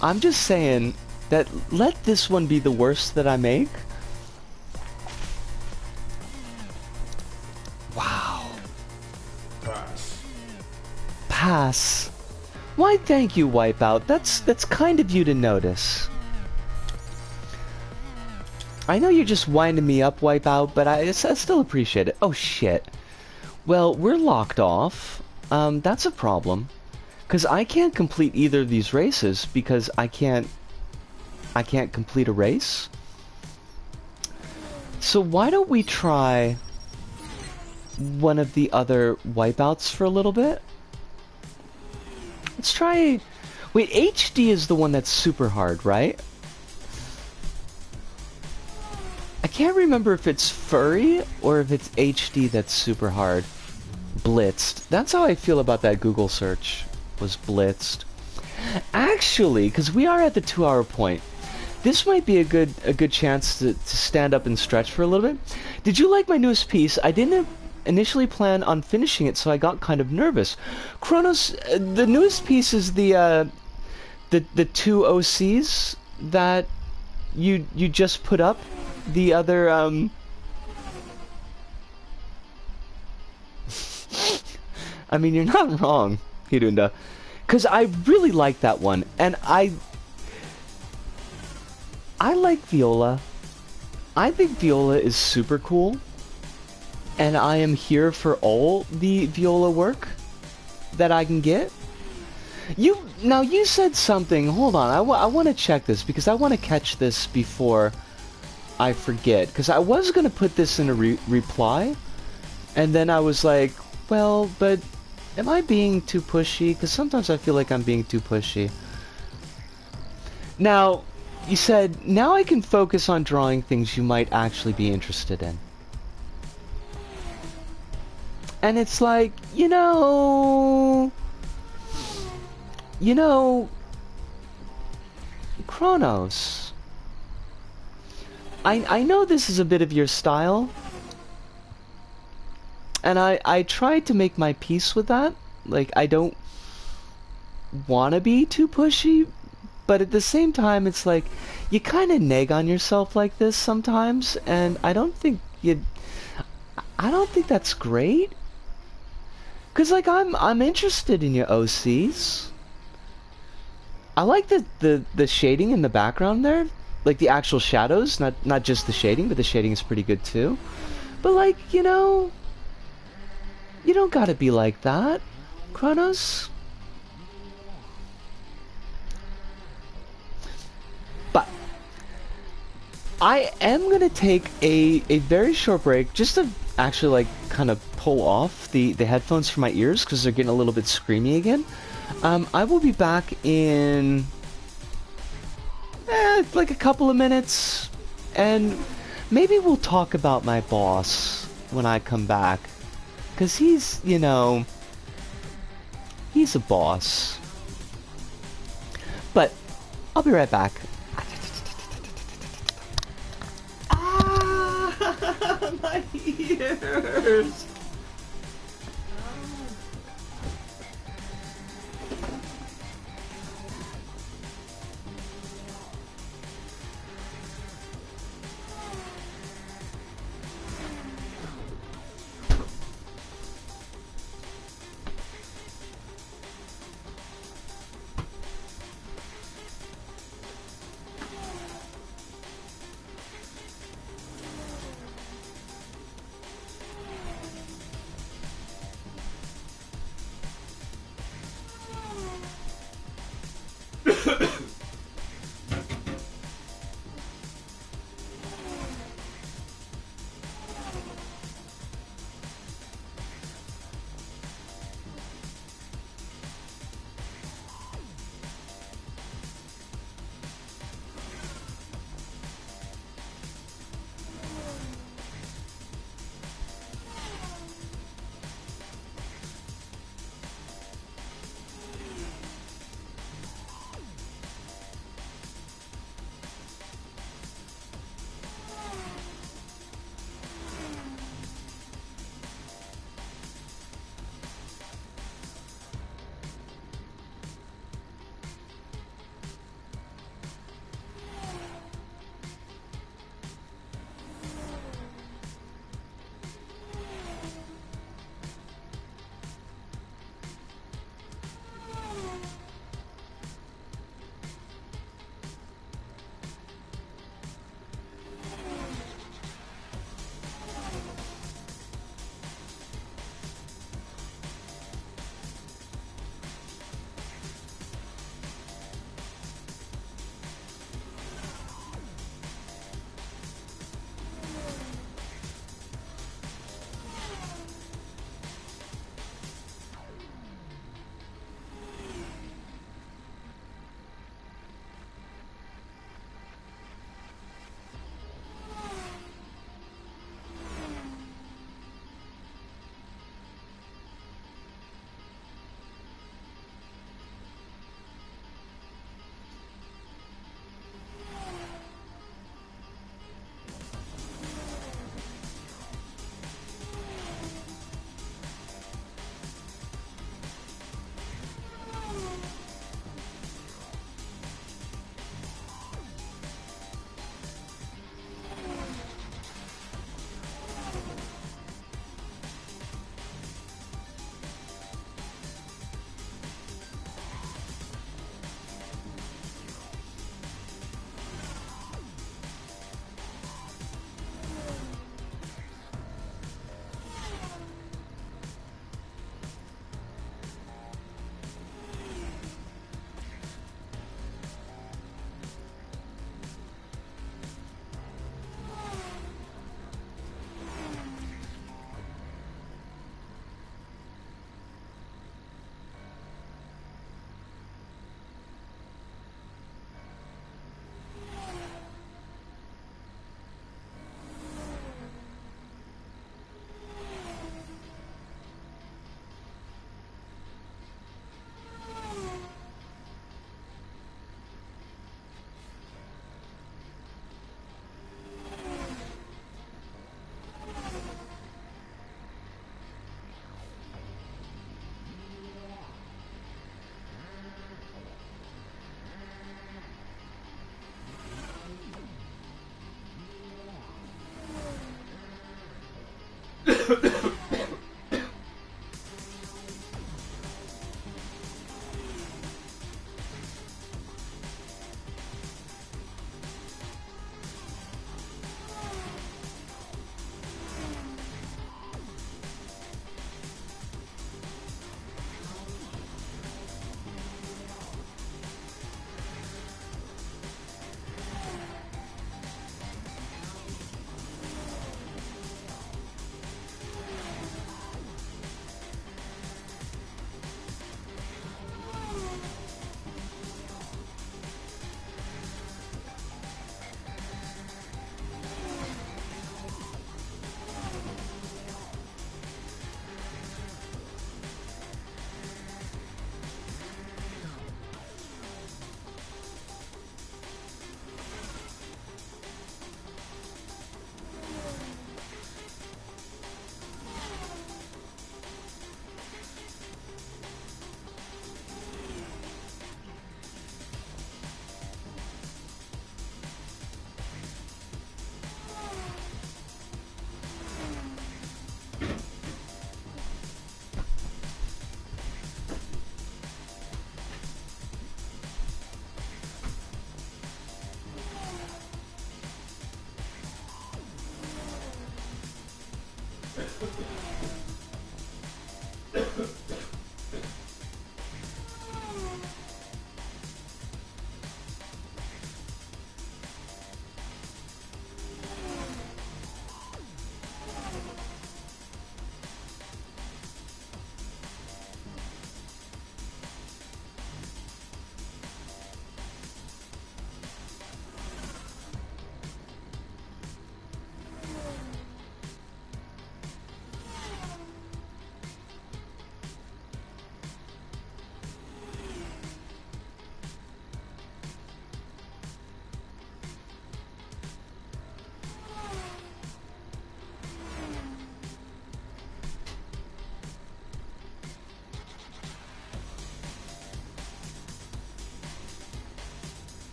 I'm just saying that let this one be the worst that I make. Wow. Pass. Pass. Why, thank you, WipEout. That's kind of you to notice. I know you're just winding me up, WipEout, but I still appreciate it. Oh, shit. Well, we're locked off. That's a problem. Because I can't complete either of these races because I can't complete a race. So why don't we try one of the other wipeouts for a little bit? Let's try... Wait, HD is the one that's super hard, right? I can't remember if it's furry or if it's HD that's super hard. Blitzed. That's how I feel about that Google search. Was blitzed. Actually, because we are at the 2-hour point, this might be a good chance to stand up and stretch for a little bit. Did you like my newest piece? I didn't initially plan on finishing it, so I got kind of nervous. Kronos, the newest piece is the 2 OCs that you just put up. The other I mean, you're not wrong, Hirunda, because I really like that one, and I like Viola. I think Viola is super cool, and I am here for all the Viola work that I can get. You said something. Hold on, I want to check this because I want to catch this before I forget, because I was gonna put this in a reply, and then I was like, well, but am I being too pushy? Because sometimes I feel like I'm being too pushy. Now, you said, now I can focus on drawing things you might actually be interested in. And it's like, you know, Kronos. I know this is a bit of your style, and I tried to make my peace with that. Like, I don't want to be too pushy, but at the same time, it's like, you kind of nag on yourself like this sometimes, and I don't think that's great. Cause like, I'm interested in your OCs. I like the shading in the background there. Like the actual shadows, not just the shading, but the shading is pretty good too. But like, you know, you don't gotta be like that, Kronos. But I am gonna take a very short break just to actually like kind of pull off the headphones from my ears because they're getting a little bit screamy again. I will be back in like a couple of minutes, and maybe we'll talk about my boss when I come back, because he's, you know, he's a boss. But I'll be right back. Ah, my ears!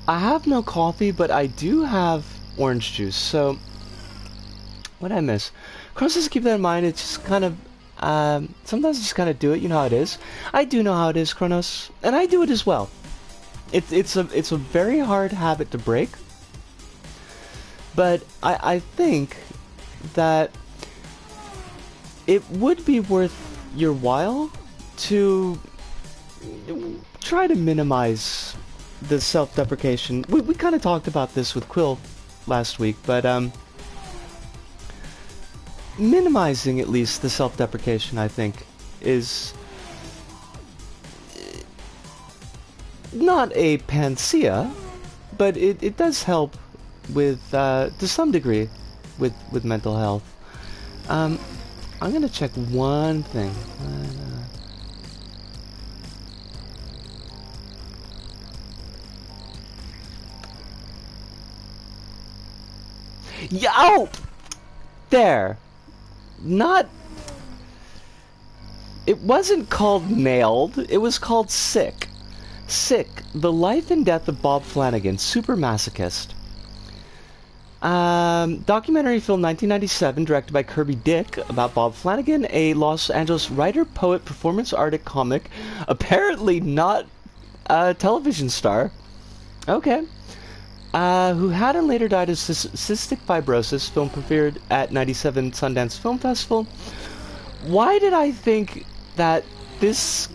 I have no coffee, but I do have orange juice, so what I miss? Cross says keep that in mind, it's just kind of, sometimes you just kind of do it, you know how it is. I do know how it is, Kronos, and I do it as well. It's a very hard habit to break, but I think that it would be worth your while to try to minimize the self-deprecation. We kind of talked about this with Quill last week, but minimizing at least the self-deprecation, I think, is not a panacea, but it does help with to some degree with mental health. I'm gonna check one thing. Oh! There. Not... It wasn't called Nailed, it was called Sick. Sick, The Life and Death of Bob Flanagan, Super Masochist. Documentary film 1997, directed by Kirby Dick, about Bob Flanagan, a Los Angeles writer, poet, performance artist, comic, apparently not a television star. Okay. Who had and later died of cystic fibrosis. Film premiered at 97 Sundance Film Festival. Why did I think that this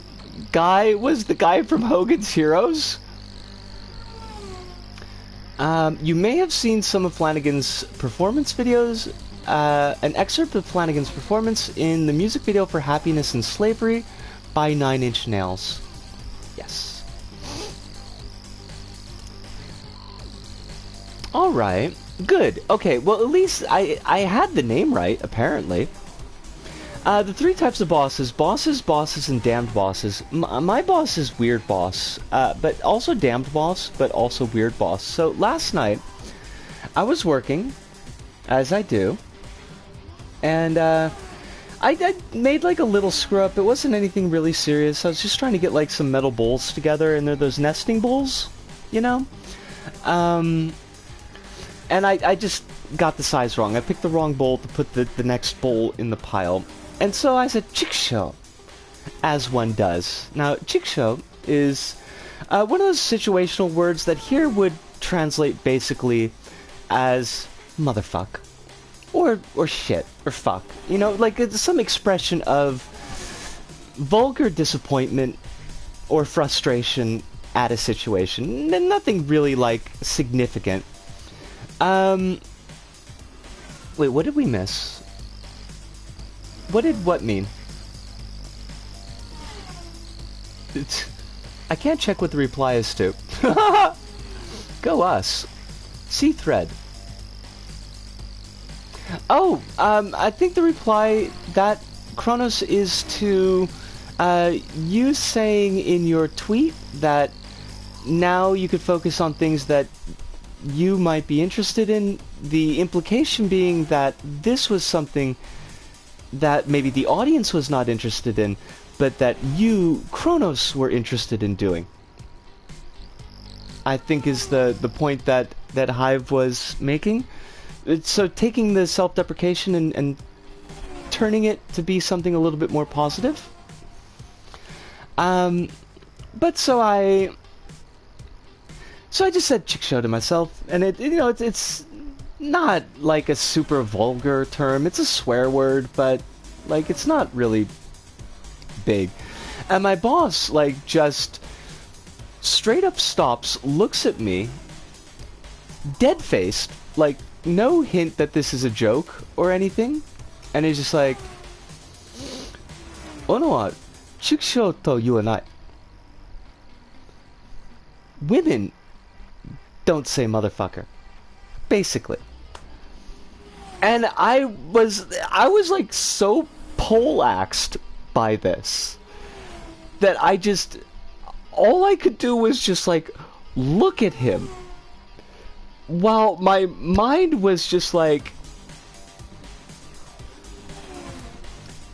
guy was the guy from Hogan's Heroes? You may have seen some of Flanagan's performance videos. An excerpt of Flanagan's performance in the music video for Happiness and Slavery by 9 Inch Nails. Yes. Alright, good. Okay, well at least I had the name right, apparently. The three types of bosses: bosses, and damned bosses. My boss is Weird Boss, but also damned boss, but also Weird Boss. So last night, I was working, as I do, and I made like a little screw up. It wasn't anything really serious. I was just trying to get like some metal bowls together, and they're those nesting bowls, you know? And I just got the size wrong. I picked the wrong bowl to put the next bowl in the pile. And so I said, chickshow, as one does. Now, chickshow is one of those situational words that here would translate basically as motherfuck, or shit, or fuck. You know, like it's some expression of vulgar disappointment or frustration at a situation. Nothing really, like, significant. Wait, what did we miss? What did what mean? I can't check what the reply is to. Go us. See thread. Oh, I think the reply that Kronos is to you saying in your tweet that now you could focus on things that you might be interested in, the implication being that this was something that maybe the audience was not interested in, but that you, Kronos, were interested in doing. I think is the point that Hive was making. So taking the self-deprecation and turning it to be something a little bit more positive. But so I just said chick show to myself, and it's not like a super vulgar term. It's a swear word, but like it's not really big. And my boss like just straight up stops, looks at me, dead-faced, like no hint that this is a joke or anything, and he's just like, "Ono wa chikshou to yuanai." Women don't say motherfucker, basically. And I was like so poleaxed by this that all I could do was just like look at him while my mind was just like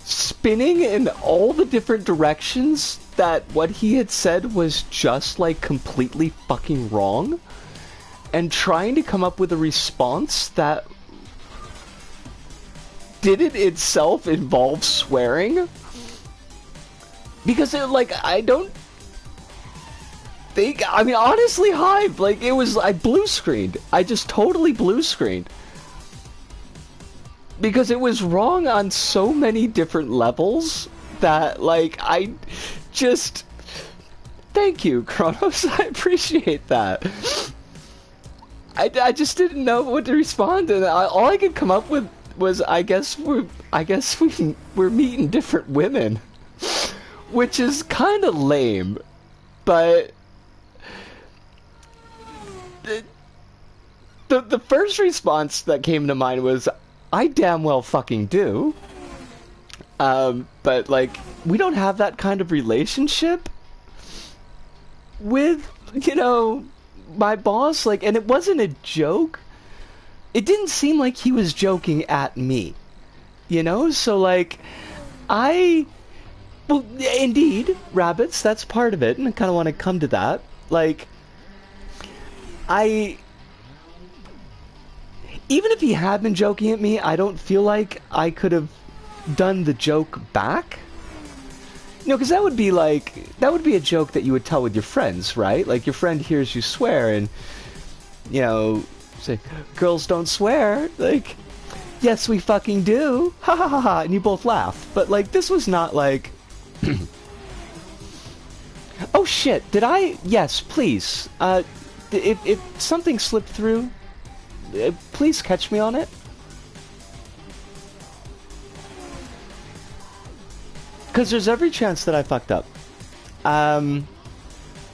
spinning in all the different directions that what he had said was just like completely fucking wrong, and trying to come up with a response that didn't itself involve swearing. Because I don't think, I mean, honestly, Hive, like, I blue screened. I just totally blue screened. Because it was wrong on so many different levels that, like, I just... Thank you, Kronos, I appreciate that. I just didn't know what to respond, and all I could come up with was, I guess we're meeting different women. Which is kind of lame, but the first response that came to mind was, I damn well fucking do. But like, we don't have that kind of relationship with, my boss, like, and it wasn't a joke. It didn't seem like he was joking at me, so like, well, indeed, rabbits, that's part of it, and I kind of want to come to that. Like, even if he had been joking at me, I don't feel like I could have done the joke back. Because that would be a joke that you would tell with your friends, right? Like, your friend hears you swear, and, say, girls don't swear, like, yes, we fucking do, ha ha ha ha, and you both laugh. But, like, this was not like... Oh shit, did I? Yes, please. If something slipped through, please catch me on it. Because there's every chance that I fucked up.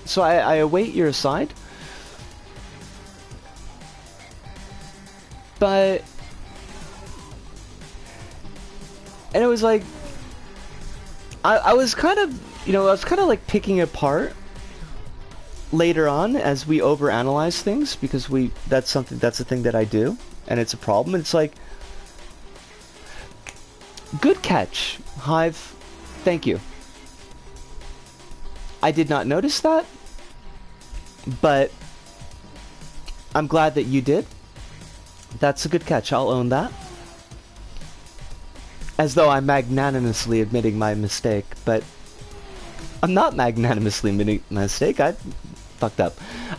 So I await your aside. But... And it was like... I was kind of, like picking apart later on as we overanalyze things, because that's a thing that I do, and it's a problem. And it's like, good catch, Hive. Thank you. I did not notice that, but I'm glad that you did. That's a good catch. I'll own that. As though I'm magnanimously admitting my mistake, but I'm not magnanimously admitting my mistake. I fucked up.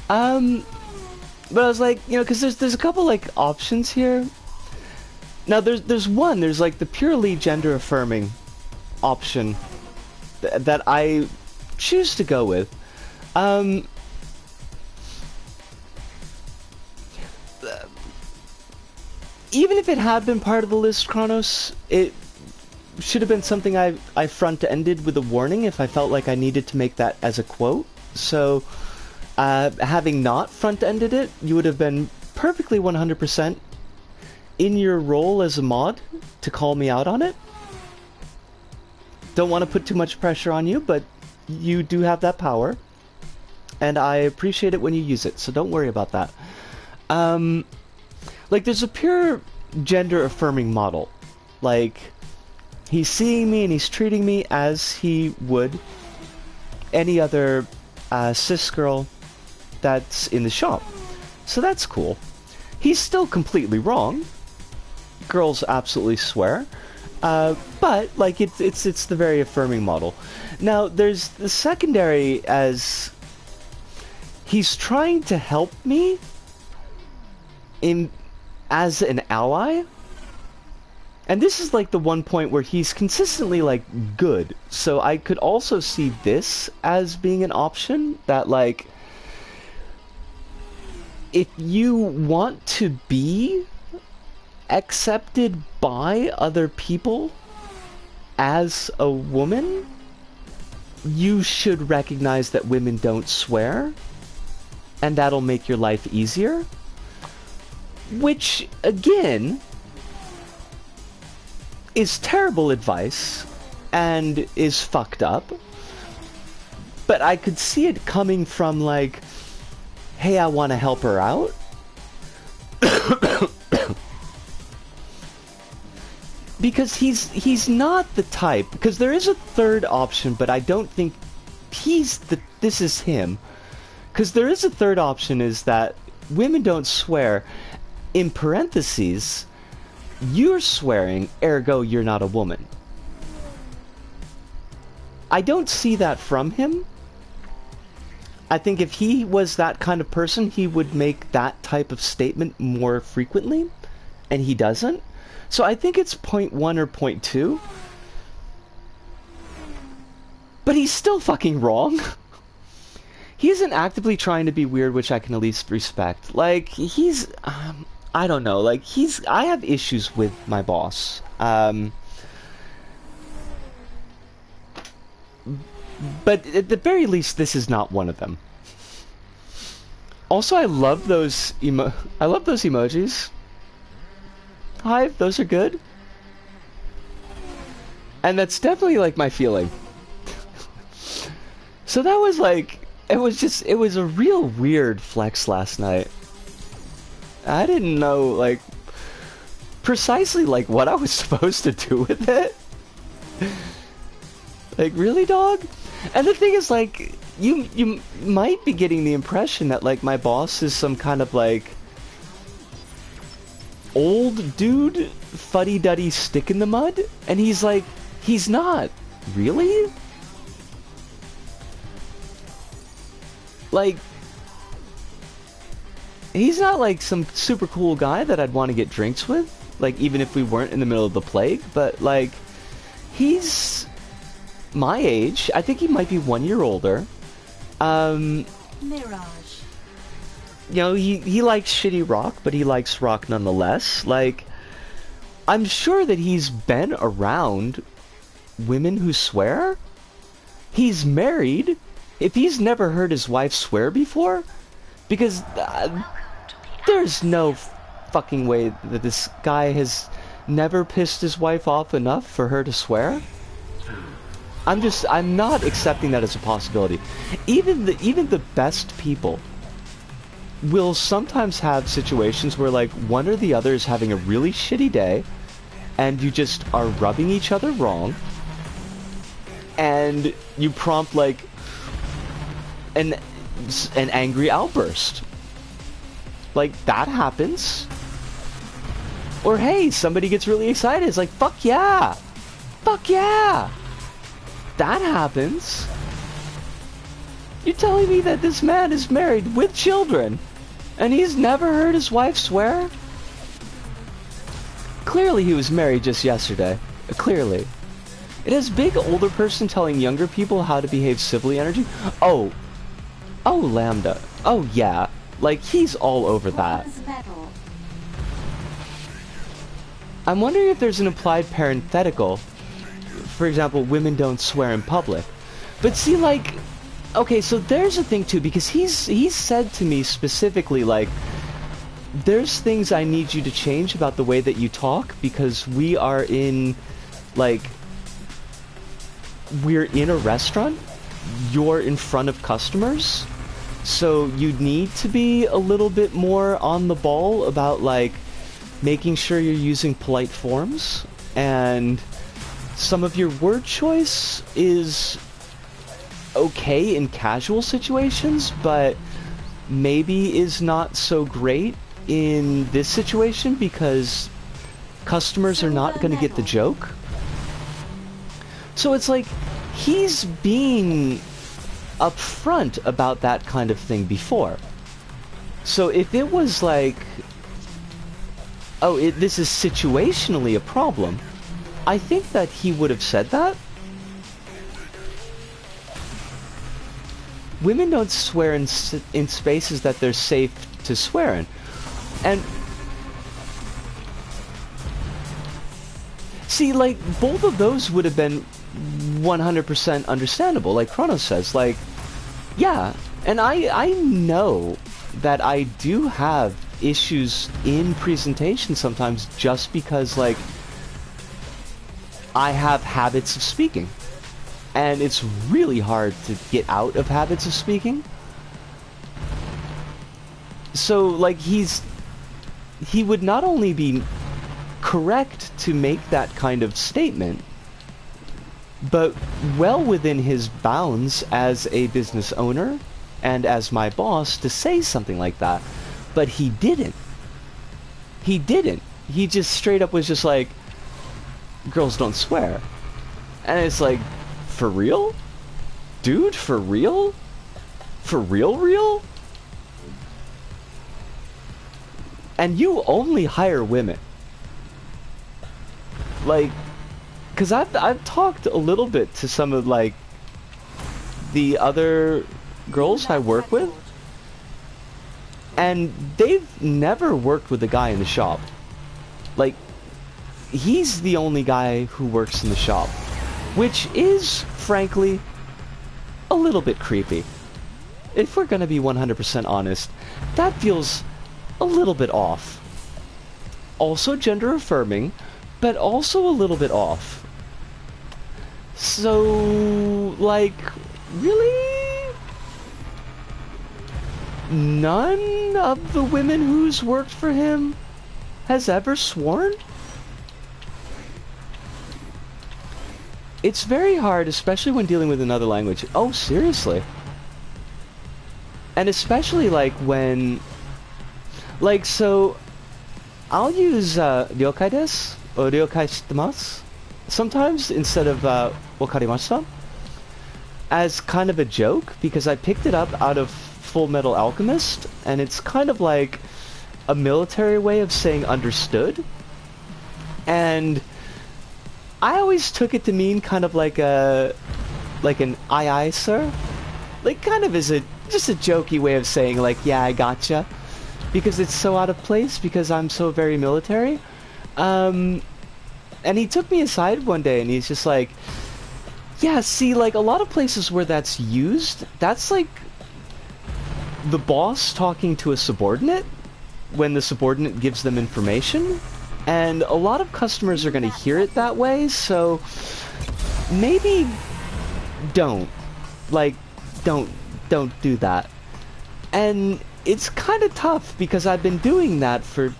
But I was like, because there's a couple like options here. Now there's like the purely gender affirming option that I choose to go with. Even if it had been part of the list, Kronos, it should have been something I front-ended with a warning if I felt like I needed to make that as a quote. So, having not front-ended it, you would have been perfectly 100% in your role as a mod to call me out on it. Don't want to put too much pressure on you, but you do have that power. And I appreciate it when you use it, so don't worry about that. Like, there's a pure gender-affirming model. Like, He's seeing me and he's treating me as he would any other cis girl that's in the shop. So that's cool. He's still completely wrong. Girls absolutely swear. But like it's the very affirming model. Now there's the secondary as he's trying to help me as an ally. And this is like the one point where he's consistently like good. So I could also see this as being an option that like if you want to be accepted by other people as a woman, you should recognize that women don't swear, and that'll make your life easier. Which, again, is terrible advice and is fucked up. But I could see it coming from like, hey, I want to help her out. Because he's not the type, because there is a third option, but I don't think this is him. Because there is a third option is that women don't swear, in parentheses, you're swearing, ergo you're not a woman. I don't see that from him. I think if he was that kind of person, he would make that type of statement more frequently, and he doesn't. So I think it's point 1 or point 2. But he's still fucking wrong. He isn't actively trying to be weird, which I can at least respect. Like, he's... I don't know. Like, I have issues with my boss. But at the very least, this is not one of them. Also, I love those emojis. Hi, those are good. And that's definitely like my feeling. So that was like, it was a real weird flex last night. I didn't know like precisely like what I was supposed to do with it. Like, really, dog? And the thing is, like, you might be getting the impression that like my boss is some kind of like old dude, fuddy-duddy stick in the mud, and he's like, he's not. Really? Like, he's not like some super cool guy that I'd want to get drinks with, like, even if we weren't in the middle of the plague, but like, he's my age. I think he might be 1 year older. Mirage. You know, he likes shitty rock, but he likes rock nonetheless. Like, I'm sure that he's been around women who swear. He's married. If he's never heard his wife swear before, because there's no fucking way that this guy has never pissed his wife off enough for her to swear. I'm not accepting that as a possibility. Even the best people will sometimes have situations where like one or the other is having a really shitty day and you just are rubbing each other wrong and you prompt like an angry outburst. Like, that happens. Or hey, somebody gets really excited. It's like, fuck yeah. Fuck yeah. That happens. You're telling me that this man is married with children and he's never heard his wife swear? Clearly he was married just yesterday. Clearly. It has big older person telling younger people how to behave civilly energy. Oh, Lambda. Oh yeah. Like, he's all over that. I'm wondering if there's an implied parenthetical. For example, women don't swear in public. But see, like, okay, so there's a thing too, because he's said to me specifically, like, there's things I need you to change about the way that you talk, because we are in, like, we're in a restaurant, you're in front of customers, so you need to be a little bit more on the ball about, like, making sure you're using polite forms, and some of your word choice is okay in casual situations, but maybe is not so great in this situation because customers are not going to get the joke. So it's like he's being upfront about that kind of thing before. So if it was like, oh, this is situationally a problem, I think that he would have said that. Women don't swear in spaces that they're safe to swear in. And see, like, both of those would have been 100% understandable, like Chronos says. Like, yeah, and I know that I do have issues in presentation sometimes just because, like, I have habits of speaking. And it's really hard to get out of habits of speaking. So, like, he would not only be correct to make that kind of statement, but well within his bounds as a business owner and as my boss to say something like that. But he didn't. He didn't. He just straight up was just like, girls don't swear. And it's like, for real? Dude, for real? For real? And you only hire women. Like, because I've talked a little bit to some of, like, the other girls I work with, and they've never worked with a guy in the shop. Like, he's the only guy who works in the shop, which is, frankly, a little bit creepy. If we're gonna be 100% honest, that feels a little bit off. Also gender affirming, but also a little bit off. So, like, really? None of the women who's worked for him has ever sworn? It's very hard, especially when dealing with another language. Oh, seriously. And especially, like, when... Like, so... I'll use, ryokai desu, or ryokai shitemasu, sometimes, instead of, wakarimashita, as kind of a joke, because I picked it up out of Full Metal Alchemist, and it's kind of like a military way of saying understood. And I always took it to mean kind of like an aye aye sir, like kind of as just a jokey way of saying like, yeah, I gotcha, because it's so out of place because I'm so very military. And he took me aside one day and he's just like, yeah, see, like a lot of places where that's used, that's like the boss talking to a subordinate when the subordinate gives them information. And a lot of customers are going to hear it that way, so maybe don't. Like, don't do that. And it's kind of tough because I've been doing that for...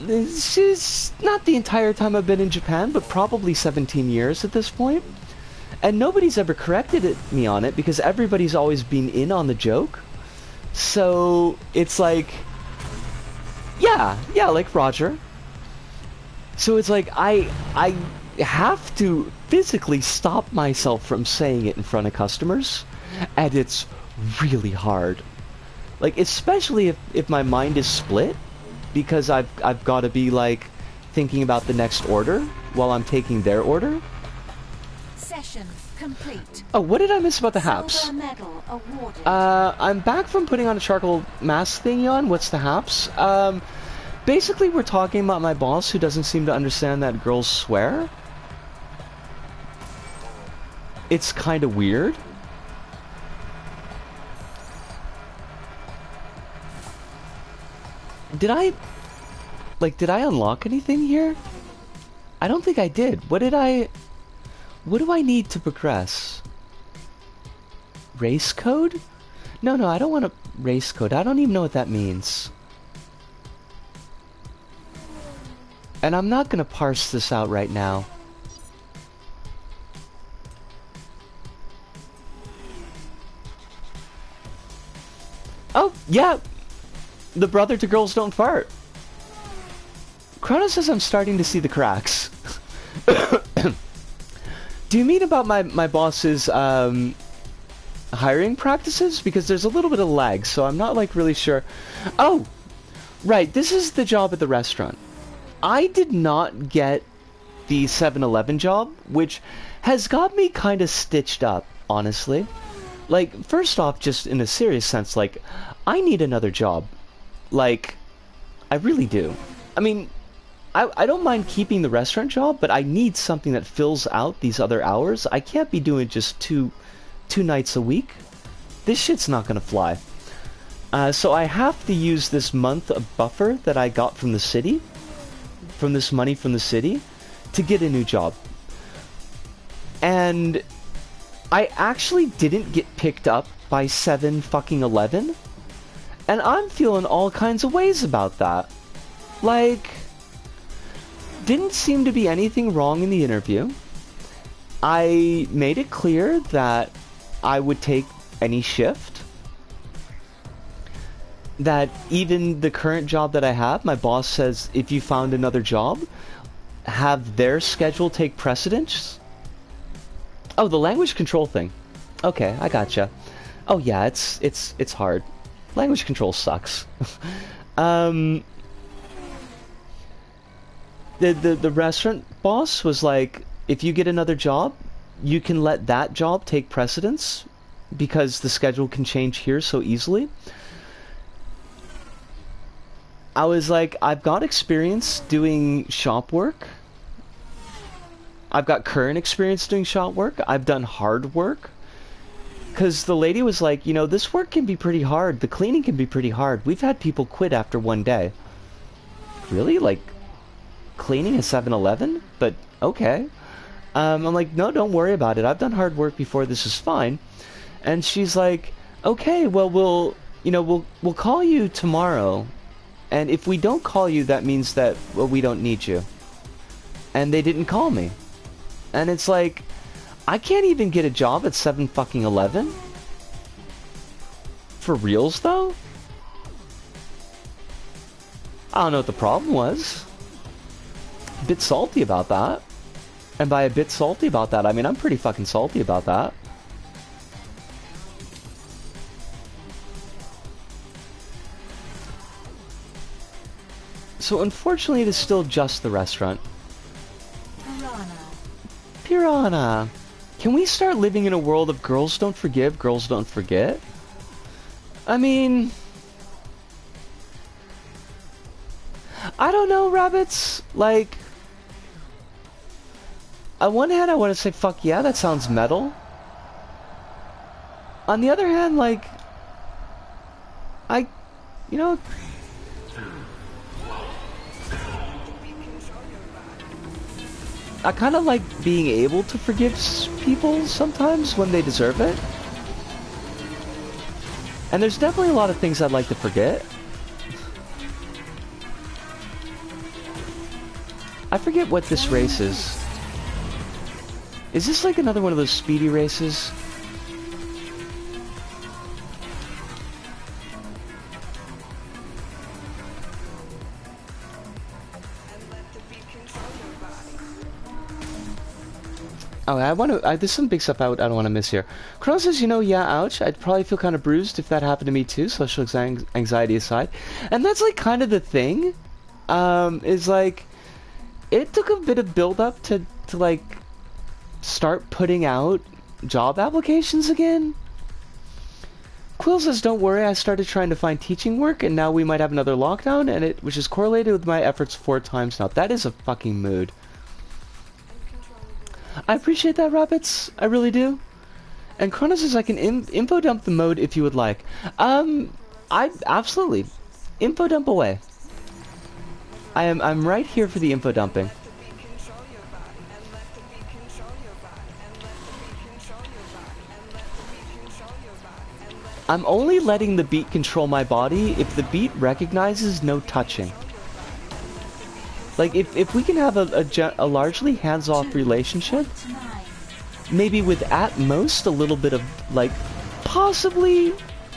It's just not the entire time I've been in Japan, but probably 17 years at this point. And nobody's ever corrected me on it because everybody's always been in on the joke. So it's like... Yeah, like Roger. So it's like I have to physically stop myself from saying it in front of customers, and it's really hard. Like, especially if my mind is split, because I've got to be like thinking about the next order while I'm taking their order. Session complete. Oh, what did I miss about the haps? Silver medal awarded. I'm back from putting on a charcoal mask thingy on. What's the haps? Basically, we're talking about my boss who doesn't seem to understand that girls swear. It's kind of weird. Did I unlock anything here? I don't think I did. What do I need to progress? Race code? No, I don't want a race code. I don't even know what that means. And I'm not gonna parse this out right now. Oh, yeah! The brother to Girls Don't Fart. Chrono says I'm starting to see the cracks. Do you mean about my boss's, hiring practices? Because there's a little bit of lag, so I'm not, like, really sure. Oh! Right, this is the job at the restaurant. I did not get the 7-Eleven job, which has got me kind of stitched up, honestly. Like, first off, just in a serious sense, like, I need another job. Like, I really do. I mean, I don't mind keeping the restaurant job, but I need something that fills out these other hours. I can't be doing just two nights a week. This shit's not gonna fly. So I have to use this month of buffer that I got from the city, from this money from the city, to get a new job. And I actually didn't get picked up by 7-11, and I'm feeling all kinds of ways about that. Like, didn't seem to be anything wrong in the interview. I made it clear that I would take any shift. That even the current job that I have, my boss says if you found another job, have their schedule take precedence. Oh, the language control thing. Okay, I gotcha. Oh yeah, it's hard. Language control sucks. The restaurant boss was like, if you get another job, you can let that job take precedence because the schedule can change here so easily. I was like, I've got experience doing shop work. I've got current experience doing shop work. I've done hard work. Because the lady was like, you know, this work can be pretty hard. The cleaning can be pretty hard. We've had people quit after one day. Really? Like, cleaning a 7-Eleven? But, okay. I'm like, no, don't worry about it. I've done hard work before. This is fine. And she's like, okay, well, we'll call you tomorrow. And if we don't call you, that means that, well, we don't need you. And they didn't call me. And it's like, I can't even get a job at 7-11? For reals, though? I don't know what the problem was. A bit salty about that. And by a bit salty about that, I mean I'm pretty fucking salty about that. So unfortunately, it is still just the restaurant. Piranha. Can we start living in a world of girls don't forgive, girls don't forget? I mean, I don't know, rabbits. Like, on one hand, I want to say, fuck yeah, that sounds metal. On the other hand, like, you know, I kind of like being able to forgive people sometimes when they deserve it. And there's definitely a lot of things I'd like to forget. I forget what this race is. Is this like another one of those speedy races? Oh, there's some big stuff I don't want to miss here. Chrono says, you know, yeah, ouch. I'd probably feel kind of bruised if that happened to me too, social anxiety aside. And that's like kind of the thing, is like, it took a bit of build-up to like, start putting out job applications again. Quill says, don't worry, I started trying to find teaching work, and now we might have another lockdown, which is correlated with my efforts 4 times now. That is a fucking mood. I appreciate that, Rabbits. I really do. And Chrono says I can info dump the mode if you would like. I absolutely info dump away. I'm right here for the info dumping. I'm only letting the beat control my body if the beat recognizes no touching. Like, if we can have a largely hands-off relationship, 2.9. maybe with at most a little bit of, like, possibly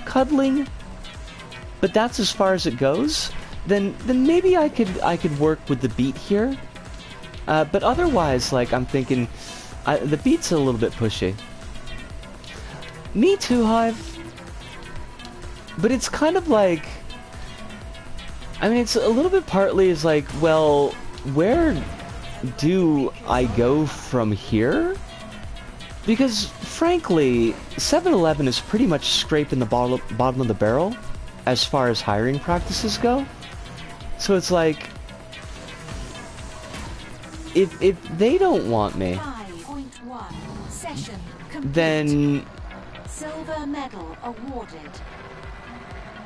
cuddling, but that's as far as it goes, then maybe I could work with the beat here. But otherwise, like, I'm thinking, the beat's a little bit pushy. Me too, Hive. But it's kind of like, I mean, it's a little bit partly is like, well, where do I go from here? Because, frankly, 7-Eleven is pretty much scraping the bottom of the barrel as far as hiring practices go. So it's like, if they don't want me, 5.1. Session complete. then Silver medal awarded.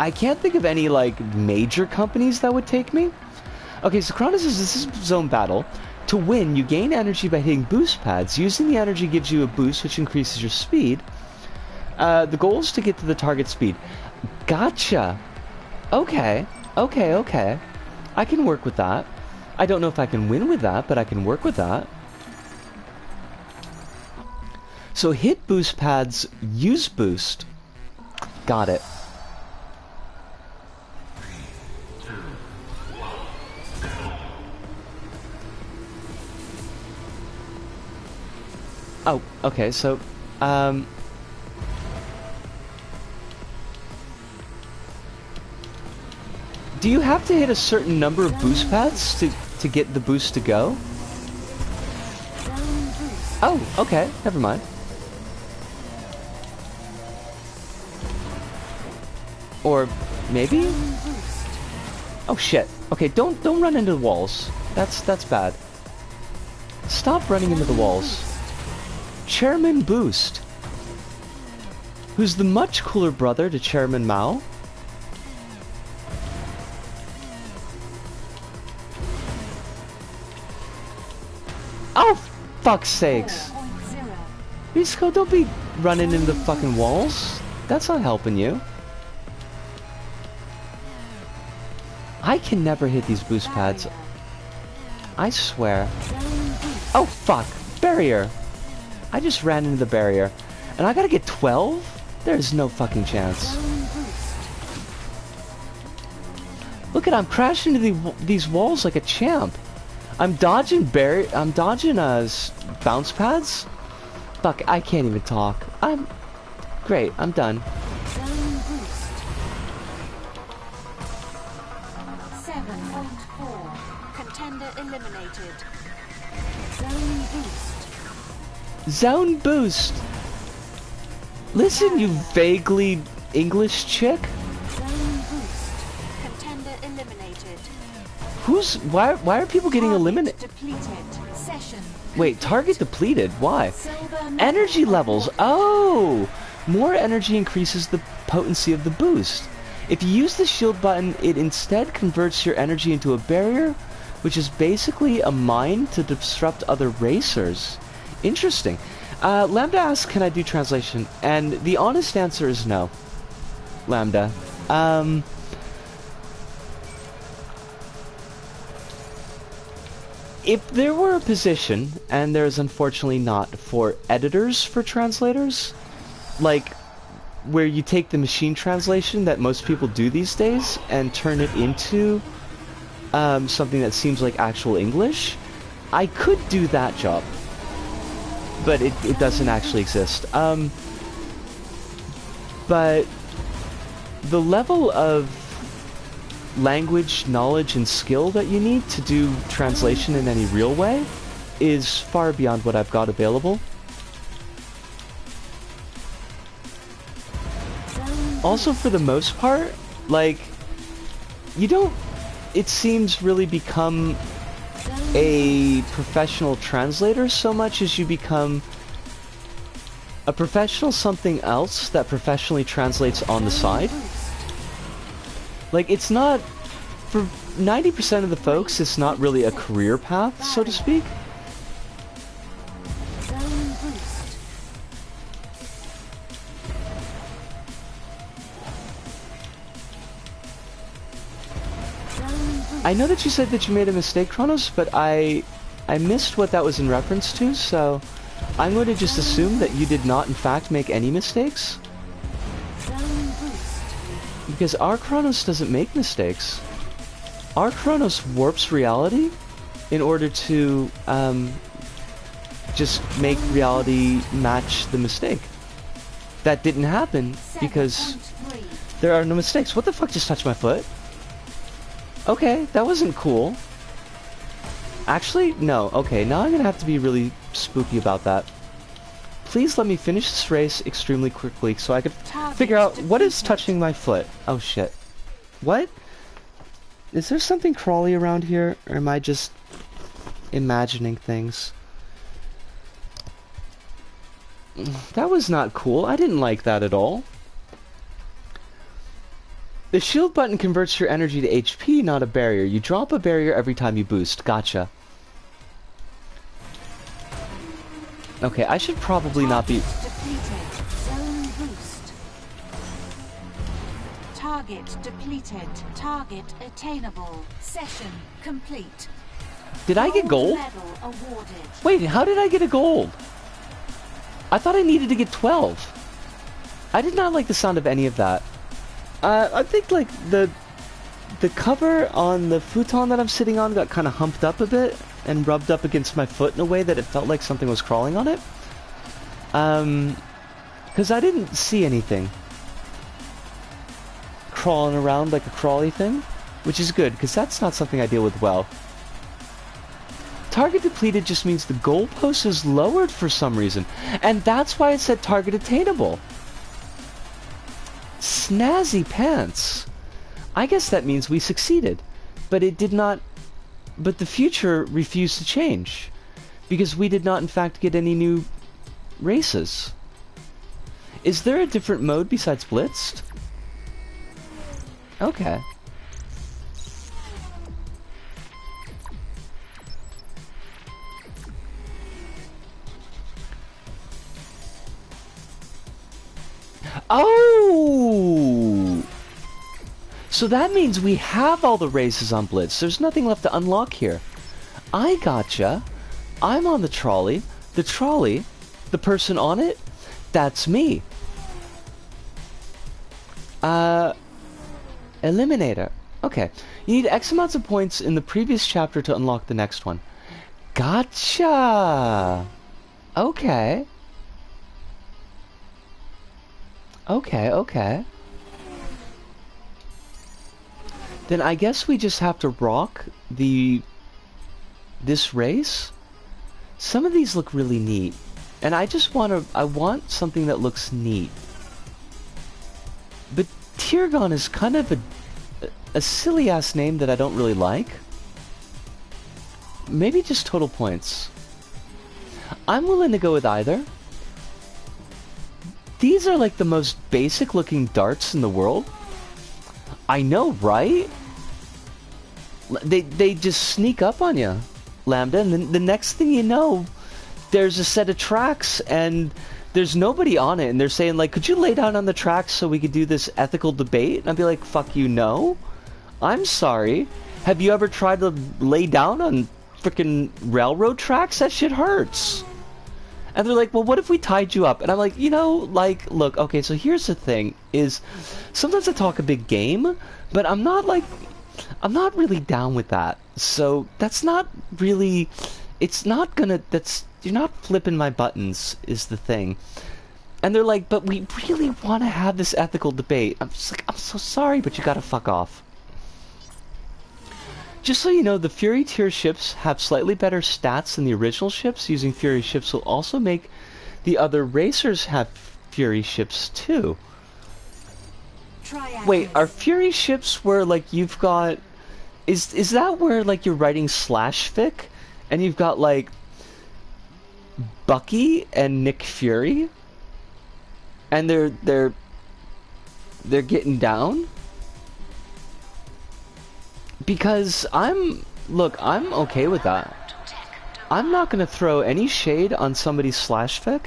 I can't think of any, like, major companies that would take me. Okay, so Chronos says this is zone battle. To win, you gain energy by hitting boost pads. Using the energy gives you a boost, which increases your speed. The goal is to get to the target speed. Gotcha. Okay. I can work with that. I don't know if I can win with that, but I can work with that. So hit boost pads, use boost. Got it. Oh, okay, so, do you have to hit a certain number of boost pads to get the boost to go? Oh, okay, never mind. Or maybe? Oh shit. Okay, don't run into the walls. That's bad. Stop running into the walls. Chairman Boost, who's the much cooler brother to Chairman Mao. Oh, fuck's sakes. 4.0. Risco, don't be running into the fucking walls. That's not helping you. I can never hit these boost pads. I swear. Oh, fuck. Barrier. I just ran into the barrier. And I gotta get 12? There's no fucking chance. Look at, I'm crashing into these walls like a champ. I'm dodging bounce pads? Fuck, I can't even talk. Great, I'm done. 7.4. Contender eliminated. Zone boost. Zone boost! Listen, you vaguely English chick. Zone boost. Contender eliminated. Why are people getting eliminated? Depleted. Session. Wait, target depleted? Why? Silver medal Energy levels. awarded. Oh! More energy increases the potency of the boost. If you use the shield button, it instead converts your energy into a barrier, which is basically a mine to disrupt other racers. Interesting. Lambda asks, can I do translation? And the honest answer is no. Lambda. If there were a position, and there is unfortunately not, for editors for translators, like where you take the machine translation that most people do these days and turn it into something that seems like actual English, I could do that job. But it doesn't actually exist. But the level of language, knowledge, and skill that you need to do translation in any real way is far beyond what I've got available. Also, for the most part, like, you don't, it seems, really become a professional translator so much as you become a professional something else that professionally translates on the side. Like, it's not, for 90% of the folks, it's not really a career path, so to speak. Zone I know that you said that you made a mistake, Kronos, but I missed what that was in reference to, so I'm going to just assume that you did not, in fact, make any mistakes. Zone boost. Because our Kronos doesn't make mistakes. Our Kronos warps reality in order to just make reality match the mistake. That didn't happen because 7.3. there are no mistakes. What the fuck just touched my foot? Okay, that wasn't cool. Actually, no. Okay, now I'm gonna have to be really spooky about that. Please let me finish this race extremely quickly so I could figure out what is touching my foot. Oh shit. What? Is there something crawly around here, or am I just imagining things? That was not cool. I didn't like that at all. The shield button converts your energy to HP, not a barrier. You drop a barrier every time you boost. Gotcha. Okay, I should probably not be... Depleted. Zone boost. Target depleted. Target attainable. Session complete. Did I get gold? Medal awarded. Wait, how did I get a gold? I thought I needed to get 12. I did not like the sound of any of that. I think like the cover on the futon that I'm sitting on got kind of humped up a bit and rubbed up against my foot in a way that it felt like something was crawling on it. Because I didn't see anything crawling around like a crawly thing, which is good because that's not something I deal with well. Target depleted just means the goalpost is lowered for some reason, and that's why it said target attainable. Snazzy pants. I guess that means we succeeded, but it did not. But the future refused to change because we did not, in fact, get any new races. Is there a different mode besides Blitzed? Okay. Oh! So that means we have all the races on Blitz. There's nothing left to unlock here. I gotcha. I'm on the trolley. The trolley, the person on it, that's me. Eliminator. Okay. You need X amounts of points in the previous chapter to unlock the next one. Gotcha! Okay. Okay. Then I guess we just have to rock this race. Some of these look really neat. And I want something that looks neat. But Tirgon is kind of a silly ass name that I don't really like. Maybe just total points. I'm willing to go with either. These are like the most basic looking darts in the world. I know, right? They just sneak up on you, Lambda, and then the next thing you know, there's a set of tracks and there's nobody on it, and they're saying like, could you lay down on the tracks so we could do this ethical debate? And I'd be like, fuck you, no. I'm sorry. Have you ever tried to lay down on frickin' railroad tracks? That shit hurts. And they're like, well, what if we tied you up? And I'm like, you know, like, look, okay, so here's the thing, is sometimes I talk a big game, but I'm not really down with that. So that's not really, you're not flipping my buttons, is the thing. And they're like, but we really want to have this ethical debate. I'm just like, I'm so sorry, but you gotta fuck off. Just so you know, the Fury tier ships have slightly better stats than the original ships. Using Fury ships will also make the other racers have Fury ships too. Wait, are Fury ships where like you've got... Is that where like you're writing slash fic and you've got like Bucky and Nick Fury? And they're getting down? Because I'm okay with that. I'm not gonna throw any shade on somebody's slash fic.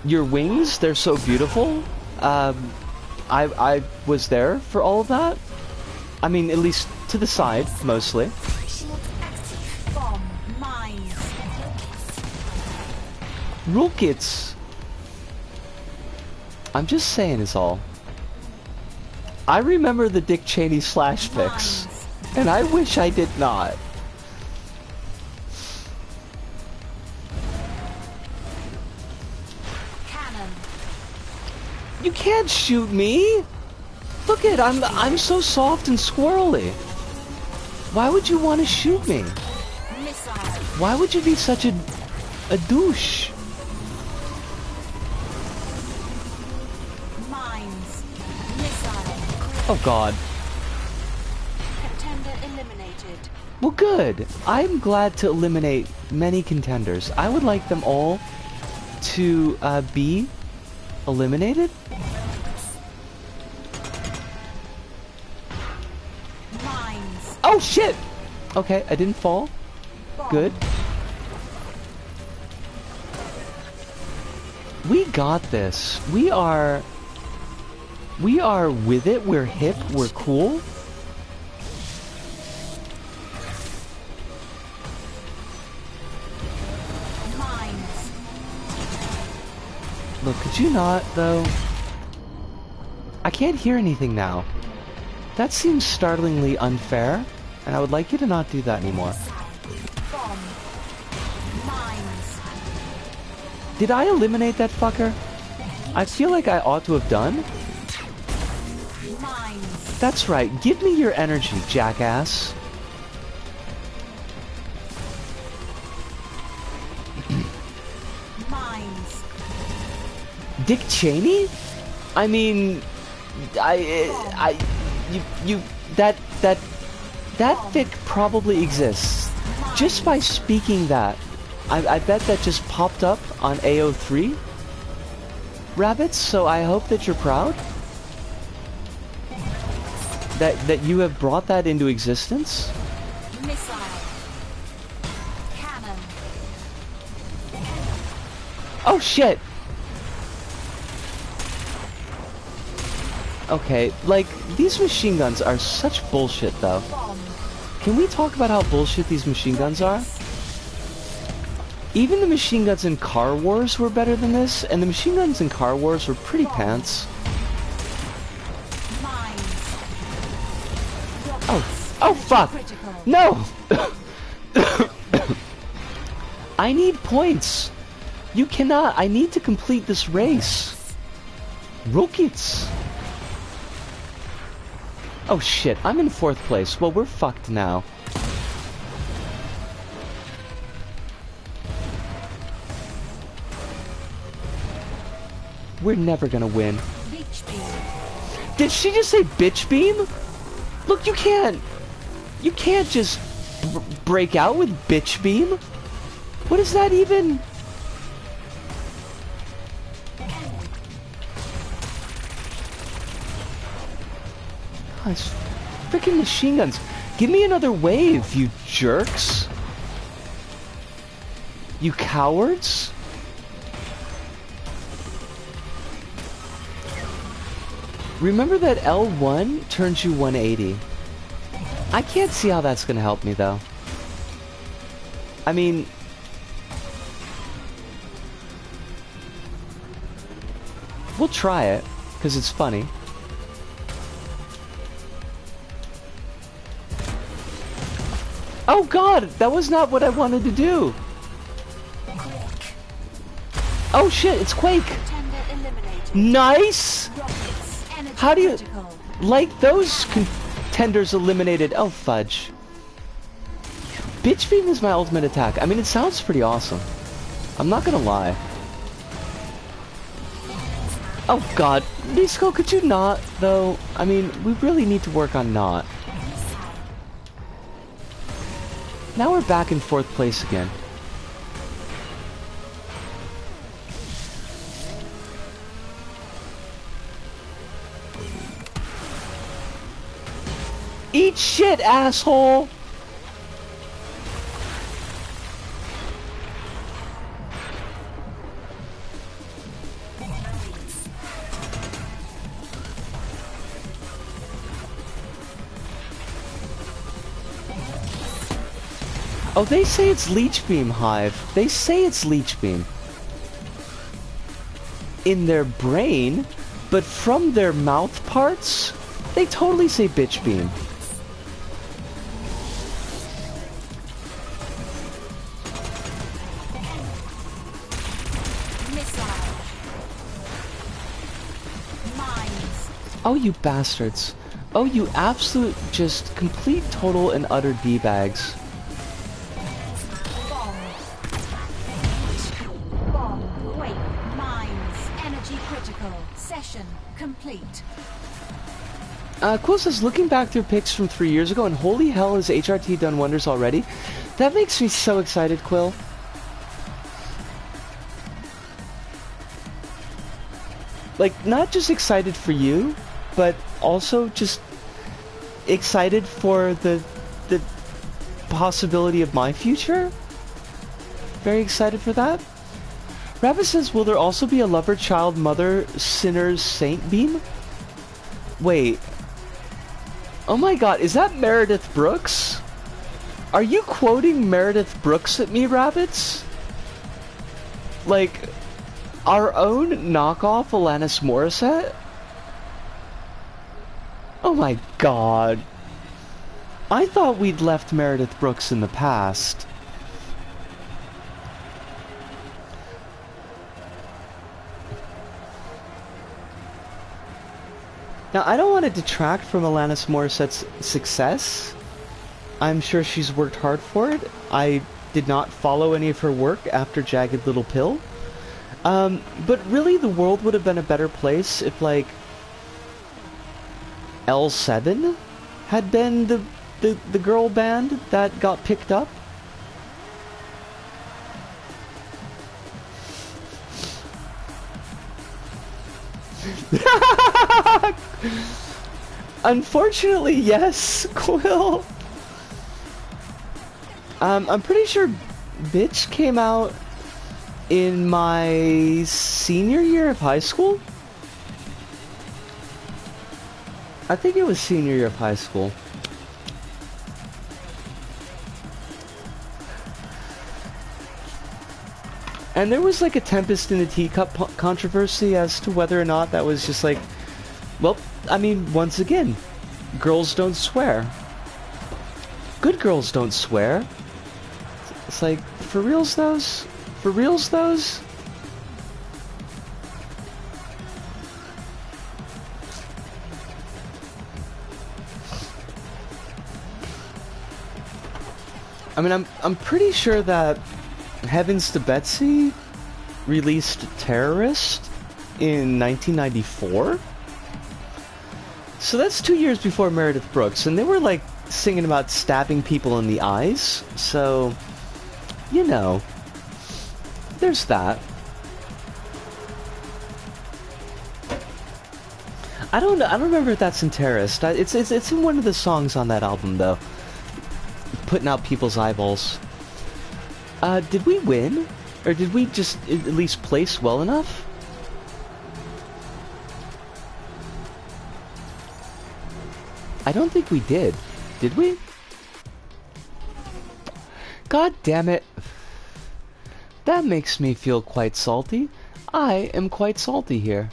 Your wings, they're so beautiful. I was there for all of that. I mean, at least to the side, mostly. Bomb. Mines. Rule kits. I'm just saying is all. I remember the Dick Cheney slash fix, and I wish I did not. Cannon. You can't shoot me! Look at, I'm so soft and squirrely. Why would you want to shoot me? Missile. Why would you be such a douche? Mines. Missile. Oh god. Contender eliminated. Well good. I'm glad to eliminate many contenders. I would like them all to be eliminated. Mines. Oh shit! Okay, I didn't fall. Bomb. Good. We got this. We are with it. We're hip. We're cool. Mines. Look, could you not, though? I can't hear anything now. That seems startlingly unfair, and I would like you to not do that anymore. Bomb. Mines. Did I eliminate that fucker? I feel like I ought to have done. Mines. That's right. Give me your energy, jackass. Mines. Dick Cheney? I mean, that fic probably exists. Just by speaking that, I bet that just popped up on AO3 rabbits, so I hope that you're proud. That you have brought that into existence. Missile. Cannon. Oh shit! Okay, like, these machine guns are such bullshit though. Bomb. Can we talk about how bullshit these machine guns are? Even the machine guns in Car Wars were better than this, and the machine guns in Car Wars were pretty pants. Mines. Oh fuck! Critical. No! I need points! You cannot, I need to complete this race. Rockets! Oh shit, I'm in 4th place. Well, we're fucked now. We're never gonna win. Beach beam. Did she just say bitch beam? Look, you can't just break out with bitch beam. What is that even? Gosh, freaking machine guns. Give me another wave, you jerks. You cowards. Remember that L1 turns you 180. I can't see how that's gonna help me though. I mean, we'll try it, because it's funny. Oh god, that was not what I wanted to do. Quake. Oh shit, it's Quake. Contender eliminated. Nice! Rockets. Energy How do you... critical. Like those contenders eliminated... Oh fudge. Bitch beam is my ultimate attack. I mean, it sounds pretty awesome. I'm not gonna lie. Oh god. Nisco, could you not, though? I mean, we really need to work on not. Now we're back in 4th place again. Eat shit, asshole! Oh, they say it's Leech Beam, Hive. They say it's Leech Beam. In their brain, but from their mouth parts, they totally say Bitch Beam. Missile. Mines. Oh, you bastards. Oh, you absolute, just complete, total, and utter D-bags. Bomb. Bomb. Quake. Mines. Energy critical. Session complete. Quill says, looking back through pics from 3 years ago, and holy hell has HRT done wonders already. That makes me so excited, Quill. Like, not just excited for you, but also just excited for the possibility of my future. Very excited for that. Rabbit says, will there also be a lover, child, mother, sinner, saint beam? Wait. Oh my god, is that Meredith Brooks? Are you quoting Meredith Brooks at me, Rabbits? Like, our own knockoff Alanis Morissette? Oh my god. I thought we'd left Meredith Brooks in the past. Now, I don't want to detract from Alanis Morissette's success. I'm sure she's worked hard for it. I did not follow any of her work after Jagged Little Pill. But really, the world would have been a better place if, like, L7 had been the girl band that got picked up. Unfortunately, yes, Quill. I'm pretty sure Bitch came out in my senior year of high school. I think it was senior year of high school. And there was like a Tempest in a Teacup controversy as to whether or not that was just like, well, I mean, once again, girls don't swear. Good girls don't swear. It's like, for reals those? For reals those? I mean, I'm pretty sure that Heavens to Betsy released Terrorist in 1994. So that's 2 years before Meredith Brooks, and they were like singing about stabbing people in the eyes. So, you know, there's that. I don't remember if that's in Terrorist. It's in one of the songs on that album though. Putting out people's eyeballs. Did we win? Or did we just at least place well enough? I don't think we did. Did we? God damn it. That makes me feel quite salty. I am quite salty here.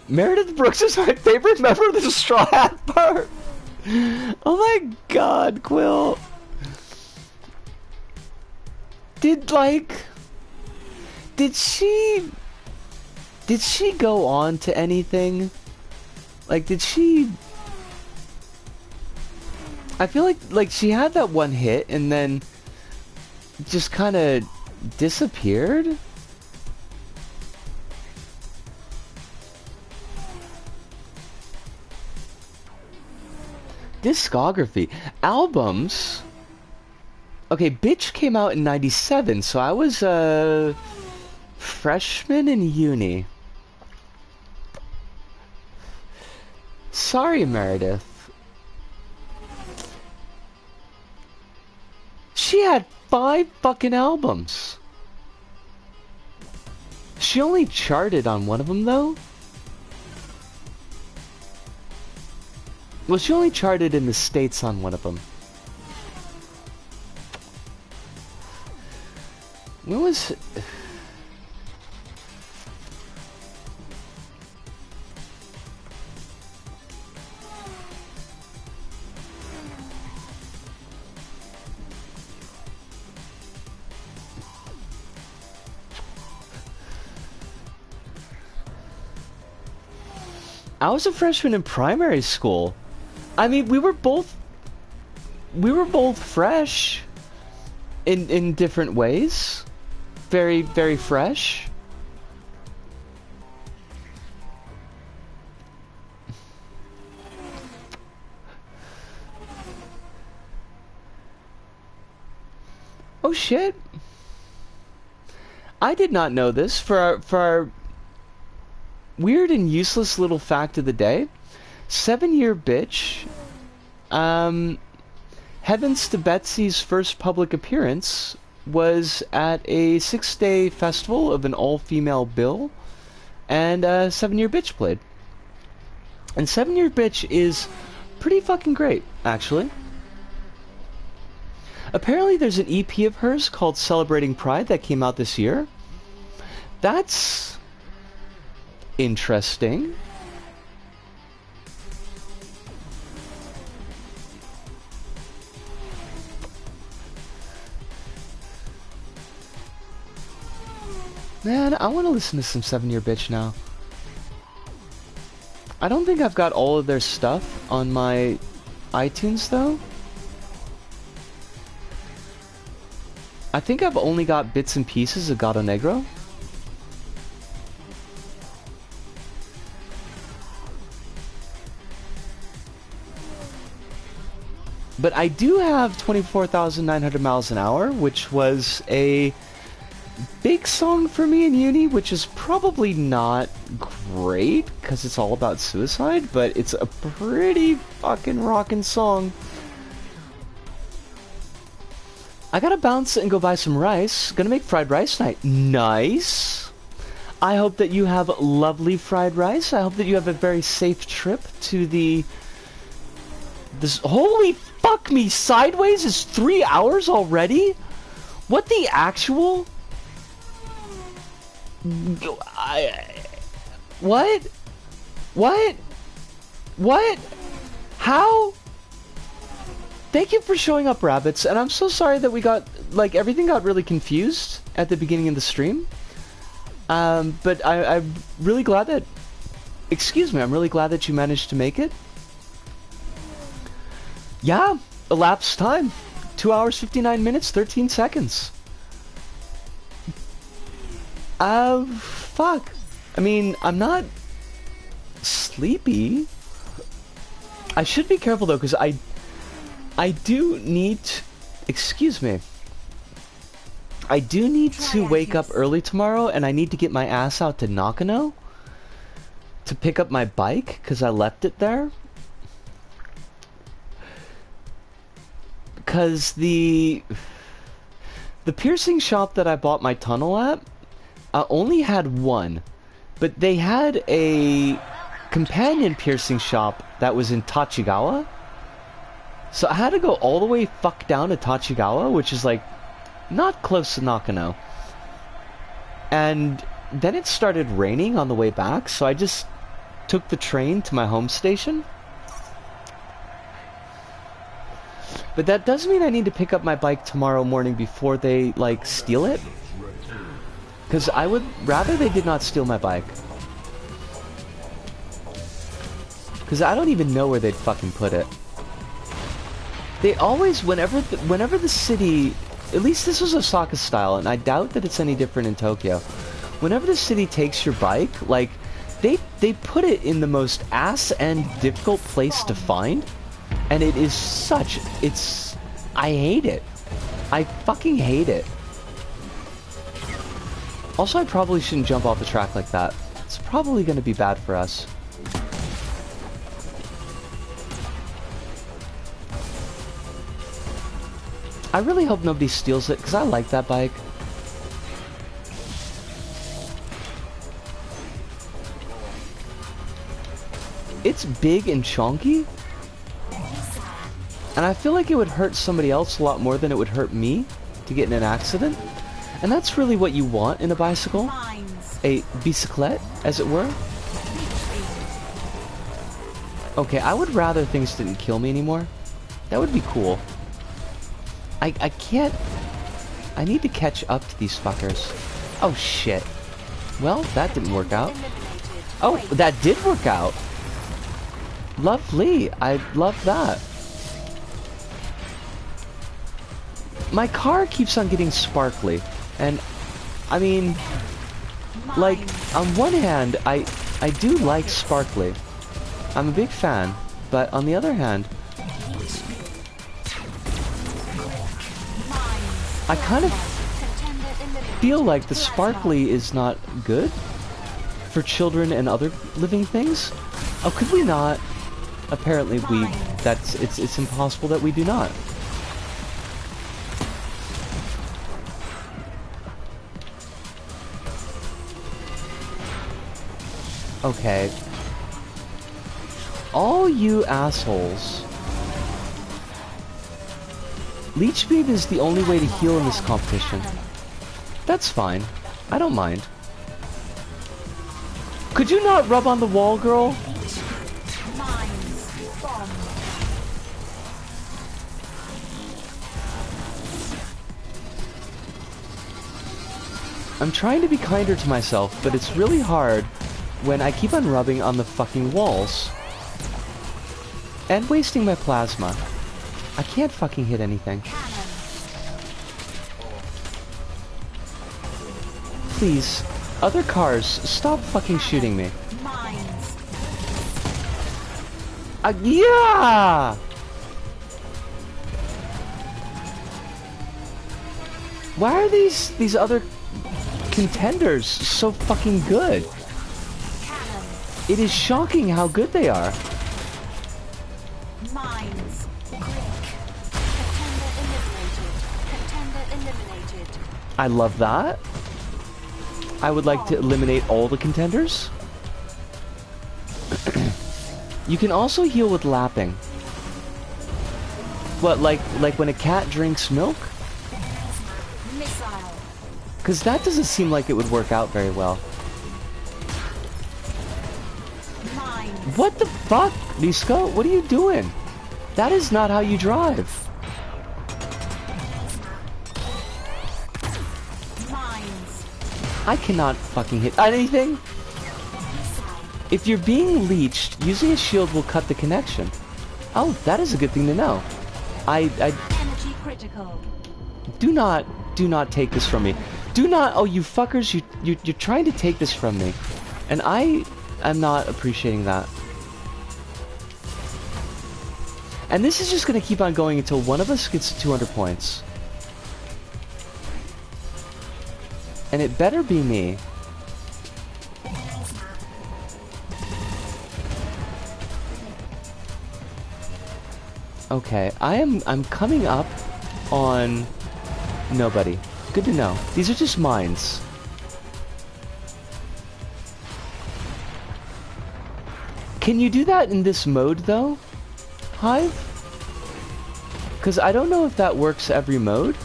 Meredith Brooks is my favorite member of the Straw Hat part. Oh my god, Quill. Did she go on to anything? Like, did she... I feel like she had that one hit and then just kind of disappeared? Discography. Albums... Okay, Bitch came out in 97, so I was a freshman in uni. Sorry, Meredith. She had 5 fucking albums. She only charted on one of them, though. Well, she only charted in the States on one of them. When was... I was a freshman in primary school. I mean, we were both fresh in different ways. Very, very fresh. Oh shit. I did not know this. For our weird and useless little fact of the day, 7-year bitch, Heavens to Betsy's first public appearance was at a 6-day festival of an all-female bill, and 7-year bitch played. And 7-year bitch is pretty fucking great, actually. Apparently there's an EP of hers called Celebrating Pride that came out this year. That's interesting. Man, I want to listen to some 7-year bitch now. I don't think I've got all of their stuff on my iTunes though. I think I've only got bits and pieces of Gato Negro. But I do have 24,900 miles an hour, which was a big song for me in uni, which is probably not great, because it's all about suicide, but it's a pretty fucking rockin' song. I gotta bounce and go buy some rice. Gonna make fried rice night. Nice! I hope that you have lovely fried rice. I hope that you have a very safe trip to the... This... Holy fuck me! Sideways is 3 hours already? What the actual... What? What? What? How? Thank you for showing up, rabbits, and I'm so sorry that we got, like, everything got really confused at the beginning of the stream. But I'm really glad that... Excuse me, I'm really glad that you managed to make it. Yeah, elapsed time. 2 hours, 59 minutes, 13 seconds. Fuck. I mean, I'm not sleepy. I should be careful though, because I do need... Excuse me. I do need to wake up early tomorrow, and I need to get my ass out to Nakano to pick up my bike, because I left it there. Because the piercing shop that I bought my tunnel at, I only had one, but they had a companion piercing shop that was in Tachigawa. So I had to go all the way fuck down to Tachigawa, which is like not close to Nakano. And then it started raining on the way back, so I just took the train to my home station. But that does mean I need to pick up my bike tomorrow morning before they, like, steal it. Because I would rather they did not steal my bike. Because I don't even know where they'd fucking put it. They always, whenever the city, at least this was Osaka style, and I doubt that it's any different in Tokyo. Whenever the city takes your bike, like, they put it in the most ass-end difficult place to find. And it is such, I hate it. I fucking hate it. Also, I probably shouldn't jump off the track like that. It's probably going to be bad for us. I really hope nobody steals it, because I like that bike. It's big and chunky. And I feel like it would hurt somebody else a lot more than it would hurt me to get in an accident. And that's really what you want in a bicycle. Mines. A bicyclette, as it were. Retreat. Okay, I would rather things didn't kill me anymore. That would be cool. I can't... I need to catch up to these fuckers. Oh, shit. Well, that didn't work out. Eliminated. Oh, Wait. that did work out. Lovely. I love that. My car keeps on getting sparkly. And, I mean, like, Mines. on one hand, I do like sparkly. I'm a big fan. But on the other hand, Mines. I kind of Contender eliminated. feel like the Plasma. sparkly is not good for children and other living things. Oh, could we not? Apparently it's impossible that we do not. Okay. All you assholes. Leech Beam is the only way to heal in this competition. That's fine. I don't mind. Could you not rub on the wall, girl? Mines. Bomb. I'm trying to be kinder to myself, but it's really hard when I keep on rubbing on the fucking walls. And wasting my plasma. I can't fucking hit anything. Cannon. Please, other cars, stop fucking shooting me. Mines. Yeah! Why are these other contenders so fucking good? Cannon. It is shocking how good they are. Mines. Contender eliminated. Contender eliminated. I love that. I would like to eliminate all the contenders. You can also heal with lapping. What, like when a cat drinks milk? Missile. Because that doesn't seem like it would work out very well. Mines. What the fuck, Nisco? What are you doing? That is not how you drive. Mines. I cannot fucking hit anything. If you're being leeched, using a shield will cut the connection. Oh, that is a good thing to know. I Energy critical. do not take this from me. Do not, oh you fuckers, you're trying to take this from me. And I am not appreciating that. And this is just gonna keep on going until one of us gets 200 points. And it better be me. Okay, I'm coming up on nobody. Good to know. These are just mines. Can you do that in this mode though, Hive? Because I don't know if that works every mode.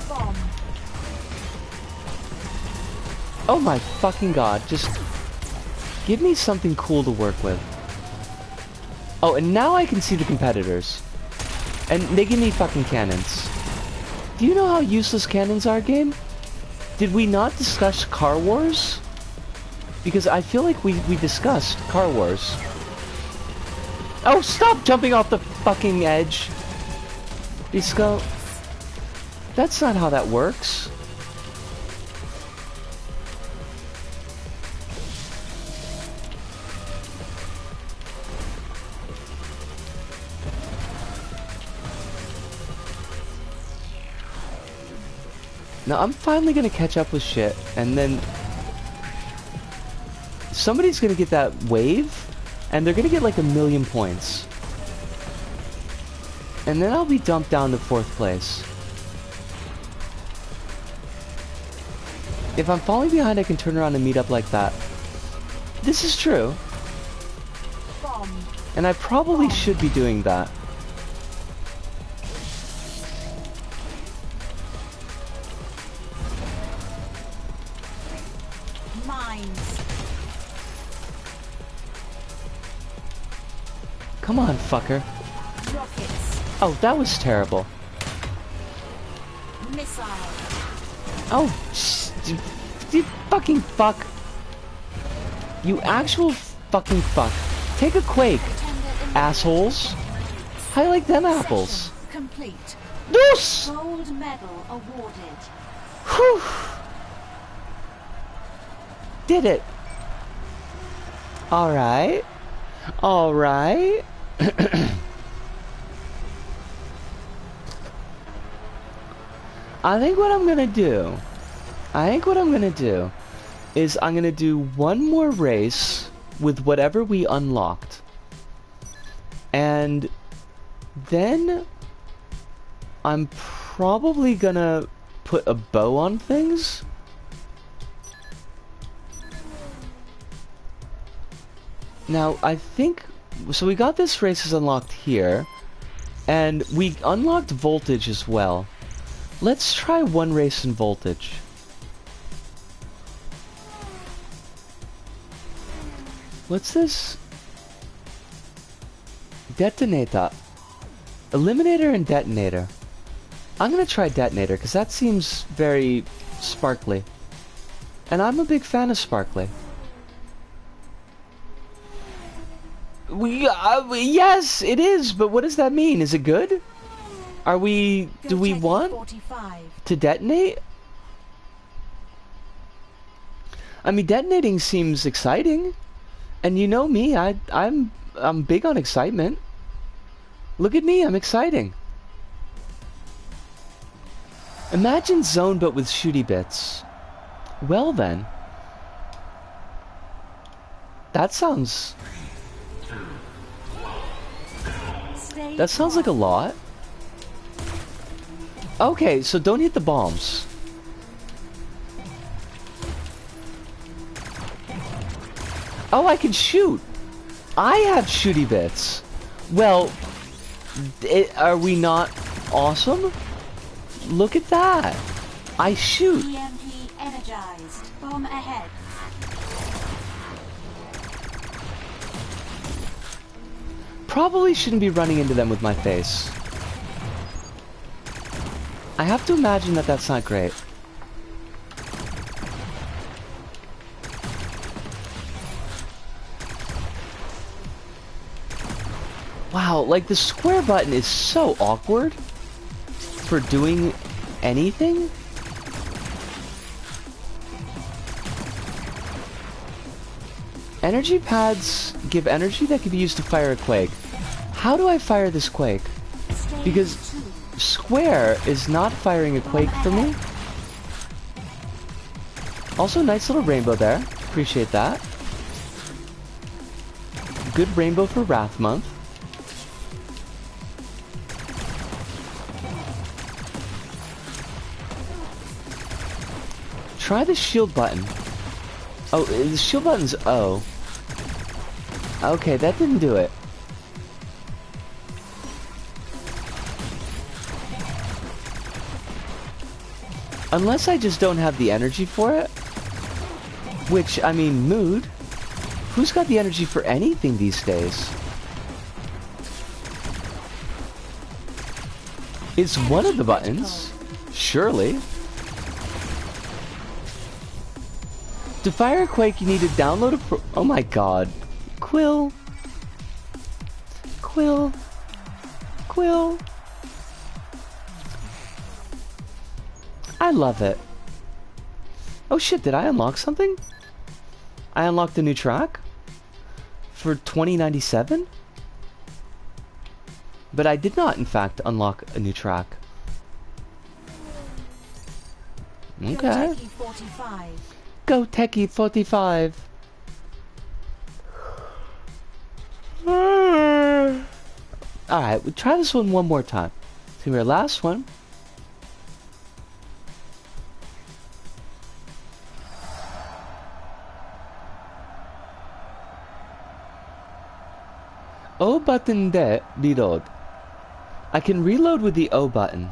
Bomb. Oh my fucking god, just give me something cool to work with. Oh, and now I can see the competitors. And they give me fucking cannons. Do you know how useless cannons are, game? Did we not discuss Car Wars? Because I feel like we discussed Car Wars. Oh, stop jumping off the fucking edge. Disco. That's not how that works. Now I'm finally gonna catch up with shit, and then somebody's gonna get that wave, and they're gonna get like 1,000,000 points. And then I'll be dumped down to 4th place. If I'm falling behind, I can turn around and meet up like that. This is true. Bomb. And I probably should be doing that. Mines. Come on, fucker. Rockets. Oh, that was terrible. Missile. Oh, you fucking fuck. You actual fucking fuck. Take a quake, assholes. How you like them apples? Session complete. Deuce! Gold medal awarded. Whew. Did it. Alright. Alright. I think what I'm gonna do is I'm gonna do one more race with whatever we unlocked. And then I'm probably gonna put a bow on things. Now, I think... So we got this race is unlocked here. And we unlocked voltage as well. Let's try one race in voltage. What's this? Detonator. Eliminator and detonator. I'm gonna try detonator because that seems very sparkly. And I'm a big fan of sparkly. Yes, it is, but what does that mean? Is it good? Are we... Do we want 45. to detonate? I mean, detonating seems exciting. And you know me, I'm big on excitement. Look at me, I'm exciting. Imagine Zone but with shooty bits. Well then. That sounds... That sounds like a lot. Okay, so don't hit the bombs. Oh, I can shoot. I have shooty bits. Well, are we not awesome? Look at that. I shoot. EMP energized. Bomb ahead. Probably shouldn't be running into them with my face. I have to imagine that that's not great. Wow, like the square button is so awkward for doing anything. Energy pads give energy that can be used to fire a quake. How do I fire this quake? Because square is not firing a quake for me. Also, nice little rainbow there. Appreciate that. Good rainbow for Wrath Month. Try the shield button. Oh, the shield button's O. Okay, that didn't do it. Unless I just don't have the energy for it. Which, I mean, mood. Who's got the energy for anything these days? It's one of the buttons. Surely. To fire a quake, you need to download a oh my god. Quill. Quill. Quill. I love it. Oh shit, did I unlock something? I unlocked a new track? For 2097? But I did not, in fact, unlock a new track. Okay. Go Techie 45. Alright, we'll try this one more time. So our last one. O button de reload. I can reload with the O button.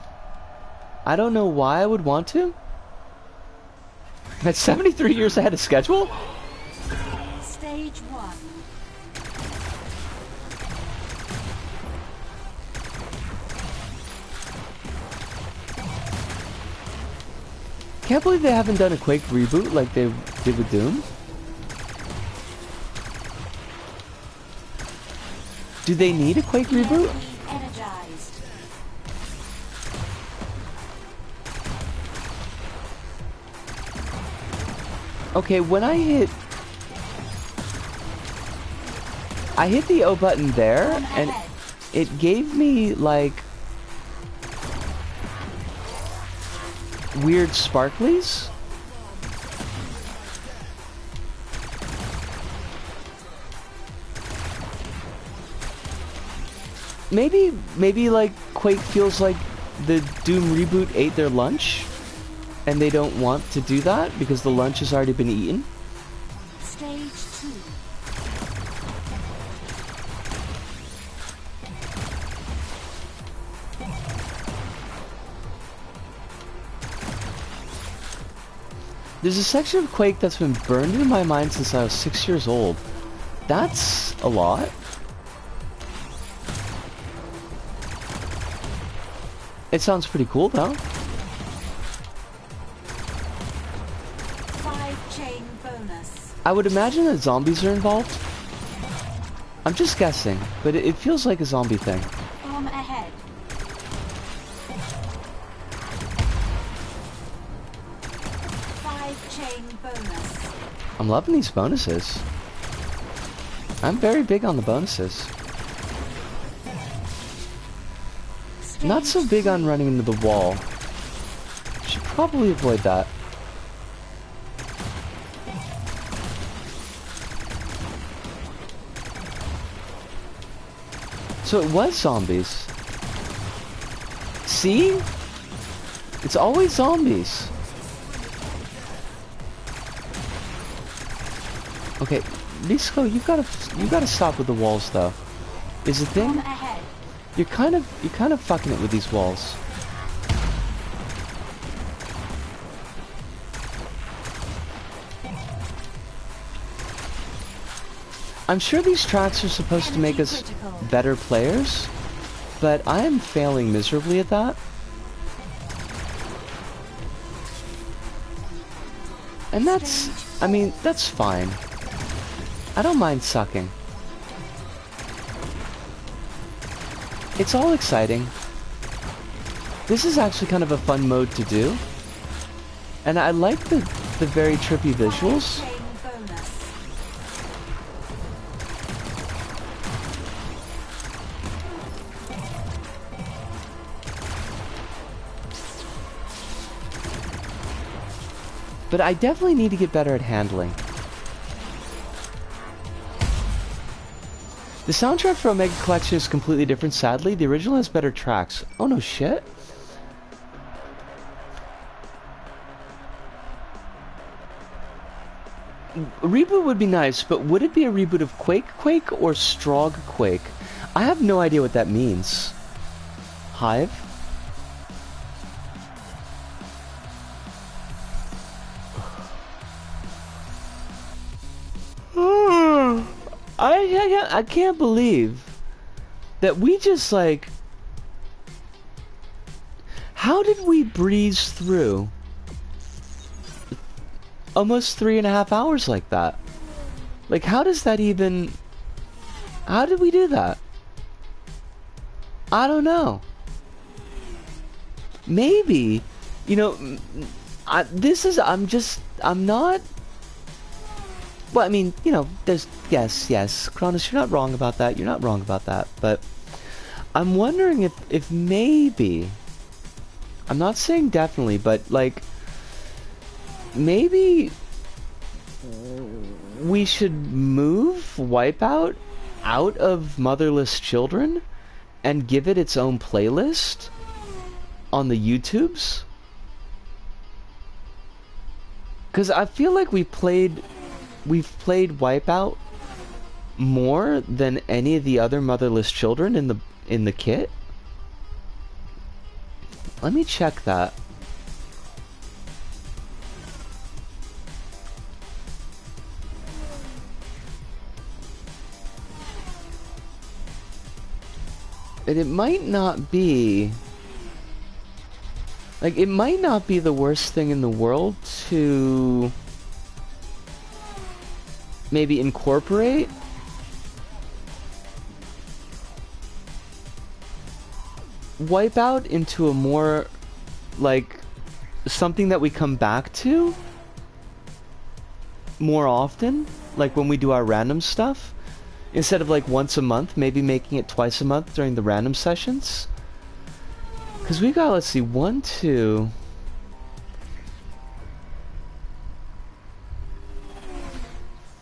I don't know why I would want to. At 73 years ahead of schedule? Stage 1. Can't believe they haven't done a Quake reboot like they did with Doom. Do they need a Quake reboot? Energized. Okay, when I hit the O button there, and it gave me like weird sparklies. Maybe like Quake feels like the Doom reboot ate their lunch, and they don't want to do that because the lunch has already been eaten. Stage 2. There's a section of Quake that's been burned into my mind since I was 6 years old. That's a lot. It sounds pretty cool though. 5 chain bonus. I would imagine that zombies are involved. I'm just guessing, but it feels like a zombie thing. Bomb ahead. 5 chain bonus. I'm loving these bonuses. I'm very big on the bonuses. Not so big on running into the wall. Should probably avoid that. So it was zombies. See? It's always zombies. Okay, Risco, you gotta stop with the walls though. Is the thing? Bomb ahead. You're kind of fucking it with these walls. I'm sure these tracks are supposed to make us better players, but I am failing miserably at that. And that's, I mean, that's fine. I don't mind sucking. It's all exciting. This is actually kind of a fun mode to do. And I like the very trippy visuals. Chain bonus. But I definitely need to get better at handling. The soundtrack for Omega Collection is completely different, sadly. The original has better tracks. Oh no shit. A reboot would be nice, but would it be a reboot of Quake or Strog Quake? I have no idea what that means. Hive? I can't believe that we just like... How did we breeze through almost 3.5 hours like that? Like, how does that even... How did we do that? I don't know. Maybe, you know, I'm not... Well, I mean, you know, there's... Yes, Cronus, you're not wrong about that. You're not wrong about that. But I'm wondering if maybe... I'm not saying definitely, but, like... Maybe... we should move WipEout out of Motherless Children and give it its own playlist on the YouTubes? Because I feel like we've played WipEout more than any of the other motherless children in the kit? Let me check that. And it might not be... Like, it might not be the worst thing in the world to... maybe incorporate WipEout into a more, like, something that we come back to more often, like when we do our random stuff. Instead of like once a month, maybe making it twice a month during the random sessions. Because we got, let's see, 1, 2...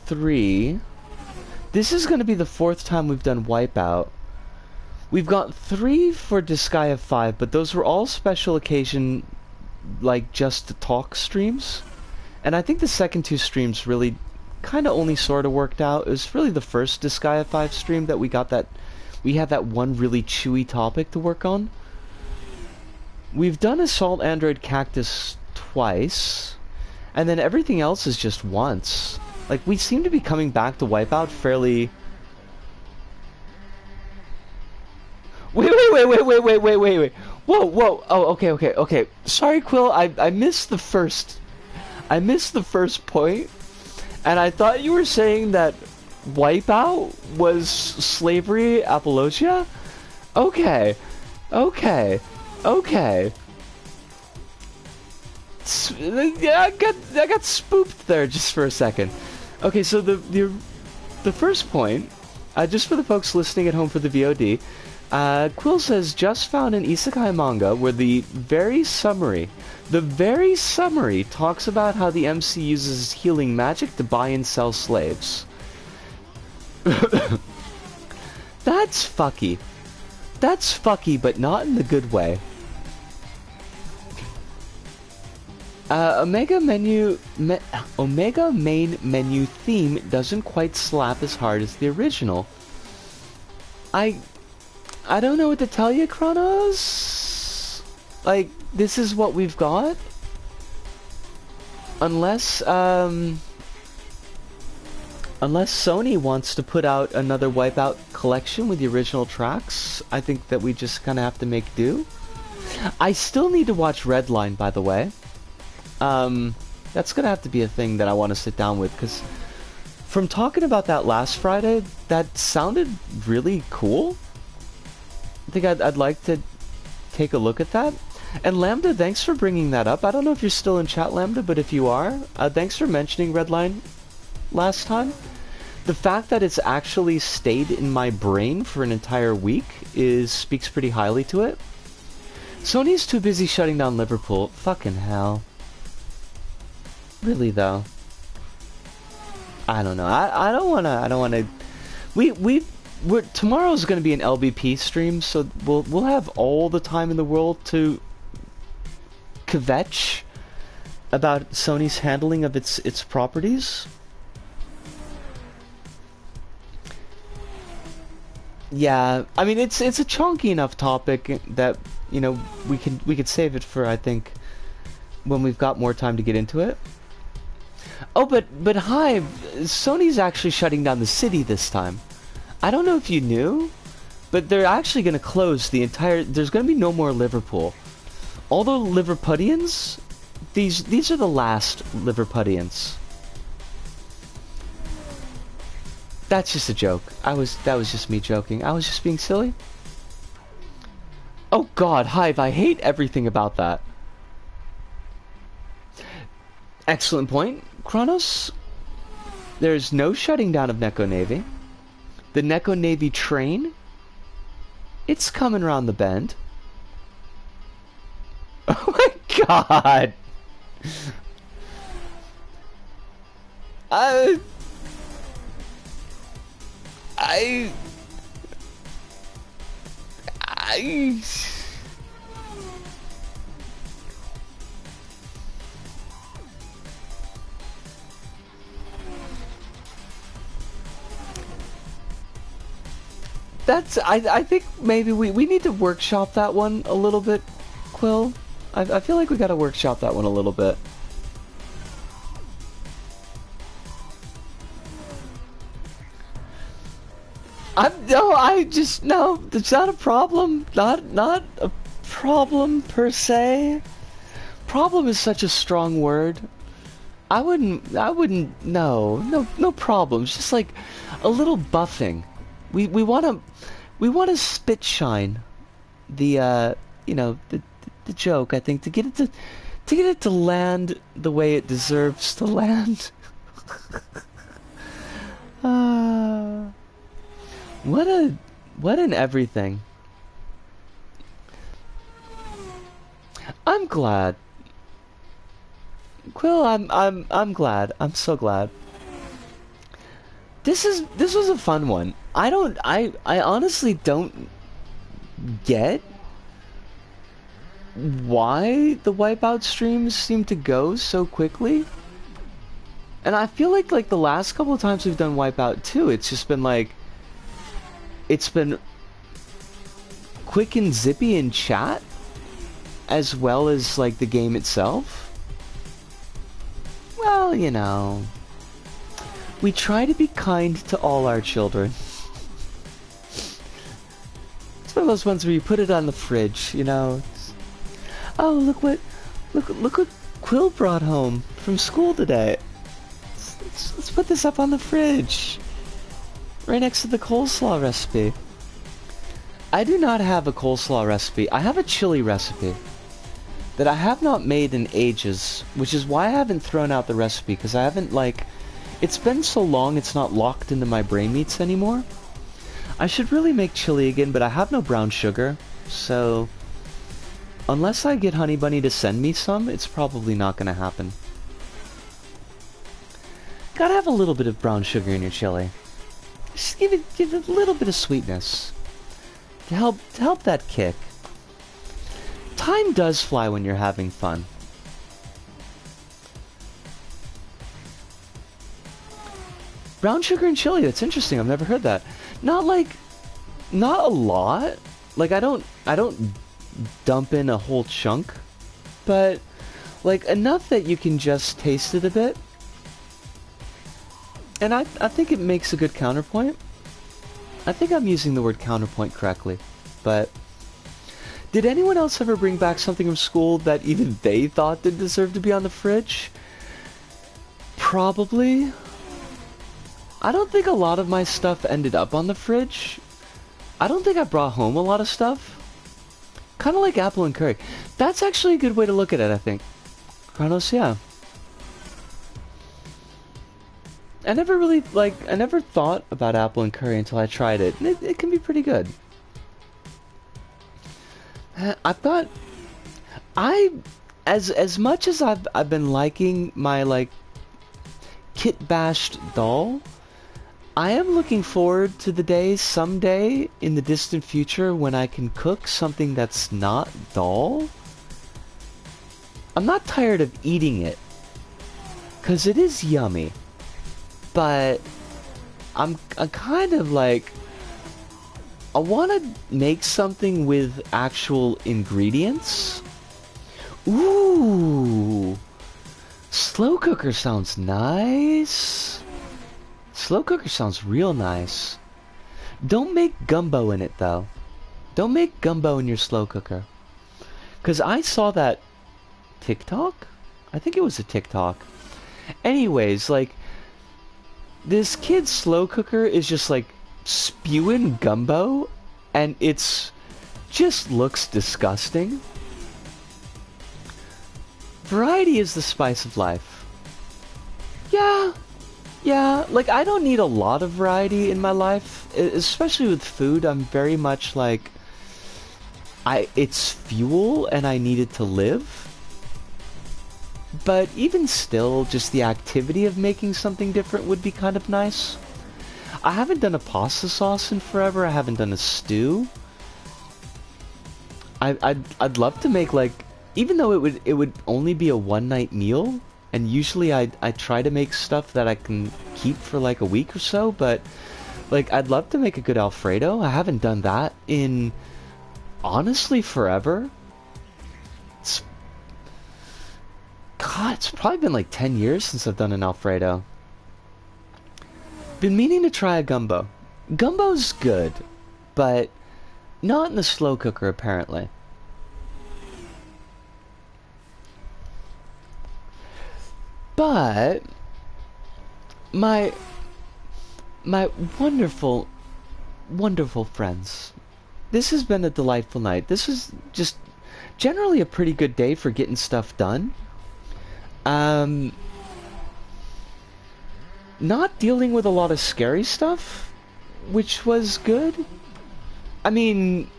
3. This is going to be the 4th time we've done WipEout. We've got 3 for Disgaea 5, but those were all special occasion, like, just to talk streams. And I think the second 2 streams really kind of only sort of worked out. It was really the first Disgaea 5 stream that we had that one really chewy topic to work on. We've done Assault Android Cactus twice, and then everything else is just once. Like, we seem to be coming back to WipEout fairly... Wait. Whoa. Oh, okay. Sorry, Quill, I missed the first... I missed the first point, and I thought you were saying that WipEout was slavery apologia? Okay. Yeah, I got spooked there just for a second. Okay, so the first point, just for the folks listening at home for the VOD, Quill says, just found an isekai manga where the very summary talks about how the MC uses healing magic to buy and sell slaves. That's fucky. That's fucky, but not in the good way. Omega main menu theme doesn't quite slap as hard as the original. I don't know what to tell you, Kronos. Like, this is what we've got. Unless Sony wants to put out another WipEout collection with the original tracks, I think that we just kind of have to make do. I still need to watch Redline, by the way. That's gonna have to be a thing that I want to sit down with, because from talking about that last Friday, that sounded really cool. I think I'd like to take a look at that. And Lambda, thanks for bringing that up. I don't know if you're still in chat, Lambda, but if you are, thanks for mentioning Redline last time. The fact that it's actually stayed in my brain for an entire week speaks pretty highly to it. Sony's too busy shutting down Liverpool. Fucking hell. Really though. I don't know. I don't wanna. Tomorrow's gonna be an LBP stream, so we'll have all the time in the world to kvetch about Sony's handling of its properties. Yeah, I mean it's a chunky enough topic that, you know, we could save it for, I think, when we've got more time to get into it. Oh, but Hive, Sony's actually shutting down the city this time. I don't know if you knew, but they're actually going to close the entire... There's going to be no more Liverpool. All the Liverpudlians, these are the last Liverpudlians. That's just a joke. That was just me joking. I was just being silly. Oh god, Hive, I hate everything about that. Excellent point, Kronos. There's no shutting down of Neko Navy. The Neko Navy train, it's coming around the bend. Oh my god! I that's I think maybe we need to workshop that one a little bit, Quill. I feel like we gotta workshop that one a little bit. No, it's not a problem. Not a problem per se. Problem is such a strong word. I wouldn't, no problems. Just like a little buffing. We wanna spit shine the, you know, the joke, I think, to get it to land the way it deserves to land. What an everything. I'm glad. Quill, I'm glad. I'm so glad. This was a fun one. I honestly don't get why the WipEout streams seem to go so quickly. And I feel like the last couple of times we've done WipEout too, it's just been like, it's been quick and zippy in chat, as well as like the game itself. Well, you know, we try to be kind to all our children. It's one of those ones where you put it on the fridge, you know. Oh, look what Quill brought home from school today. Let's put this up on the fridge, right next to the coleslaw recipe. I do not have a coleslaw recipe. I have a chili recipe that I have not made in ages, which is why I haven't thrown out the recipe, because I haven't, like, it's been so long it's not locked into my brain meats anymore. I should really make chili again, but I have no brown sugar, so unless I get Honey Bunny to send me some, it's probably not going to happen. Gotta have a little bit of brown sugar in your chili. Just give it a little bit of sweetness to help that kick. Time does fly when you're having fun. Brown sugar and chili, that's interesting. I've never heard that. Not a lot. Like I don't dump in a whole chunk, but like enough that you can just taste it a bit. And I think it makes a good counterpoint. I think I'm using the word counterpoint correctly, but did anyone else ever bring back something from school that even they thought didn't deserve to be on the fridge? Probably. I don't think a lot of my stuff ended up on the fridge. I don't think I brought home a lot of stuff. Kind of like apple and curry. That's actually a good way to look at it, I think. Kronos, yeah. I never thought about apple and curry until I tried it. And it can be pretty good. As much as I've been liking my, like, kit bashed doll, I am looking forward to the day someday in the distant future when I can cook something that's not doll. I'm not tired of eating it, 'cause it is yummy. But I'm kind of like, I want to make something with actual ingredients. Ooh, slow cooker sounds nice. Slow cooker sounds real nice. Don't make gumbo in it though. Don't make gumbo in your slow cooker. 'Cause I saw that TikTok? I think it was a TikTok. Anyways, like, this kid's slow cooker is just like spewing gumbo, and it's just looks disgusting. Variety is the spice of life. Yeah, like I don't need a lot of variety in my life, especially with food. I'm very much like, it's fuel and I need it to live. But even still, just the activity of making something different would be kind of nice. I haven't done a pasta sauce in forever. I haven't done a stew. I'd love to make, like, even though it would only be a one-night meal, and usually I try to make stuff that I can keep for like a week or so, but Like, I'd love to make a good Alfredo. I haven't done that in, honestly, forever. God, it's probably been like 10 years since I've done an Alfredo. Been meaning to try a gumbo. Gumbo's good, but not in the slow cooker, apparently. But my wonderful, wonderful friends, this has been a delightful night. This is just generally a pretty good day for getting stuff done. Not dealing with a lot of scary stuff, which was good. I mean,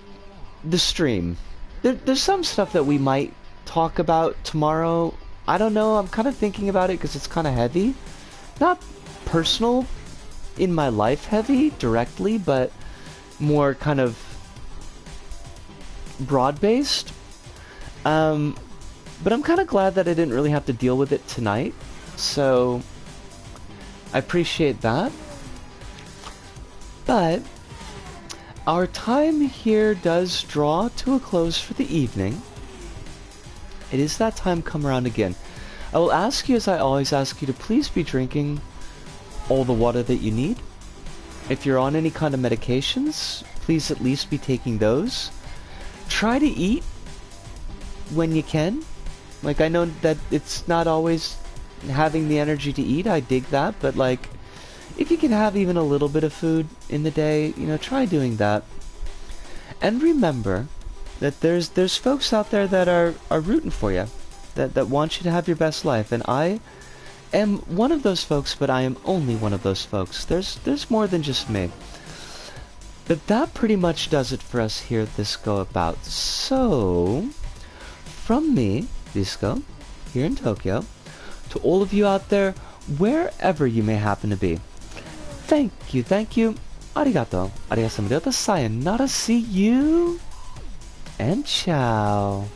the stream. There's some stuff that we might talk about tomorrow. I don't know, I'm kind of thinking about it because it's kind of heavy. Not personal in my life heavy directly, but more kind of broad-based. But I'm kind of glad that I didn't really have to deal with it tonight, so I appreciate that. But our time here does draw to a close for the evening. It is that time come around again. I will ask you, as I always ask you, to please be drinking all the water that you need. If you're on any kind of medications, please at least be taking those. Try to eat when you can. Like, I know that it's not always having the energy to eat, I dig that, but like, if you can have even a little bit of food in the day, you know, try doing that. And remember that there's folks out there that are rooting for you, that want you to have your best life, and I am one of those folks, but I am only one of those folks. There's more than just me. But that pretty much does it for us here at This Go About. So, from me, Disco, here in Tokyo, to all of you out there, wherever you may happen to be, thank you, arigato, arigasamurata, sayonara, see you, and ciao.